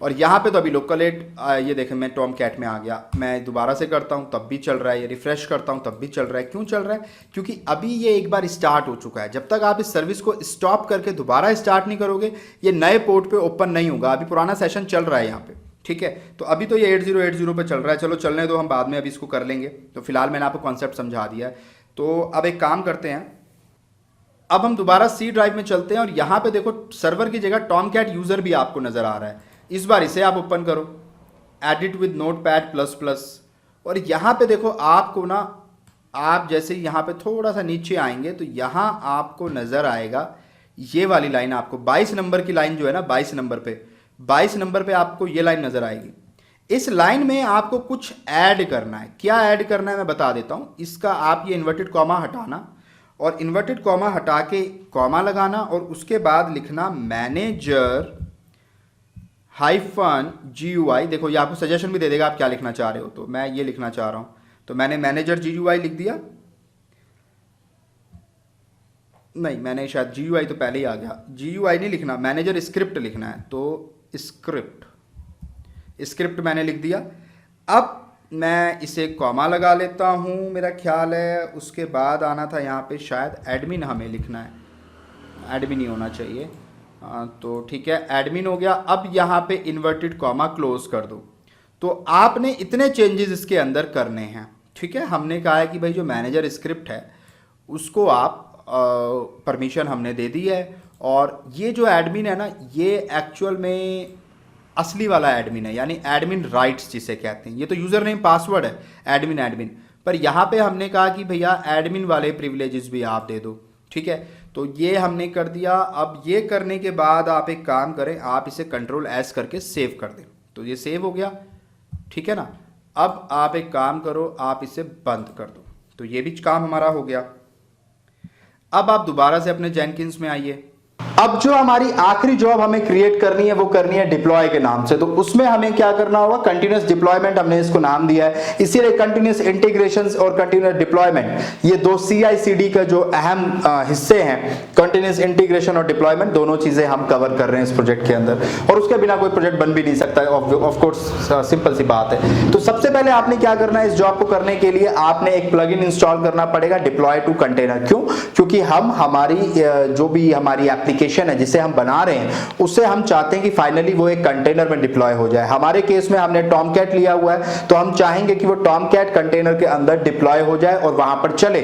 और यहाँ पे तो अभी लोकलेट ये देखें मैं टॉम कैट में आ गया, मैं दोबारा से करता हूँ तब भी चल रहा है, ये रिफ्रेश करता हूँ तब भी चल रहा है। क्यों चल रहा है? क्योंकि अभी ये एक बार स्टार्ट हो चुका है। जब तक आप इस सर्विस को स्टॉप करके दोबारा स्टार्ट नहीं करोगे ये नए पोर्ट पे ओपन नहीं होगा। अभी पुराना सेशन चल रहा है यहाँ पे, ठीक है। तो अभी तो ये 8080 पे चल रहा है, चलो चलने दो, हम बाद में अभी इसको कर लेंगे। तो फिलहाल मैंने आपको कॉन्सेप्ट समझा दिया है। तो अब एक काम करते हैं, अब हम दोबारा सी ड्राइव में चलते हैं और यहाँ पे देखो सर्वर की जगह टॉम कैट यूज़र भी आपको नज़र आ रहा है। इस बार इसे आप ओपन करो, edit with notepad plus plus, और यहाँ पे देखो आपको ना, आप जैसे यहाँ पे थोड़ा सा नीचे आएंगे तो यहाँ आपको नज़र आएगा ये वाली लाइन, आपको 22 नंबर की लाइन जो है ना, 22 नंबर पे आपको ये लाइन नज़र आएगी। इस लाइन में आपको कुछ ऐड करना है। क्या ऐड करना है मैं बता देता हूँ। इसका आप ये इन्वर्टेड कॉमा हटाना, और इन्वर्टेड कॉमा हटा के कॉमा लगाना, और उसके बाद लिखना मैनेजर -GUI। देखो ये आपको सजेशन भी दे देगा आप क्या लिखना चाह रहे हो। तो मैं ये लिखना चाह रहा हूँ, तो मैंने मैनेजर GUI लिख दिया। नहीं, मैंने शायद GUI तो पहले ही आ गया, GUI नहीं लिखना, मैनेजर स्क्रिप्ट लिखना है। तो स्क्रिप्ट मैंने लिख दिया। अब मैं इसे कॉमा लगा लेता हूँ मेरा ख्याल है। उसके बाद आना था यहाँ पे शायद एडमिन हमें लिखना है, एडमिन ही होना चाहिए। तो ठीक है, एडमिन हो गया। अब यहाँ पे इन्वर्टेड कॉमा क्लोज कर दो। तो आपने इतने चेंजेस इसके अंदर करने हैं, ठीक है। हमने कहा है कि भाई जो मैनेजर स्क्रिप्ट है उसको आप परमिशन हमने दे दी है, और ये जो एडमिन है ना ये एक्चुअल में असली वाला एडमिन है, यानी एडमिन राइट्स जिसे कहते हैं। ये तो यूज़र नेम पासवर्ड है एडमिन, पर यहाँ पे हमने कहा कि भैया एडमिन वाले प्रिविलेजेस भी आप दे दो, ठीक है। तो ये हमने कर दिया। अब ये करने के बाद आप एक काम करें, आप इसे Ctrl+S करके सेव कर दें। तो ये सेव हो गया, ठीक है ना। अब आप एक काम करो, आप इसे बंद कर दो। तो ये भी काम हमारा हो गया। अब आप दोबारा से अपने जेनकिंस में आइए। अब जो हमारी आखिरी जॉब हमें क्रिएट करनी है वो करनी है डिप्लॉय के नाम से। तो उसमें हमें क्या करना होगा, कंटिन्यूअस डिप्लॉयमेंट हमने इसको नाम दिया है, इसीलिए कंटिन्यूअस इंटीग्रेशंस और कंटिन्यूअस डिप्लॉयमेंट ये दो CI/CD का जो अहम हिस्से हैं। कंटिन्यूअस इंटीग्रेशन और डिप्लॉयमेंट दोनों चीजें हम कवर कर रहे हैं इस प्रोजेक्ट के अंदर, और उसके बिना कोई प्रोजेक्ट बन भी नहीं सकता है, ऑफ कोर्स सिंपल सी बात है। तो सबसे पहले आपने क्या करना है, इस जॉब को करने के लिए आपने एक प्लगइन इंस्टॉल करना पड़ेगा, डिप्लॉय टू कंटेनर। क्यों? क्योंकि हम हमारी जो भी हमारी एप्लीकेशन है जिसे हम बना रहे हैं उससे हम चाहते हैं कि फाइनली वो एक कंटेनर में डिप्लॉय हो जाए। हमारे केस में हमने टॉमकैट लिया हुआ है, तो हम चाहेंगे कि वो टॉमकैट कंटेनर के अंदर डिप्लॉय हो जाए और वहां पर चले।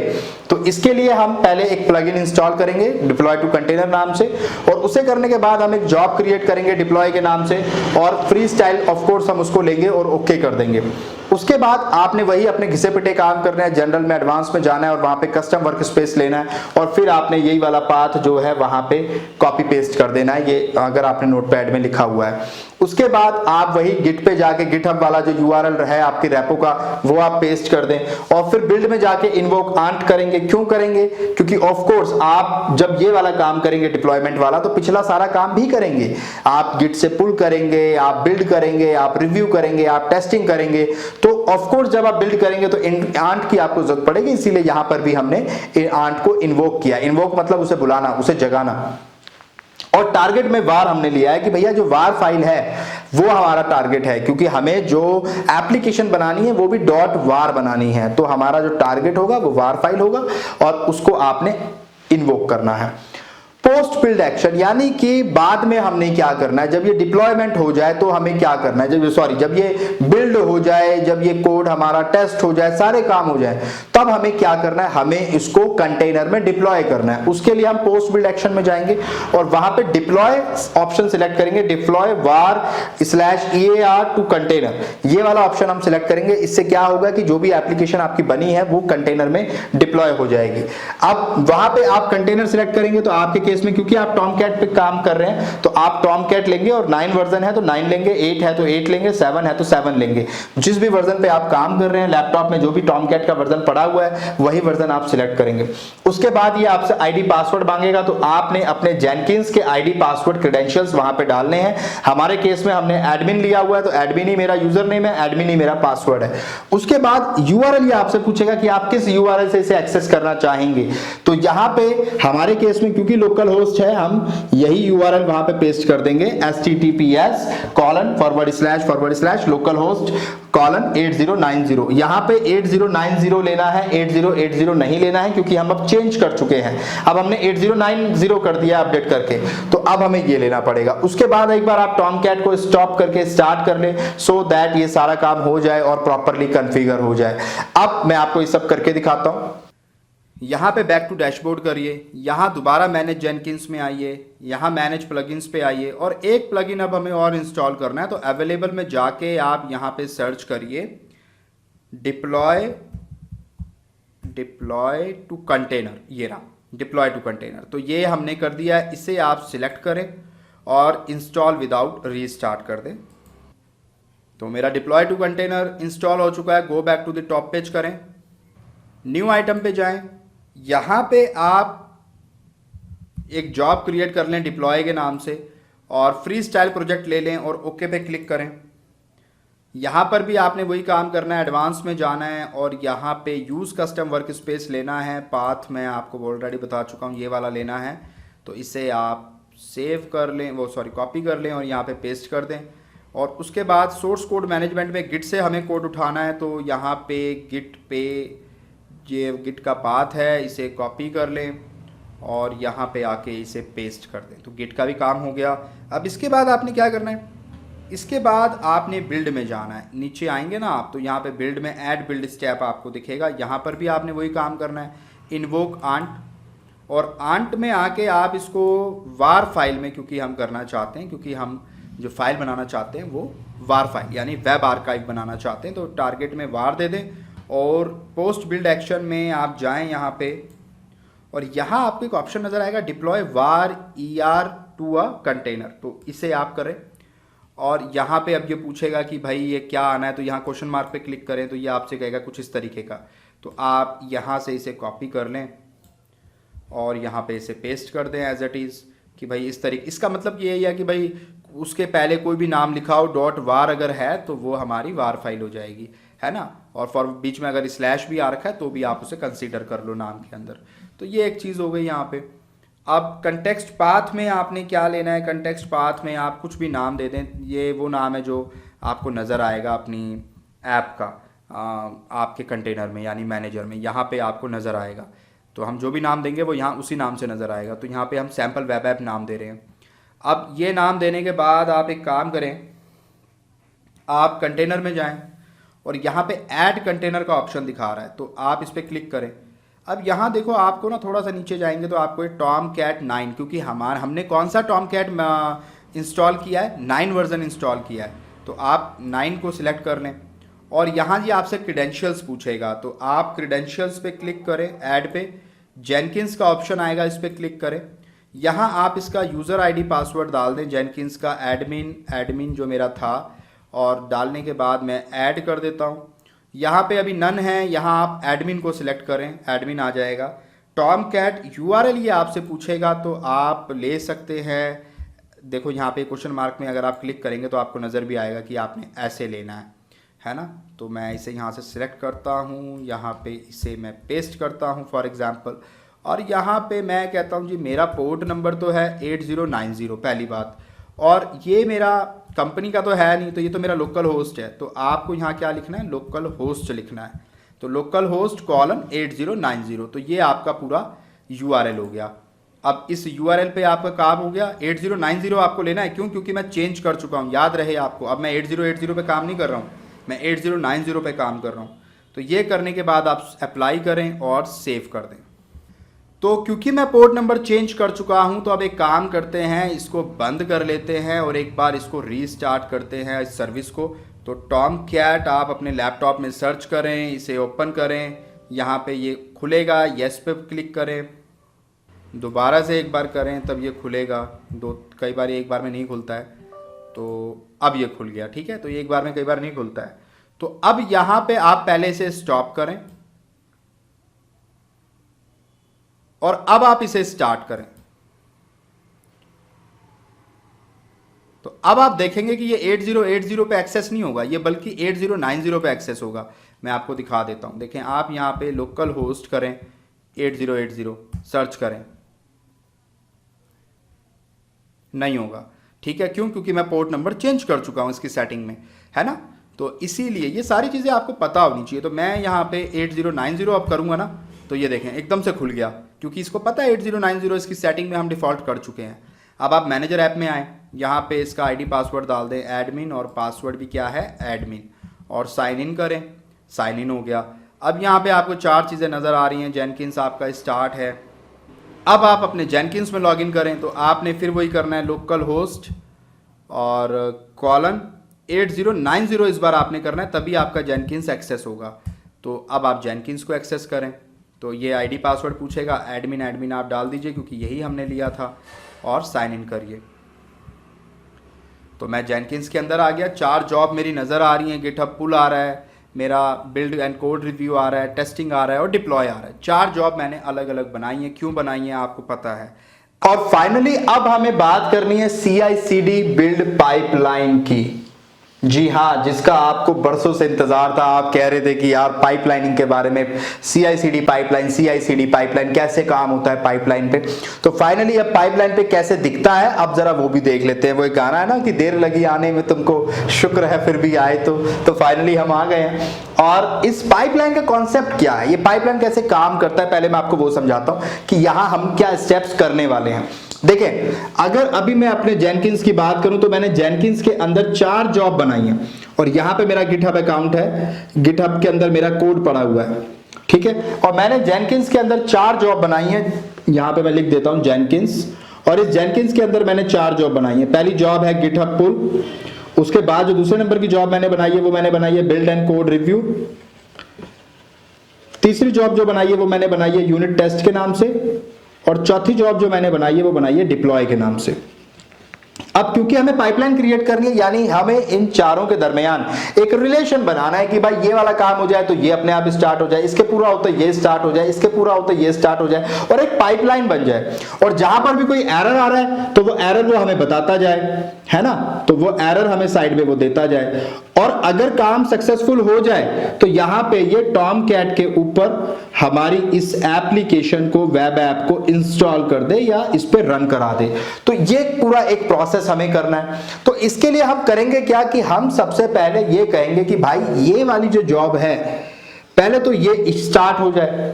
तो इसके लिए हम पहले एक प्लगइन इंस्टॉल करेंगे डिप्लॉय टू कंटेनर नाम से, और उसे करने के बाद हम एक जॉब क्रिएट करेंगे डिप्लॉय के नाम से, और फ्री स्टाइल ऑफ कोर्स हम उसको लेंगे और ओके कर देंगे। उसके बाद आपने वही अपने घिसे पिटे काम करना है, जनरल में एडवांस में जाना है और वहां पे कस्टम वर्क स्पेस लेना है, और फिर आपने यही वाला पाथ जो है वहां पे कॉपी पेस्ट कर देना है, ये अगर आपने नोटपैड में लिखा हुआ है। उसके बाद आप वही गिट पे जाके गिटहब वाला जो URL है आपके रेपो का वो आप पेस्ट कर दें, और फिर बिल्ड में जाके इन्वोक आंट करेंगे। क्यों करेंगे? क्योंकि ऑफ कोर्स आप जब ये वाला काम करेंगे डिप्लॉयमेंट वाला, तो पिछला सारा काम भी करेंगे। आप गिट से पुल करेंगे, आप बिल्ड करेंगे, आप रिव्यू करेंगे, आप टेस्टिंग करेंगे। तो ऑफ कोर्स जब आप बिल्ड करेंगे तो आंट की आपको जरूरत पड़ेगी, इसीलिए यहां पर भी हमने आंट को इन्वोक किया। इन्वोक मतलब उसे बुलाना, उसे जगाना। और टारगेट में वार हमने लिया है कि भैया जो वार फाइल है वो हमारा टारगेट है, क्योंकि हमें जो एप्लीकेशन बनानी है वो भी .var बनानी है। तो हमारा जो टारगेट होगा वो वार फाइल होगा, और उसको आपने इन्वोक करना है। पोस्ट बिल्ड एक्शन, यानी कि बाद में हमने क्या करना है, जब ये डिप्लॉयमेंट हो जाए तो हमें क्या करना है, जब ये बिल्ड हो जाए, जब ये कोड हमारा टेस्ट हो जाए, सारे काम हो जाए, तब हमें क्या करना है, हमें इसको कंटेनर में डिप्लॉय करना है। उसके लिए हम पोस्ट बिल्ड एक्शन में जाएंगे और वहां पे डिप्लॉय ऑप्शन सिलेक्ट करेंगे, डिप्लॉय var/ear टू कंटेनर, ये वाला ऑप्शन हम सिलेक्ट करेंगे। इससे क्या होगा कि जो भी एप्लीकेशन आपकी बनी है वो कंटेनर में डिप्लॉय हो जाएगी। अब वहां पे आप कंटेनर सिलेक्ट करेंगे तो आपके केस में, क्योंकि आप टॉमकैट पे काम कर रहे हैं, तो आप टॉमकैट लेंगे, और 9 वर्जन है तो 9 लेंगे, 8 है तो 8 लेंगे, 7 है तो 7 लेंगे। जिस भी वर्जन पे आप काम कर रहे हैं लैपटॉप में, जो भी टॉमकैट का वर्जन पड़ा हुआ है वही वर्जन आप सिलेक्ट करेंगे। उसके बाद ये आपसे आईडी पासवर्ड मांगेगा, तो आपने अपने जेनकिंस के आईडी पासवर्ड क्रेडेंशियल्स वहां पे डालने हैं। हमारे केस में हमने एडमिन लिया हुआ है, तो एडमिन ही मेरा यूजर नेम है, एडमिन ही मेरा पासवर्ड है। उसके बाद URL ये आपसे पूछेगा कि आप किस URL से इसे एक्सेस करना चाहेंगे। तो यहां पे हमारे केस में क्योंकि लोकल लोकल होस्ट है, हम यही URL वहां पे पेस्ट कर देंगे, https://localhost:8090। यहां पे 8090 लेना है, 8080 नहीं लेना है, क्योंकि हम अब चेंज कर चुके हैं। अब हमने 8090 कर दिया अपडेट करके, तो अब हमें ये लेना पड़ेगा। उसके बाद एक बार आप टॉमकैट को स्टॉप करके स्टार्ट कर ले, सो दैट ये सारा काम हो जाए और प्रॉपर्ली कॉन्फ़िगर हो जाए। अब मैं आपको ये सब करके दिखाता हूं। यहाँ पे बैक टू डैशबोर्ड करिए, यहाँ दोबारा मैनेज जेनकिंस में आइए, यहाँ मैनेज प्लगइन्स पे आइए, और एक प्लगइन अब हमें और इंस्टॉल करना है। तो अवेलेबल में जाके आप यहाँ पे सर्च करिए डिप्लॉय टू कंटेनर, ये रहा डिप्लॉय टू कंटेनर। तो ये हमने कर दिया है, इसे आप सिलेक्ट करें और इंस्टॉल विदाउट रीस्टार्ट कर दें। तो मेरा डिप्लॉय टू कंटेनर इंस्टॉल हो चुका है। Go back to the top page करें, न्यू आइटम पे जाएं, यहाँ पे आप एक जॉब क्रिएट कर लें डिप्लॉय के नाम से और फ्री स्टाइल प्रोजेक्ट ले लें और ओके पे क्लिक करें। यहाँ पर भी आपने वही काम करना है, एडवांस में जाना है और यहाँ पे यूज़ कस्टम वर्क स्पेस लेना है। पाथ मैं आपको ऑलरेडी बता चुका हूँ, ये वाला लेना है। तो इसे आप सेव कर लें, कॉपी कर लें और यहाँ पे पेस्ट कर दें। और उसके बाद सोर्स कोड मैनेजमेंट में गिट से हमें कोड उठाना है, तो यहाँ पे गिट पे ये गिट का पाथ है, इसे कॉपी कर लें और यहाँ पे आके इसे पेस्ट कर दें। तो गिट का भी काम हो गया। अब इसके बाद आपने क्या करना है, इसके बाद आपने बिल्ड में जाना है। नीचे आएंगे ना आप, तो यहाँ पे बिल्ड में ऐड बिल्ड स्टेप आपको दिखेगा, यहाँ पर भी आपने वही काम करना है, इन्वोक आंट, और आंट में आके आप इसको वार फाइल में, क्योंकि हम करना चाहते हैं, क्योंकि हम जो फाइल बनाना चाहते हैं वो वार फाइल यानी वेब आर्काइव बनाना चाहते हैं, तो टारगेट में वार दे दें और पोस्ट बिल्ड एक्शन में आप जाएं यहाँ पे, और यहाँ आपको एक ऑप्शन नज़र आएगा deploy war ER to a container. तो इसे आप करें और यहाँ पे अब ये पूछेगा कि भाई ये क्या आना है, तो यहाँ क्वेश्चन मार्क पे क्लिक करें, तो ये आपसे कहेगा कुछ इस तरीके का। तो आप यहाँ से इसे कॉपी कर लें और यहाँ पे इसे पेस्ट कर दें एज इट इज़, कि भाई इस तरीके। इसका मतलब ये है कि भाई उसके पहले कोई भी नाम लिखा हो, डॉट वार अगर है तो वो हमारी वार फाइल हो जाएगी, है ना। और फॉर बीच में अगर स्लैश भी आ रखा है तो भी आप उसे कंसीडर कर लो नाम के अंदर। तो ये एक चीज़ हो गई यहाँ पे। अब कंटेक्स्ट पाथ में आपने क्या लेना है, कंटेक्स्ट पाथ में आप कुछ भी नाम दे दें। ये वो नाम है जो आपको नज़र आएगा अपनी ऐप का, आपके कंटेनर में यानी मैनेजर में, यहाँ पे आपको नज़र आएगा। तो हम जो भी नाम देंगे वो यहाँ उसी नाम से नज़र आएगा। तो यहाँ पे हम सैम्पल वेब ऐप नाम दे रहे हैं। अब ये नाम देने के बाद आप एक काम करें, आप कंटेनर में जाएं और यहाँ पे ऐड कंटेनर का ऑप्शन दिखा रहा है, तो आप इस पर क्लिक करें। अब यहाँ देखो, आपको ना थोड़ा सा नीचे जाएंगे तो आपको एक टॉमकैट 9, क्योंकि हमने कौन सा टॉमकैट इंस्टॉल किया है, 9 वर्जन इंस्टॉल किया है, तो आप 9 को सिलेक्ट कर लें। और यहाँ जी आपसे क्रीडेंशियल्स पूछेगा, तो आप क्रीडेंशियल्स पे क्लिक करें, ऐड पे जेनकिंस का ऑप्शन आएगा, इस पर क्लिक करें। यहाँ आप इसका यूज़र आईडी पासवर्ड डाल दें, जेनकिंस का एडमिन जो मेरा था, और डालने के बाद मैं ऐड कर देता हूँ। यहाँ पे अभी नन है, यहाँ आप एडमिन को सिलेक्ट करें, एडमिन आ जाएगा। टॉमकैट URL ये आपसे पूछेगा, तो आप ले सकते हैं। देखो यहाँ पे क्वेश्चन मार्क में अगर आप क्लिक करेंगे तो आपको नज़र भी आएगा कि आपने ऐसे लेना है ना। तो मैं इसे यहाँ से सिलेक्ट करता हूँ, यहाँ पे इसे मैं पेस्ट करता हूँ फॉर एग्ज़ाम्पल, और यहाँ पे मैं कहता हूँ जी मेरा पोर्ट नंबर तो है 8090 पहली बात, और ये मेरा कंपनी का तो है नहीं, तो ये तो मेरा लोकल होस्ट है। तो आपको यहाँ क्या लिखना है, लोकल होस्ट लिखना है। तो लोकल होस्ट कॉलन 8090, तो ये आपका पूरा URL हो गया। अब इस URL पे आपका काम हो गया। 8090 आपको लेना है, क्यों? क्योंकि मैं चेंज कर चुका हूँ, याद रहे आपको। अब मैं 8080 पे काम नहीं कर रहा हूँ, मैं 8090 पे काम कर रहा हूँ। तो ये करने के बाद आप अप्लाई करें और सेव कर दें। तो क्योंकि मैं पोर्ट नंबर चेंज कर चुका हूं, तो अब एक काम करते हैं, इसको बंद कर लेते हैं और एक बार इसको रीस्टार्ट करते हैं इस सर्विस को। तो टॉमकैट आप अपने लैपटॉप में सर्च करें, इसे ओपन करें, यहाँ पे ये खुलेगा, येस पे क्लिक करें, दोबारा से एक बार करें तब ये खुलेगा। कई बार ये एक बार में नहीं खुलता है, तो अब ये खुल गया, ठीक है। तो ये एक बार में कई बार नहीं खुलता है। तो अब यहाँ पे आप पहले इसे स्टॉप करें और अब आप इसे स्टार्ट करें। तो अब आप देखेंगे कि ये 8080 पे एक्सेस नहीं होगा, ये बल्कि 8090 पे एक्सेस होगा। मैं आपको दिखा देता हूं, देखें आप यहाँ पे लोकल होस्ट करें 8080, सर्च करें, नहीं होगा। ठीक है, क्यों? क्योंकि मैं पोर्ट नंबर चेंज कर चुका हूँ इसकी सेटिंग में, है ना। तो इसीलिए ये सारी चीज़ें आपको पता होनी चाहिए। तो मैं यहाँ पे 8090 अब करूँगा ना, तो ये देखें एकदम से खुल गया, क्योंकि इसको पता है 8090 इसकी सेटिंग में हम डिफ़ॉल्ट कर चुके हैं। अब आप मैनेजर ऐप में आए, यहाँ पे इसका आईडी पासवर्ड डाल दें एडमिन, और पासवर्ड भी क्या है एडमिन, और साइन इन करें। साइन इन हो गया। अब यहाँ पे आपको 4 चीज़ें नज़र आ रही हैं। जेनकिंस आपका स्टार्ट है। अब आप अपने जेनकिंस में लॉगिन करें तो आपने फिर वही करना है, लोकल होस्ट और कॉलन 8090 इस बार आपने करना है, तभी आपका जेनकिंस एक्सेस होगा। तो अब आप जेनकिंस को एक्सेस करें तो ये आईडी पासवर्ड पूछेगा, एडमिन एडमिन आप डाल दीजिए क्योंकि यही हमने लिया था, और साइन इन करिए। तो मैं जेनकिंस के अंदर आ गया। 4 जॉब मेरी नज़र आ रही हैं। गिटहब पुल आ रहा है, मेरा बिल्ड एंड कोड रिव्यू आ रहा है, टेस्टिंग आ रहा है और डिप्लॉय आ रहा है। 4 जॉब मैंने अलग अलग बनाई हैं। क्यों बनाई हैं आपको पता है। और फाइनली अब हमें बात करनी है CI/CD बिल्ड पाइपलाइन की। जी हाँ, जिसका आपको बरसों से इंतजार था। आप कह रहे थे कि यार पाइपलाइनिंग के बारे में, CI/CD पाइपलाइन कैसे काम होता है पाइपलाइन पे। तो फाइनली अब पाइपलाइन पे कैसे दिखता है अब जरा वो भी देख लेते हैं। वो एक गाना है ना कि देर लगी आने में तुमको, शुक्र है फिर भी आए। तो फाइनली हम आ गए हैं। और इस पाइपलाइन का कॉन्सेप्ट क्या है, ये पाइपलाइन कैसे काम करता है, पहले मैं आपको वो समझाता हूं कि यहां हम क्या स्टेप्स करने वाले हैं। देखें, अगर अभी मैं अपने जेनकिंस की बात करूं तो मैंने जेनकिंस के अंदर 4 जॉब बनाई है, और यहां पे मेरा गिटहब अकाउंट है। गिटहब के अंदर मेरा कोड पड़ा हुआ है, ठीक है। और मैंने जेनकिंस के अंदर 4 जॉब बनाई है। यहां पे मैं लिख देता हूं जेनकिंस, और इस जेनकिंस के अंदर मैंने 4 जॉब बनाई है। पहली जॉब है गिटहब पुल। उसके बाद जो दूसरे नंबर की जॉब मैंने बनाई है वो मैंने बनाई है बिल्ड एंड कोड रिव्यू। तीसरी जॉब जो बनाई है वो मैंने बनाई है यूनिट टेस्ट के नाम से, और चौथी जॉब जो मैंने बनाई है वो बनाई है डिप्लॉय के नाम से। अब क्योंकि हमें पाइपलाइन क्रिएट करनी है, यानी हमें इन चारों के दरमियान एक रिलेशन बनाना है कि भाई ये वाला काम हो जाए तो ये अपने आप स्टार्ट हो जाए, इसके पूरा होता है ये स्टार्ट हो जाए, इसके पूरा होता है ये स्टार्ट हो जाए, और एक पाइपलाइन बन जाए। और जहां पर भी कोई एरर आ रहा है तो वो एरर वो हमें बताता जाए, है ना। तो वो एरर हमें साइड में वो देता जाए, और अगर काम सक्सेसफुल हो जाए तो यहां पे ये टॉम कैट के ऊपर हमारी इस एप्लीकेशन को, वेब ऐप को इंस्टॉल कर दे या इस पे रन करा दे। तो ये पूरा एक प्रोसेस हमें करना है। तो इसके लिए हम करेंगे क्या कि हम सबसे पहले ये कहेंगे कि भाई ये वाली जो जॉब है पहले तो ये स्टार्ट हो जाए,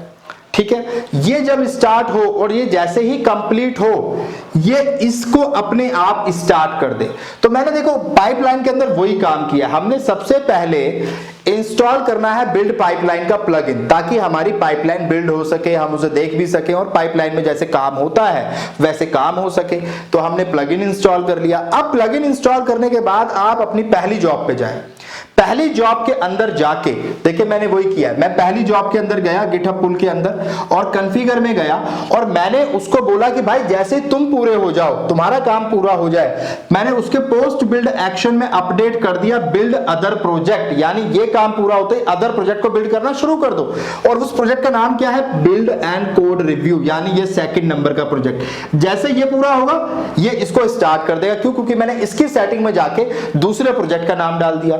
ठीक है। ये जब स्टार्ट हो और ये जैसे ही कंप्लीट हो, ये इसको अपने आप स्टार्ट कर दे। तो मैंने देखो पाइपलाइन के अंदर वही काम किया। हमने सबसे पहले इंस्टॉल करना है बिल्ड पाइपलाइन का प्लगइन, ताकि हमारी पाइपलाइन बिल्ड हो सके, हम उसे देख भी सके और पाइपलाइन में जैसे काम होता है वैसे काम हो सके। तो हमने प्लगइन इंस्टॉल कर लिया। अब प्लगइन इंस्टॉल करने के बाद आप अपनी पहली जॉब पे जाएं। पहली जॉब के अंदर जाके देखिए मैंने वही किया। मैं पहली जॉब के अंदर गया, गिटहब पुल के अंदर, और कॉन्फ़िगर में गया, और मैंने उसको बोला कि भाई जैसे तुम पूरे हो जाओ, तुम्हारा काम पूरा हो जाए, मैंने उसके पोस्ट बिल्ड एक्शन में अपडेट कर दिया बिल्ड अदर प्रोजेक्ट, यानी ये काम पूरा होते ही अदर प्रोजेक्ट को बिल्ड करना शुरू कर दो। और उस प्रोजेक्ट का नाम क्या है, बिल्ड एंड कोड रिव्यू, यानी ये सेकंड नंबर का प्रोजेक्ट। जैसे ये पूरा होगा ये इसको स्टार्ट कर देगा। क्यों? क्योंकि मैंने इसकी सेटिंग में जाके दूसरे प्रोजेक्ट का नाम डाल दिया।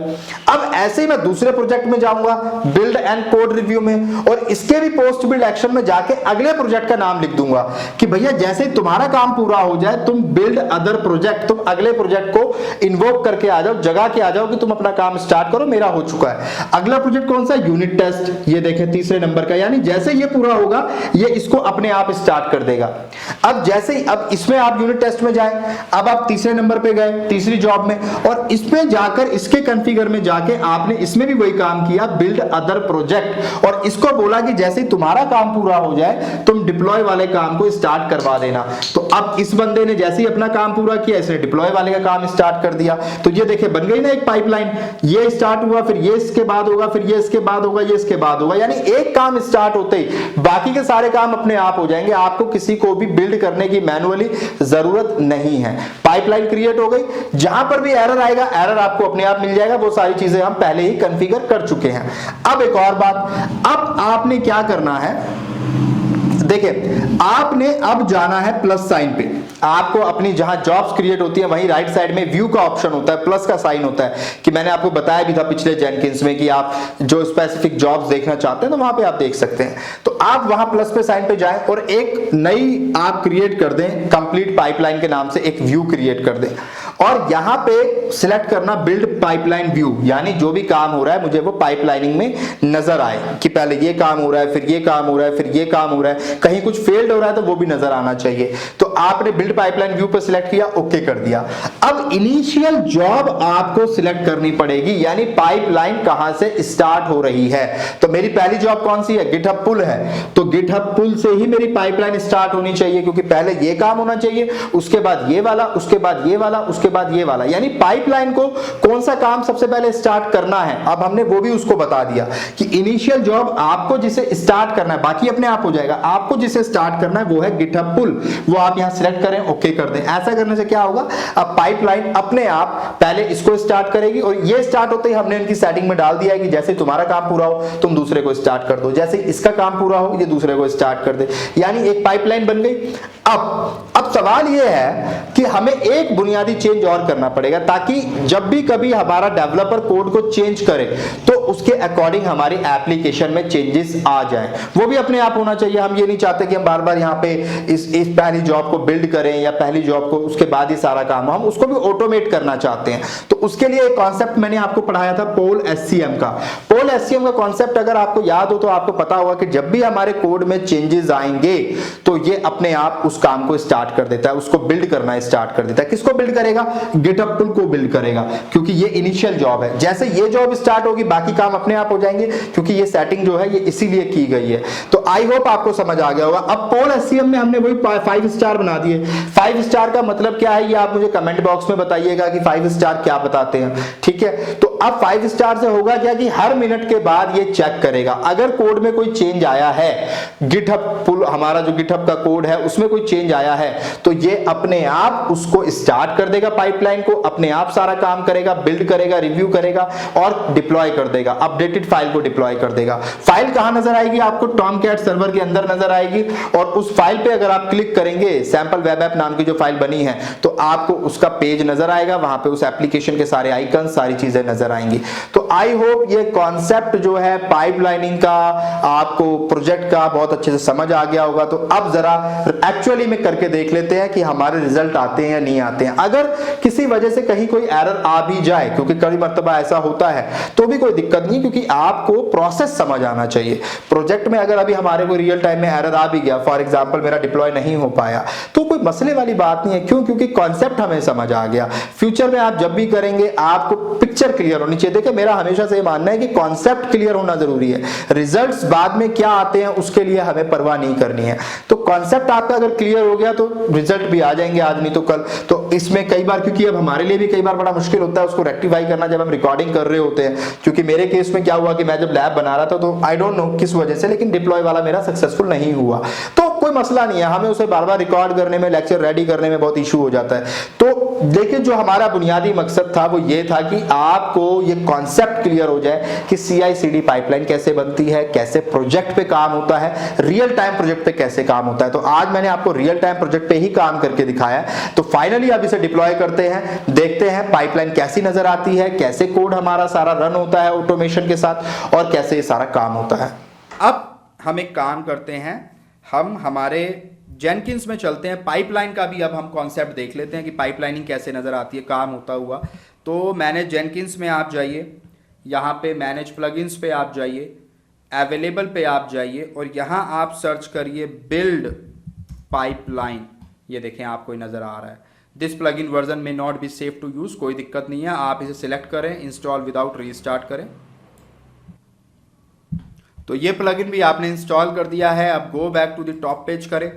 अब ऐसे ही मैं दूसरे प्रोजेक्ट में जाऊंगा बिल्ड एंड कोड रिव्यू में, और इसके भी पोस्ट बिल्ड एक्शन में जाके अगले प्रोजेक्ट का नाम लिख दूंगा कि भैया जैसे तुम्हारा काम पूरा हो जाए तुम बिल्ड अदर प्रोजेक्ट, तुम अगले प्रोजेक्ट को इन्वोक करके आ जाओ, जगा के आ जाओ कि तुम अपना काम स्टार्ट करो, मेरा हो चुका है। अगला प्रोजेक्ट कौन सा, यूनिट टेस्ट, ये देखें तीसरे नंबर का, यानी जैसे ये पूरा होगा ये इसको अपने आप स्टार्ट कर देगा। अब जैसे ही अब इसमें आप यूनिट टेस्ट में जाए, अब आप तीसरे नंबर पे गए तीसरी जॉब में, और इसमें जाकर इसके कॉन्फ़िगर में जाके आपने इसमें भी वही काम किया बिल्ड अदर प्रोजेक्ट, और इसको बोला कि जैसे ही तुम्हारा काम पूरा हो जाए तुम डिप्लॉय वाले काम को स्टार्ट करवा देना। तो अब इस बंदे ने जैसे ही अपना काम पूरा किया, इसने डिप्लॉय वाले का काम स्टार्ट कर दिया। तो ये देखिए बन गई ना एक पाइपलाइन, ये स्टार्ट हुआ, फिर ये इसके बाद होगा, फिर ये इसके बाद होगा, ये इसके बाद होगा, यानी एक काम स्टार्ट होते ही बाकी के सारे काम अपने आप हो जाएंगे। आपको किसी को भी बिल्ड करने की मैनुअली जरूरत नहीं है। पाइपलाइन क्रिएट हो गई, जहां पर भी एरर आएगा एरर आपको अपने आप मिल जाएगा। वो सारी चीजें हम पहले ही कॉन्फ़िगर कर चुके हैं। अब एक और बात, अब आपने क्या करना है, देखिए आपने अब जाना है प्लस साइन पे। आपको अपनी जहां जॉब्स क्रिएट होती है वहीं राइट साइड में व्यू का ऑप्शन होता है, प्लस का साइन होता है, कि मैंने आपको बताया भी था पिछले जेनकिंस में कि आप जो स्पेसिफिक जॉब्स देखना चाहते हैं तो वहां पे आप देख सकते हैं। तो आप वहां प्लस पे साइन पे जाएं और एक नई आप क्रिएट कर दें, कंप्लीट पाइपलाइन के नाम से एक व्यू क्रिएट कर दें और यहां पे सिलेक्ट करना बिल्ड पाइपलाइन व्यू, यानी जो भी काम हो रहा है मुझे वो पाइपलाइनिंग में नजर आए कि पहले ये काम हो रहा है, फिर ये काम हो रहा है, फिर ये काम हो रहा है, कहीं कुछ फेल्ड हो रहा है तो वो भी नजर आना चाहिए। तो आपने बिल्ड पाइपलाइन व्यू पर सिलेक्ट किया, ओके कर दिया। अब इनिशियल जॉब आपको सिलेक्ट करनी पड़ेगी, यानी पाइपलाइन कहां से स्टार्ट हो रही है। तो मेरी पहली जॉब कौन सी है, गिटहब पुल है, तो गिटहब पुल से ही मेरी पाइपलाइन स्टार्ट होनी चाहिए, क्योंकि पहले ये काम होना चाहिए, उसके बाद ये वाला, उसके बाद ये वाला, उसके बाद ये वाला, यानी पाइपलाइन को कौन सा काम सबसे पहले स्टार्ट करना है। अब हमने वो भी उसको बता दिया कि इनिशियल जॉब आपको जिसे स्टार्ट करना है, बाकी अपने आप हो जाएगा, आपको जिसे स्टार्ट करना है वो है गिटहब पुल, वो आप यहां सिलेक्ट करें, ओके कर दें। ऐसा करने से क्या होगा, अब पाइपलाइन अपने आप पहले इसको स्टार्ट करेगी और ये स्टार्ट होते ही हमने इनकी सेटिंग में डाल दिया है कि जैसे तुम्हारा काम पूरा हो तुम दूसरे को स्टार्ट कर दो, जैसे इसका काम पूरा हो ये दूसरे को स्टार्ट कर दे, यानी एक पाइपलाइन बन गई। अब सवाल यह है कि हमें एक बुनियादी चेंज और करना पड़ेगा, ताकि जब भी कभी हमारा डेवलपर कोड को चेंज करे तो उसके अकॉर्डिंग हमारी एप्लीकेशन में चेंजेस आ जाएं। वो भी अपने आप होना चाहिए। हम ये नहीं चाहते कि हम बार बार यहाँ पे इस पहली जॉब को बिल्ड करें या पहली जॉब को उसके बाद ही सारा काम, हम उसको भी ऑटोमेट करना चाहते हैं। तो उसके लिए एक कॉन्सेप्ट मैंने आपको पढ़ाया था पोल एससीएम का। पोल एससीएम का कॉन्सेप्ट अगर आपको याद हो तो आपको पता होगा कि जब भी हमारे कोड में चेंजेस आएंगे तो ये अपने आप उस काम को स्टार्ट कर देता है, उसको बिल्ड करना स्टार्ट कर देता है। किसको बिल्ड करेगा, गिटहब पुल को बिल्ड करेगा, क्योंकि ये इनिशियल जॉब है। जैसे ये जॉब स्टार्ट होगी बाकी काम अपने आप हो जाएंगे, क्योंकि ये सेटिंग जो है ये इसीलिए की गई है। तो आई होप आपको समझ आ गया होगा। अब पोल एससीएम में हमने वही 5 स्टार बना दिए। 5 स्टार का मतलब क्या है ये आप मुझे कमेंट बॉक्स में बताइएगा कि 5 स्टार क्या बताते हैं, ठीक है। तो अब 5 स्टार से होगा क्या कि हर मिनट के बाद ये चेक करेगा अगर कोड में कोई चेंज आया है, गिटहब पुल हमारा जो गिटहब का कोड है उसमें कोई चेंज आया है तो ये अपने आप उसको स्टार्ट कर देगा, पाइपलाइन को अपने आप सारा काम करेगा, बिल्ड करेगा, रिव्यू करेगा और डिप्लॉय कर देगा, अपडेटेड फाइल को डिप्लॉय कर देगा। फाइल कहां नजर आएगी आपको, टॉमकैट सर्वर के अंदर नजर आएगी और उस फाइल पे अगर आप क्लिक करेंगे, सैंपल वेब ऐप नाम की जो फाइल बनी है, तो आपको उसका पेज नजर आएगा, वहां पे उस एप्लीकेशन के सारे आइकन सारी चीजें नजर आएंगी। तो आई होप ये कॉन्सेप्ट जो है पाइपलाइनिंग का आपको प्रोजेक्ट का बहुत अच्छे से समझ आ गया होगा। तो अब जरा एक्चुअली में करके देख लेते हैं कि हमारे रिजल्ट आते हैं या नहीं आते हैं। अगर किसी वजह से कहीं कोई एरर आ भी जाए, क्योंकि कई मर्तबा ऐसा होता है, तो भी कोई दिक्कत नहीं, क्योंकि आपको प्रोसेस समझ आना चाहिए। प्रोजेक्ट में अगर अभी हमारे को रियल टाइम में एरर आ भी गया, फॉर एग्जांपल मेरा डिप्लॉय नहीं हो पाया, तो कोई मसले वाली बात नहीं है। क्यों, क्योंकि कॉन्सेप्ट हमें समझ आ गया। फ्यूचर में आप जब भी करेंगे आपको पिक्चर क्लियर होनी चाहिए। देखिए मेरा हमेशा से मानना है कि कॉन्सेप्ट क्लियर होना जरूरी है, रिजल्ट्स बाद में क्या आते हैं उसके लिए हमें परवाह नहीं करनी है। तो कॉन्सेप्ट आपका अगर क्लियर हो गया तो रिजल्ट भी आ जाएंगे आज नहीं तो कल। तो इसमें कई बार, क्योंकि अब हमारे लिए भी कई बार बड़ा मुश्किल होता है उसको रेक्टिफाई करना जब हम रिकॉर्डिंग कर रहे होते हैं। क्योंकि मेरे केस में क्या हुआ कि मैं जब लैब बना रहा था तो आई डोंट नो किस वजह से, लेकिन डिप्लॉय वाला मेरा सक्सेसफुल नहीं हुआ। तो कोई मसला नहीं है, हमें उसे बार बार रिकॉर्ड करने में, लेक्चर रेडी करने में बहुत इशू हो जाता है। तो लेकिन जो हमारा बुनियादी मकसद था वो ये था कि आपको ये कॉन्सेप्ट क्लियर हो जाए कि CI/CD पाइपलाइन कैसे बनती है, कैसे प्रोजेक्ट पे काम होता है, रियल टाइम प्रोजेक्ट पे कैसे काम होता है। तो आज मैंने आपको रियल टाइम प्रोजेक्ट पे ही काम करके दिखाया है। तो फाइनली अब इसे डिप्लॉय करते हैं, देखते हैं पाइपलाइन कैसी नजर आती है, कैसे कोड हमारा सारा रन होता है ऑटोमेशन के साथ और कैसे ये सारा काम होता है। अब हम एक काम करते हैं, हम हमारे जेनकिंस में चलते हैं। पाइपलाइन का भी अब हम कॉन्सेप्ट देख लेते हैं कि पाइपलाइनिंग कैसे नज़र आती है, काम होता हुआ। तो मैनेज जेनकिंस में आप जाइए, यहाँ पे मैनेज प्लगइन्स पे आप जाइए, अवेलेबल पे आप जाइए और यहाँ आप सर्च करिए बिल्ड पाइपलाइन। ये देखें आपको नज़र आ रहा है। This plugin version may not be safe to use, कोई दिक्कत नहीं है, आप इसे सिलेक्ट करें, इंस्टॉल विदाउट रीस्टार्ट करें। तो ये प्लगइन भी आपने इंस्टॉल कर दिया है। अब go back to the top page करें।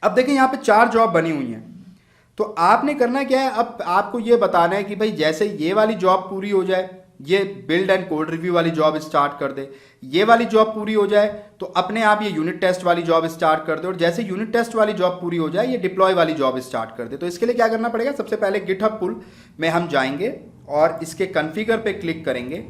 अब देखें यहाँ पे 4 जॉब बनी हुई हैं। तो आपने करना क्या है, अब आपको ये बताना है कि भाई जैसे ये वाली जॉब पूरी हो जाए, ये बिल्ड एंड कोड रिव्यू वाली जॉब स्टार्ट कर दे, ये वाली जॉब पूरी हो जाए तो अपने आप ये यूनिट टेस्ट वाली जॉब स्टार्ट कर दे, और जैसे यूनिट टेस्ट वाली जॉब पूरी हो जाए ये डिप्लॉय वाली जॉब स्टार्ट कर दे। तो इसके लिए क्या करना पड़ेगा, सबसे पहले गिटहब पुल में हम जाएंगे और इसके कॉन्फ़िगर पे क्लिक करेंगे।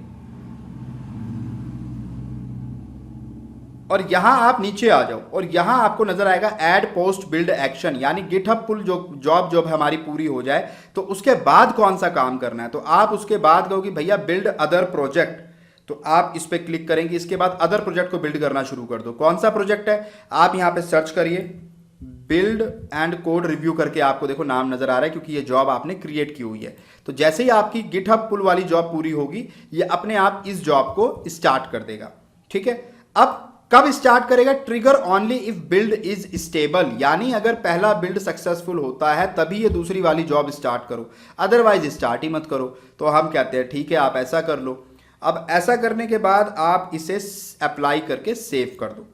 और यहाँ आप नीचे आ जाओ और यहाँ आपको नजर आएगा ऐड पोस्ट बिल्ड एक्शन, यानी गिटहब पुल जो जॉब हमारी पूरी हो जाए तो उसके बाद कौन सा काम करना है। तो आप उसके बाद कहोगे भैया बिल्ड अदर प्रोजेक्ट, तो आप इस पर क्लिक करेंगे। इसके बाद अदर प्रोजेक्ट को बिल्ड करना शुरू कर दो। कौन सा प्रोजेक्ट है, आप यहाँ पे सर्च करिए बिल्ड एंड कोड रिव्यू करके, आपको देखो नाम नजर आ रहा है क्योंकि ये जॉब आपने क्रिएट की हुई है। तो जैसे ही आपकी गिटहब पुल वाली जॉब पूरी होगी ये अपने आप इस जॉब को स्टार्ट कर देगा। ठीक है, अब कब स्टार्ट करेगा, trigger only if build is stable, यानी अगर पहला बिल्ड सक्सेसफुल होता है तभी ये दूसरी वाली जॉब स्टार्ट करो, अदरवाइज स्टार्ट ही मत करो। तो हम कहते हैं ठीक है आप ऐसा कर लो। अब ऐसा करने के बाद आप इसे अप्लाई करके सेव कर दो,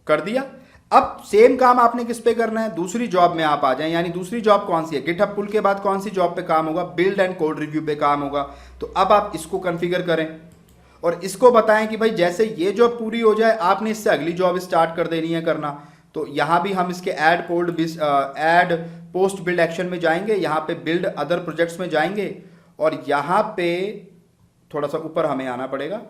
कर दिया। अब सेम काम आपने किस पे करना है, दूसरी जॉब में आप आ जाएं, यानी दूसरी जॉब कौन सी है, गिटहब पुल के बाद कौन सी जॉब पे काम होगा, बिल्ड एंड कोड रिव्यू पे काम होगा। तो अब आप इसको कॉन्फ़िगर करें और इसको बताएं कि भाई जैसे ये जॉब पूरी हो जाए आपने इससे अगली जॉब स्टार्ट कर देनी है करना। तो यहां भी हम इसके ऐड पोस्ट बिल्ड एक्शन में जाएंगे, यहां पे बिल्ड अदर प्रोजेक्ट्स में जाएंगे और यहां पे थोड़ा सा ऊपर हमें आना पड़ेगा,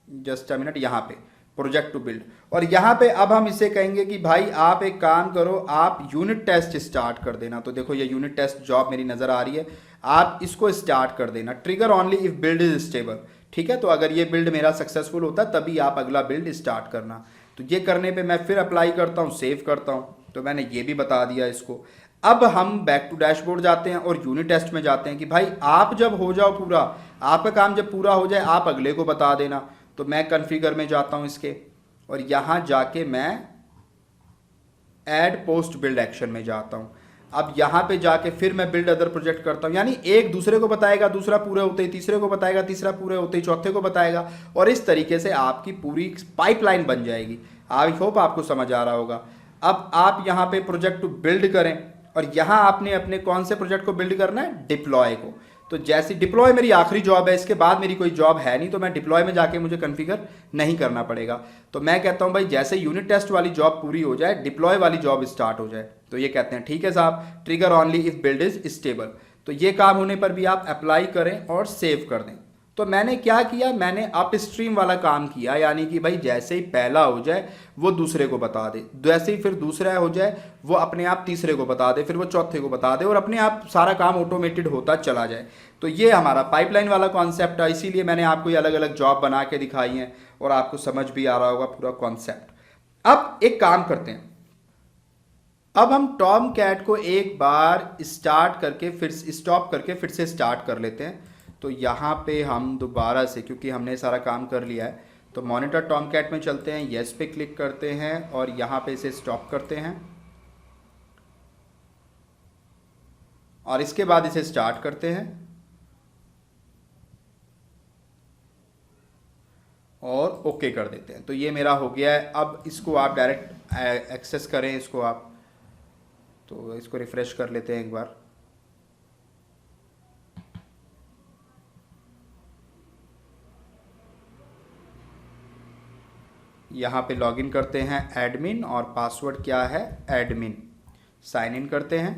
जस्ट अ मिनट, यहां पे प्रोजेक्ट टू बिल्ड, और यहां पे अब हम इसे कहेंगे कि भाई आप एक काम करो, आप यूनिट टेस्ट स्टार्ट कर देना। तो देखो ये यूनिट टेस्ट जॉब मेरी नजर आ रही है, आप इसको स्टार्ट कर देना। Trigger only if build is stable, ठीक है। तो अगर ये बिल्ड मेरा सक्सेसफुल होता है तभी आप अगला बिल्ड स्टार्ट करना। तो ये करने पे मैं फिर अप्लाई करता हूँ, सेव करता हूँ, तो मैंने ये भी बता दिया इसको। अब हम बैक टू डैशबोर्ड जाते हैं और यूनिट टेस्ट में जाते हैं कि भाई आप जब हो जाओ पूरा, आपका काम जब पूरा हो जाए आप अगले को बता देना। तो मैं कॉन्फ़िगर में जाता हूँ इसके और यहाँ जाके मैं ऐड पोस्ट बिल्ड एक्शन में जाता हूँ। अब यहाँ पे जाके फिर मैं बिल्ड अदर प्रोजेक्ट करता हूँ, यानी एक दूसरे को बताएगा, दूसरा पूरे होते ही तीसरे को बताएगा, तीसरा पूरे होते ही चौथे को बताएगा, और इस तरीके से आपकी पूरी पाइपलाइन बन जाएगी। आई होप आपको समझ आ रहा होगा। अब आप यहाँ पे प्रोजेक्ट टू बिल्ड करें और यहाँ आपने अपने कौन से प्रोजेक्ट को बिल्ड करना है, डिप्लॉय को। तो जैसे डिप्लॉय मेरी आखिरी जॉब है, इसके बाद मेरी कोई जॉब है नहीं, तो मैं डिप्लॉय में जाके मुझे कॉन्फ़िगर नहीं करना पड़ेगा। तो मैं कहता हूं भाई जैसे यूनिट टेस्ट वाली जॉब पूरी हो जाए, डिप्लॉय वाली जॉब स्टार्ट हो जाए। तो ये कहते हैं ठीक है साहब, trigger only if build is stable. तो ये काम होने पर भी आप अप्लाई करें और सेव कर दें। तो मैंने क्या किया, मैंने अप स्ट्रीम वाला काम किया, यानी कि भाई जैसे ही पहला हो जाए वो दूसरे को बता दे, जैसे ही फिर दूसरा हो जाए वो अपने आप तीसरे को बता दे, फिर वो चौथे को बता दे, और अपने आप सारा काम ऑटोमेटेड होता चला जाए। तो ये हमारा पाइपलाइन वाला कॉन्सेप्ट है, इसीलिए मैंने आपको ये अलग अलग जॉब बना के दिखाई हैं और आपको समझ भी आ रहा होगा पूरा कॉन्सेप्ट। अब एक काम करते हैं, अब हम टॉम कैट को एक बार स्टार्ट करके फिर स्टॉप करके फिर से स्टार्ट कर लेते हैं। तो यहाँ पे हम दोबारा से, क्योंकि हमने सारा काम कर लिया है, तो मॉनिटर टॉम कैट में चलते हैं, येस पे क्लिक करते हैं और यहाँ पे इसे स्टॉप करते हैं और इसके बाद इसे स्टार्ट करते हैं और ओके कर देते हैं। तो ये मेरा हो गया है। अब इसको आप डायरेक्ट एक्सेस करें, इसको आप, तो इसको रिफ्रेश कर लेते हैं एक बार। यहाँ पे लॉगिन करते हैं एडमिन और पासवर्ड क्या है एडमिन, साइन इन करते हैं।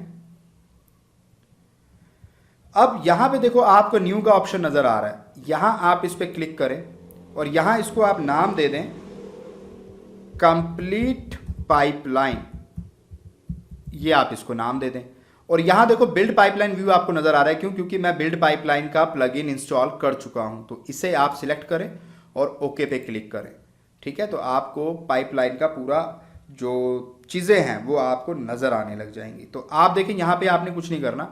अब यहाँ पे देखो आपको न्यू का ऑप्शन नजर आ रहा है, यहाँ आप इस पर क्लिक करें और यहाँ इसको आप नाम दे दें कंप्लीट पाइपलाइन, ये आप इसको नाम दे दें। और यहाँ देखो बिल्ड पाइपलाइन व्यू आपको नजर आ रहा है, क्यों, क्योंकि मैं बिल्ड पाइपलाइन का प्लगइन इंस्टॉल कर चुका हूँ। तो इसे आप सिलेक्ट करें और ओके पे क्लिक करें, ठीक है। तो आपको पाइपलाइन का पूरा जो चीज़ें हैं वो आपको नज़र आने लग जाएंगी। तो आप देखें यहाँ पे आपने कुछ नहीं करना,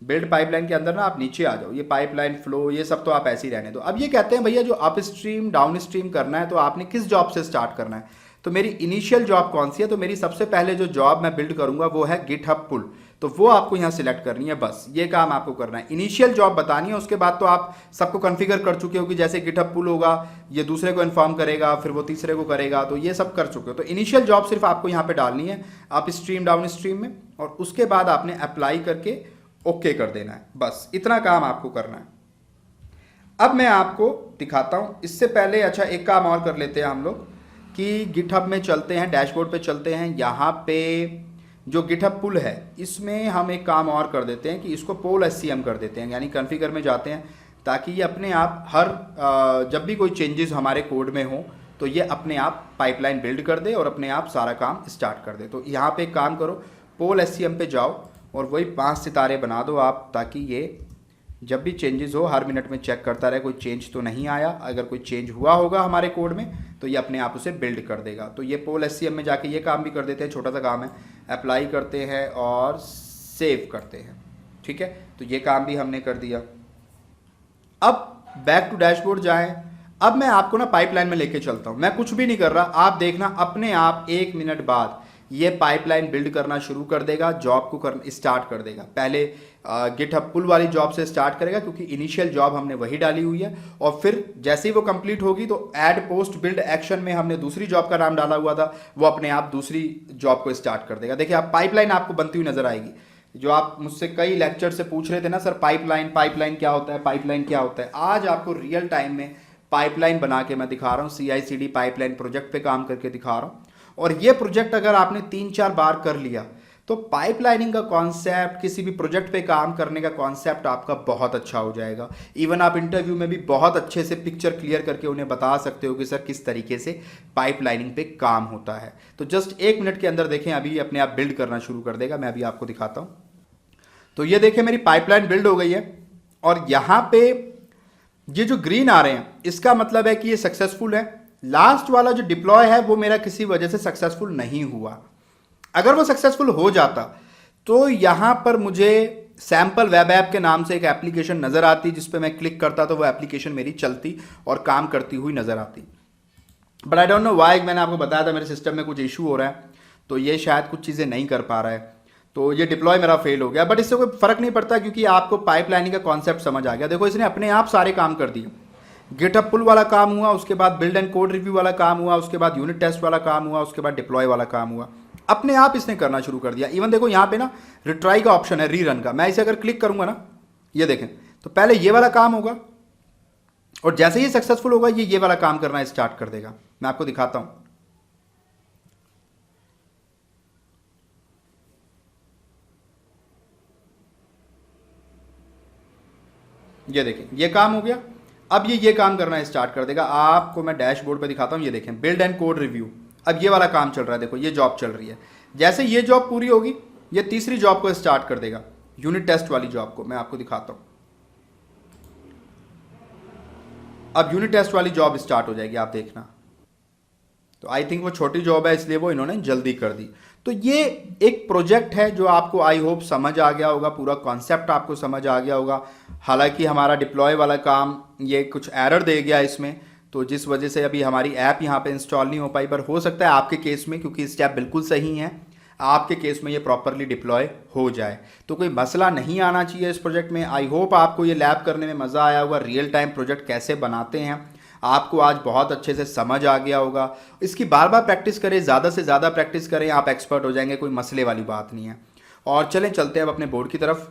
बिल्ड पाइपलाइन के अंदर ना आप नीचे आ जाओ, ये पाइपलाइन फ्लो ये सब तो आप ऐसे ही रहने दो। अब ये कहते हैं भैया जो अप स्ट्रीम डाउन स्ट्रीम करना है तो आपने किस जॉब से स्टार्ट करना है। तो मेरी इनिशियल जॉब कौन सी है, तो मेरी सबसे पहले जो जॉब मैं बिल्ड करूंगा वो है गिटहब पुल, तो वो आपको यहाँ सिलेक्ट करनी है, बस ये काम आपको करना है। इनिशियल जॉब बतानी है, उसके बाद तो आप सबको कॉन्फ़िगर कर चुके हो कि जैसे गिटहब पुल होगा ये दूसरे को इन्फॉर्म करेगा, फिर वो तीसरे को करेगा, तो ये सब कर चुके हो। तो इनिशियल जॉब सिर्फ आपको यहाँ पे डालनी है अप स्ट्रीम डाउन स्ट्रीम में, और उसके बाद आपने अप्लाई करके ओके कर देना है, बस इतना काम आपको करना है। अब मैं आपको दिखाता हूँ, इससे पहले अच्छा एक काम और कर लेते हैं हम लोग कि गिटहब में चलते हैं, डैशबोर्ड पे चलते हैं। यहाँ पे जो गिटहब पुल है इसमें हम एक काम और कर देते हैं कि इसको पोल SCM कर देते हैं, यानी कॉन्फ़िगर में जाते हैं ताकि ये अपने आप हर जब भी कोई चेंजेस हमारे कोड में हो तो ये अपने आप पाइपलाइन बिल्ड कर दे और अपने आप सारा काम स्टार्ट कर दे। तो यहाँ पे एक काम करो, पोल SCM पे जाओ और वही 5 सितारे बना दो आप, ताकि ये जब भी चेंजेस हो हर मिनट में चेक करता रहे कोई चेंज तो नहीं आया। अगर कोई चेंज हुआ होगा हमारे कोड में तो ये अपने आप उसे बिल्ड कर देगा। तो ये पोल SCM में जाके ये काम भी कर देते हैं, छोटा सा काम है, अप्लाई करते हैं और सेव करते हैं। ठीक है, तो ये काम भी हमने कर दिया। अब बैक टू डैशबोर्ड जाएं। अब मैं आपको ना पाइपलाइन में लेके चलता हूं, मैं कुछ भी नहीं कर रहा, आप देखना अपने आप 1 मिनट बाद ये पाइपलाइन बिल्ड करना शुरू कर देगा, जॉब को स्टार्ट कर देगा। पहले गिटहब पुल वाली जॉब से स्टार्ट करेगा क्योंकि इनिशियल जॉब हमने वही डाली हुई है, और फिर जैसे ही वो कंप्लीट होगी तो ऐड पोस्ट बिल्ड एक्शन में हमने दूसरी जॉब का नाम डाला हुआ था, वो अपने आप दूसरी जॉब को स्टार्ट कर देगा। देखिए आप पाइपलाइन आपको बनती हुई नजर आएगी। जो आप मुझसे कई लेक्चर से पूछ रहे थे ना, सर पाइपलाइन क्या होता है, पाइपलाइन क्या होता है, आज आपको रियल टाइम में पाइपलाइन बना के मैं दिखा रहा हूँ। CI/CD पाइपलाइन प्रोजेक्ट पे काम करके दिखा रहा हूँ। और ये प्रोजेक्ट अगर आपने 3-4 बार कर लिया तो पाइपलाइनिंग का कॉन्सेप्ट, किसी भी प्रोजेक्ट पे काम करने का कॉन्सेप्ट आपका बहुत अच्छा हो जाएगा। इवन आप इंटरव्यू में भी बहुत अच्छे से पिक्चर क्लियर करके उन्हें बता सकते हो कि सर किस तरीके से पाइपलाइनिंग पे काम होता है। तो जस्ट 1 मिनट के अंदर देखें, अभी अपने आप बिल्ड करना शुरू कर देगा। मैं अभी आपको दिखाता हूँ। तो ये देखें मेरी पाइपलाइन बिल्ड हो गई है, और यहाँ पे ये जो ग्रीन आ रहे हैं इसका मतलब है कि ये सक्सेसफुल है। लास्ट वाला जो डिप्लॉय है वो मेरा किसी वजह से सक्सेसफुल नहीं हुआ। अगर वो सक्सेसफुल हो जाता तो यहां पर मुझे सैंपल वेब ऐप के नाम से एक एप्लीकेशन नजर आती, जिस पे मैं क्लिक करता तो वो एप्लीकेशन मेरी चलती और काम करती हुई नजर आती। But I don't know why, मैंने आपको बताया था मेरे सिस्टम में कुछ इशू हो रहा है, तो ये शायद कुछ चीज़ें नहीं कर पा रहा है, तो ये डिप्लॉय मेरा फेल हो गया। बट इससे कोई फर्क नहीं पड़ता क्योंकि आपको पाइपलाइनिंग का कॉन्सेप्ट समझ आ गया। देखो इसने अपने आप सारे काम कर दिए। गिटहब पुल वाला काम हुआ, उसके बाद बिल्ड एंड कोड रिव्यू वाला काम हुआ, उसके बाद यूनिट टेस्ट वाला काम हुआ, उसके बाद डिप्लॉय वाला काम हुआ। अपने आप इसने करना शुरू कर दिया। इवन देखो यहाँ पे ना रिट्राई का ऑप्शन है, रीरन का। मैं इसे अगर क्लिक करूंगा ना, ये देखें, तो पहले ये वाला काम होगा और जैसे ही सक्सेसफुल होगा ये वाला काम करना स्टार्ट कर देगा। मैं आपको दिखाता हूं। ये देखें, ये काम हो गया। अब ये काम करना स्टार्ट कर देगा। आपको मैं डैशबोर्ड पे दिखाता हूं। ये देखें, बिल्ड एंड कोड रिव्यू, अब ये वाला काम चल रहा है। देखो ये जॉब चल रही है। जैसे ये जॉब पूरी होगी ये तीसरी जॉब को स्टार्ट कर देगा, यूनिट टेस्ट वाली जॉब को। मैं आपको दिखाता हूं। अब यूनिट टेस्ट वाली जॉब स्टार्ट हो जाएगी, आप देखना। तो आई थिंक वो छोटी जॉब है इसलिए वो इन्होंने जल्दी कर दी। तो ये एक प्रोजेक्ट है जो आपको आई होप समझ आ गया होगा, पूरा कॉन्सेप्ट आपको समझ आ गया होगा। हालांकि हमारा डिप्लॉय वाला काम ये कुछ एरर दे गया इसमें, तो जिस वजह से अभी हमारी ऐप यहाँ पे इंस्टॉल नहीं हो पाई। पर हो सकता है आपके केस में, क्योंकि स्टेप बिल्कुल सही है, आपके केस में ये प्रॉपरली डिप्लॉय हो जाए। तो कोई मसला नहीं आना चाहिए इस प्रोजेक्ट में। आई होप आपको ये लैब करने में मज़ा आया होगा। रियल टाइम प्रोजेक्ट कैसे बनाते हैं आपको आज बहुत अच्छे से समझ आ गया होगा। इसकी बार बार प्रैक्टिस करें, ज़्यादा से ज़्यादा प्रैक्टिस करें, आप एक्सपर्ट हो जाएंगे, कोई मसले वाली बात नहीं है। और चलते हैं अब अपने बोर्ड की तरफ।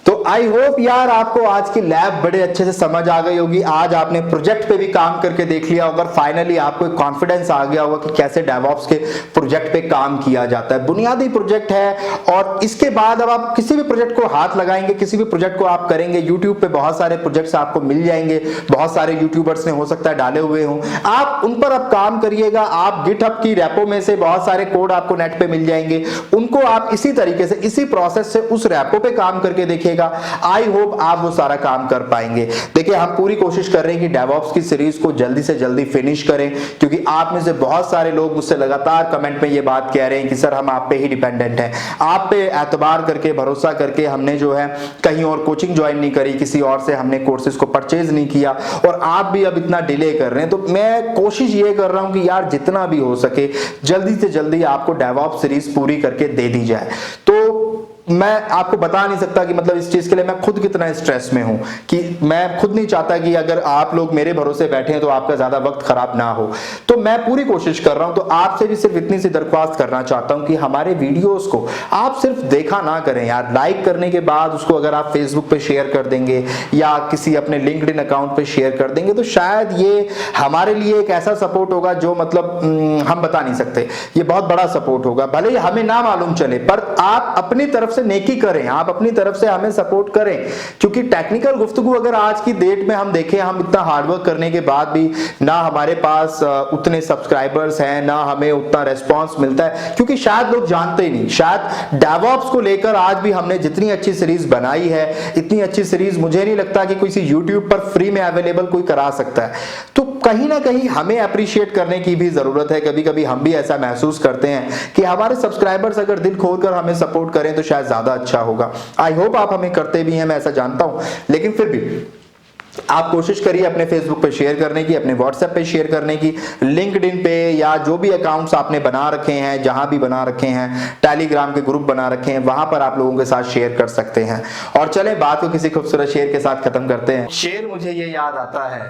तो आई होप यार आपको आज की लैब बड़े अच्छे से समझ आ गई होगी। आज आपने प्रोजेक्ट पे भी काम करके देख लिया होगा। फाइनली आपको एक कॉन्फिडेंस आ गया होगा कि कैसे डेवऑप्स के प्रोजेक्ट पे काम किया जाता है। बुनियादी प्रोजेक्ट है, और इसके बाद अब आप किसी भी प्रोजेक्ट को हाथ लगाएंगे, किसी भी प्रोजेक्ट को आप करेंगे, यूट्यूब पे बहुत सारे प्रोजेक्ट्स आपको मिल जाएंगे। बहुत सारे यूट्यूबर्स ने हो सकता है डाले हुए हों, आप उन पर अब काम करिएगा। आप गिटहब की रेपो में से बहुत सारे कोड आपको नेट पे मिल जाएंगे, उनको आप इसी तरीके से, इसी प्रोसेस से उस रेपो पे काम करके देखिएगा। आई होप आप वो सारा काम कर पाएंगे। देखिए हम पूरी कोशिश कर रहे हैं कि डेवऑप्स की सीरीज को जल्दी से जल्दी फिनिश करें, क्योंकि आप में से बहुत सारे लोग मुझसे लगातार कमेंट में ये बात कह रहे हैं कि सर हम आप पे ही डिपेंडेंट हैं। आप पे एतबार करके, भरोसा करके हमने जो है कहीं और कोचिंग ज्वाइन नहीं करी, किसी और से हमने कोर्सेज को परचेज नहीं किया, और आप भी अब इतना डिले कर रहे हैं। तो मैं कोशिश ये कर रहा हूं कि यार जितना भी हो सके जल्दी से जल्दी आपको डेवऑप्स सीरीज पूरी करके दे दी जाए। तो मैं आपको बता नहीं सकता कि मतलब इस चीज के लिए मैं खुद कितना स्ट्रेस में हूं, कि मैं खुद नहीं चाहता कि अगर आप लोग मेरे भरोसे बैठे हैं तो आपका ज्यादा वक्त खराब ना हो। तो मैं पूरी कोशिश कर रहा हूं। तो आपसे भी सिर्फ इतनी सी दरख्वास्त करना चाहता हूं कि हमारे वीडियोस को आप सिर्फ देखा ना करें यार। लाइक करने के बाद उसको अगर आप फेसबुक पे शेयर कर देंगे या किसी अपने लिंक्डइन अकाउंट पे शेयर कर देंगे, तो शायद ये हमारे लिए एक ऐसा सपोर्ट होगा जो मतलब हम बता नहीं सकते। ये बहुत बड़ा सपोर्ट होगा, भले ही हमें ना मालूम चले, पर आप अपनी तरफ से नेकी करें, आप अपनी तरफ से हमें सपोर्ट करें, क्योंकि टेक्निकल गुफ्तगू अगर आज की डेट में हम देखें, हम इतना हार्डवर्क करने के बाद भी ना हमारे पास उतने सब्सक्राइबर्स हैं, ना हमें उतना रेस्पॉन्स मिलता है, क्योंकि शायद लोग जानते ही नहीं। शायद डेवऑप्स को लेकर आज भी हमने जितनी अच्छी सीरीज बनाई है, इतनी अच्छी सीरीज मुझे नहीं लगता कि किसी यूट्यूब पर फ्री में अवेलेबल कोई करा सकता है। तो कहीं ना कहीं हमें अप्रिशिएट करने की भी जरूरत है। कभी कभी हम भी ऐसा महसूस करते हैं कि हमारे सब्सक्राइबर्स अगर दिल खोलकर हमें सपोर्ट करें तो शायद ज्यादा अच्छा होगा। आई होप आप हमें करते भी हैं, मैं ऐसा जानता हूं, लेकिन फिर भी आप कोशिश करिए अपने फेसबुक पे शेयर करने की, अपने व्हाट्सएप पे शेयर करने की, लिंक्डइन पे या जो भी अकाउंट्स आपने बना रखे हैं, जहां भी बना रखे हैं, टेलीग्राम के ग्रुप बना रखे हैं, वहां पर आप लोगों के साथ शेयर कर सकते हैं। और चले बात को किसी खूबसूरत शेर के साथ खत्म करते हैं। शेर मुझे ये याद आता है,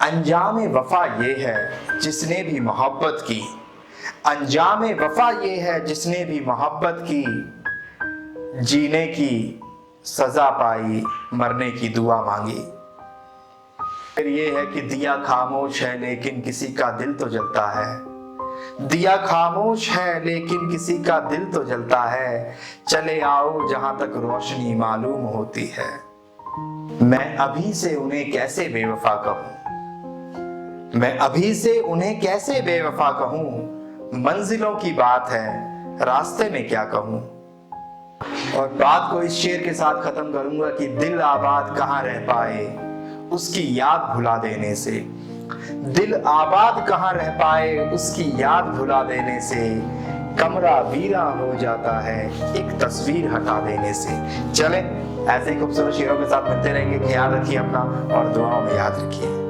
अंजाम वफा ये है जिसने भी मोहब्बत की, अंजाम वफा ये है जिसने भी मोहब्बत की, जीने की सजा पाई मरने की दुआ मांगी। फिर ये है कि दिया खामोश है लेकिन किसी का दिल तो जलता है, दिया खामोश है लेकिन किसी का दिल तो जलता है, चले आओ जहां तक रोशनी मालूम होती है। मैं अभी से उन्हें कैसे बेवफा कहूं, मैं अभी से उन्हें कैसे बेवफा कहूं, मंजिलों की बात है रास्ते में क्या कहूं। और बात को इस शेर के साथ खत्म करूंगा कि दिल आबाद कहां रह पाए उसकी याद भुला देने से, दिल आबाद कहां रह पाए उसकी याद भुला देने से, कमरा वीरा हो जाता है एक तस्वीर हटा देने से। चले ऐसे ही खूबसूरत शेरों के साथ मिलते रहेंगे। ख्याल रखिए अपना और दुआओं में याद रखिए।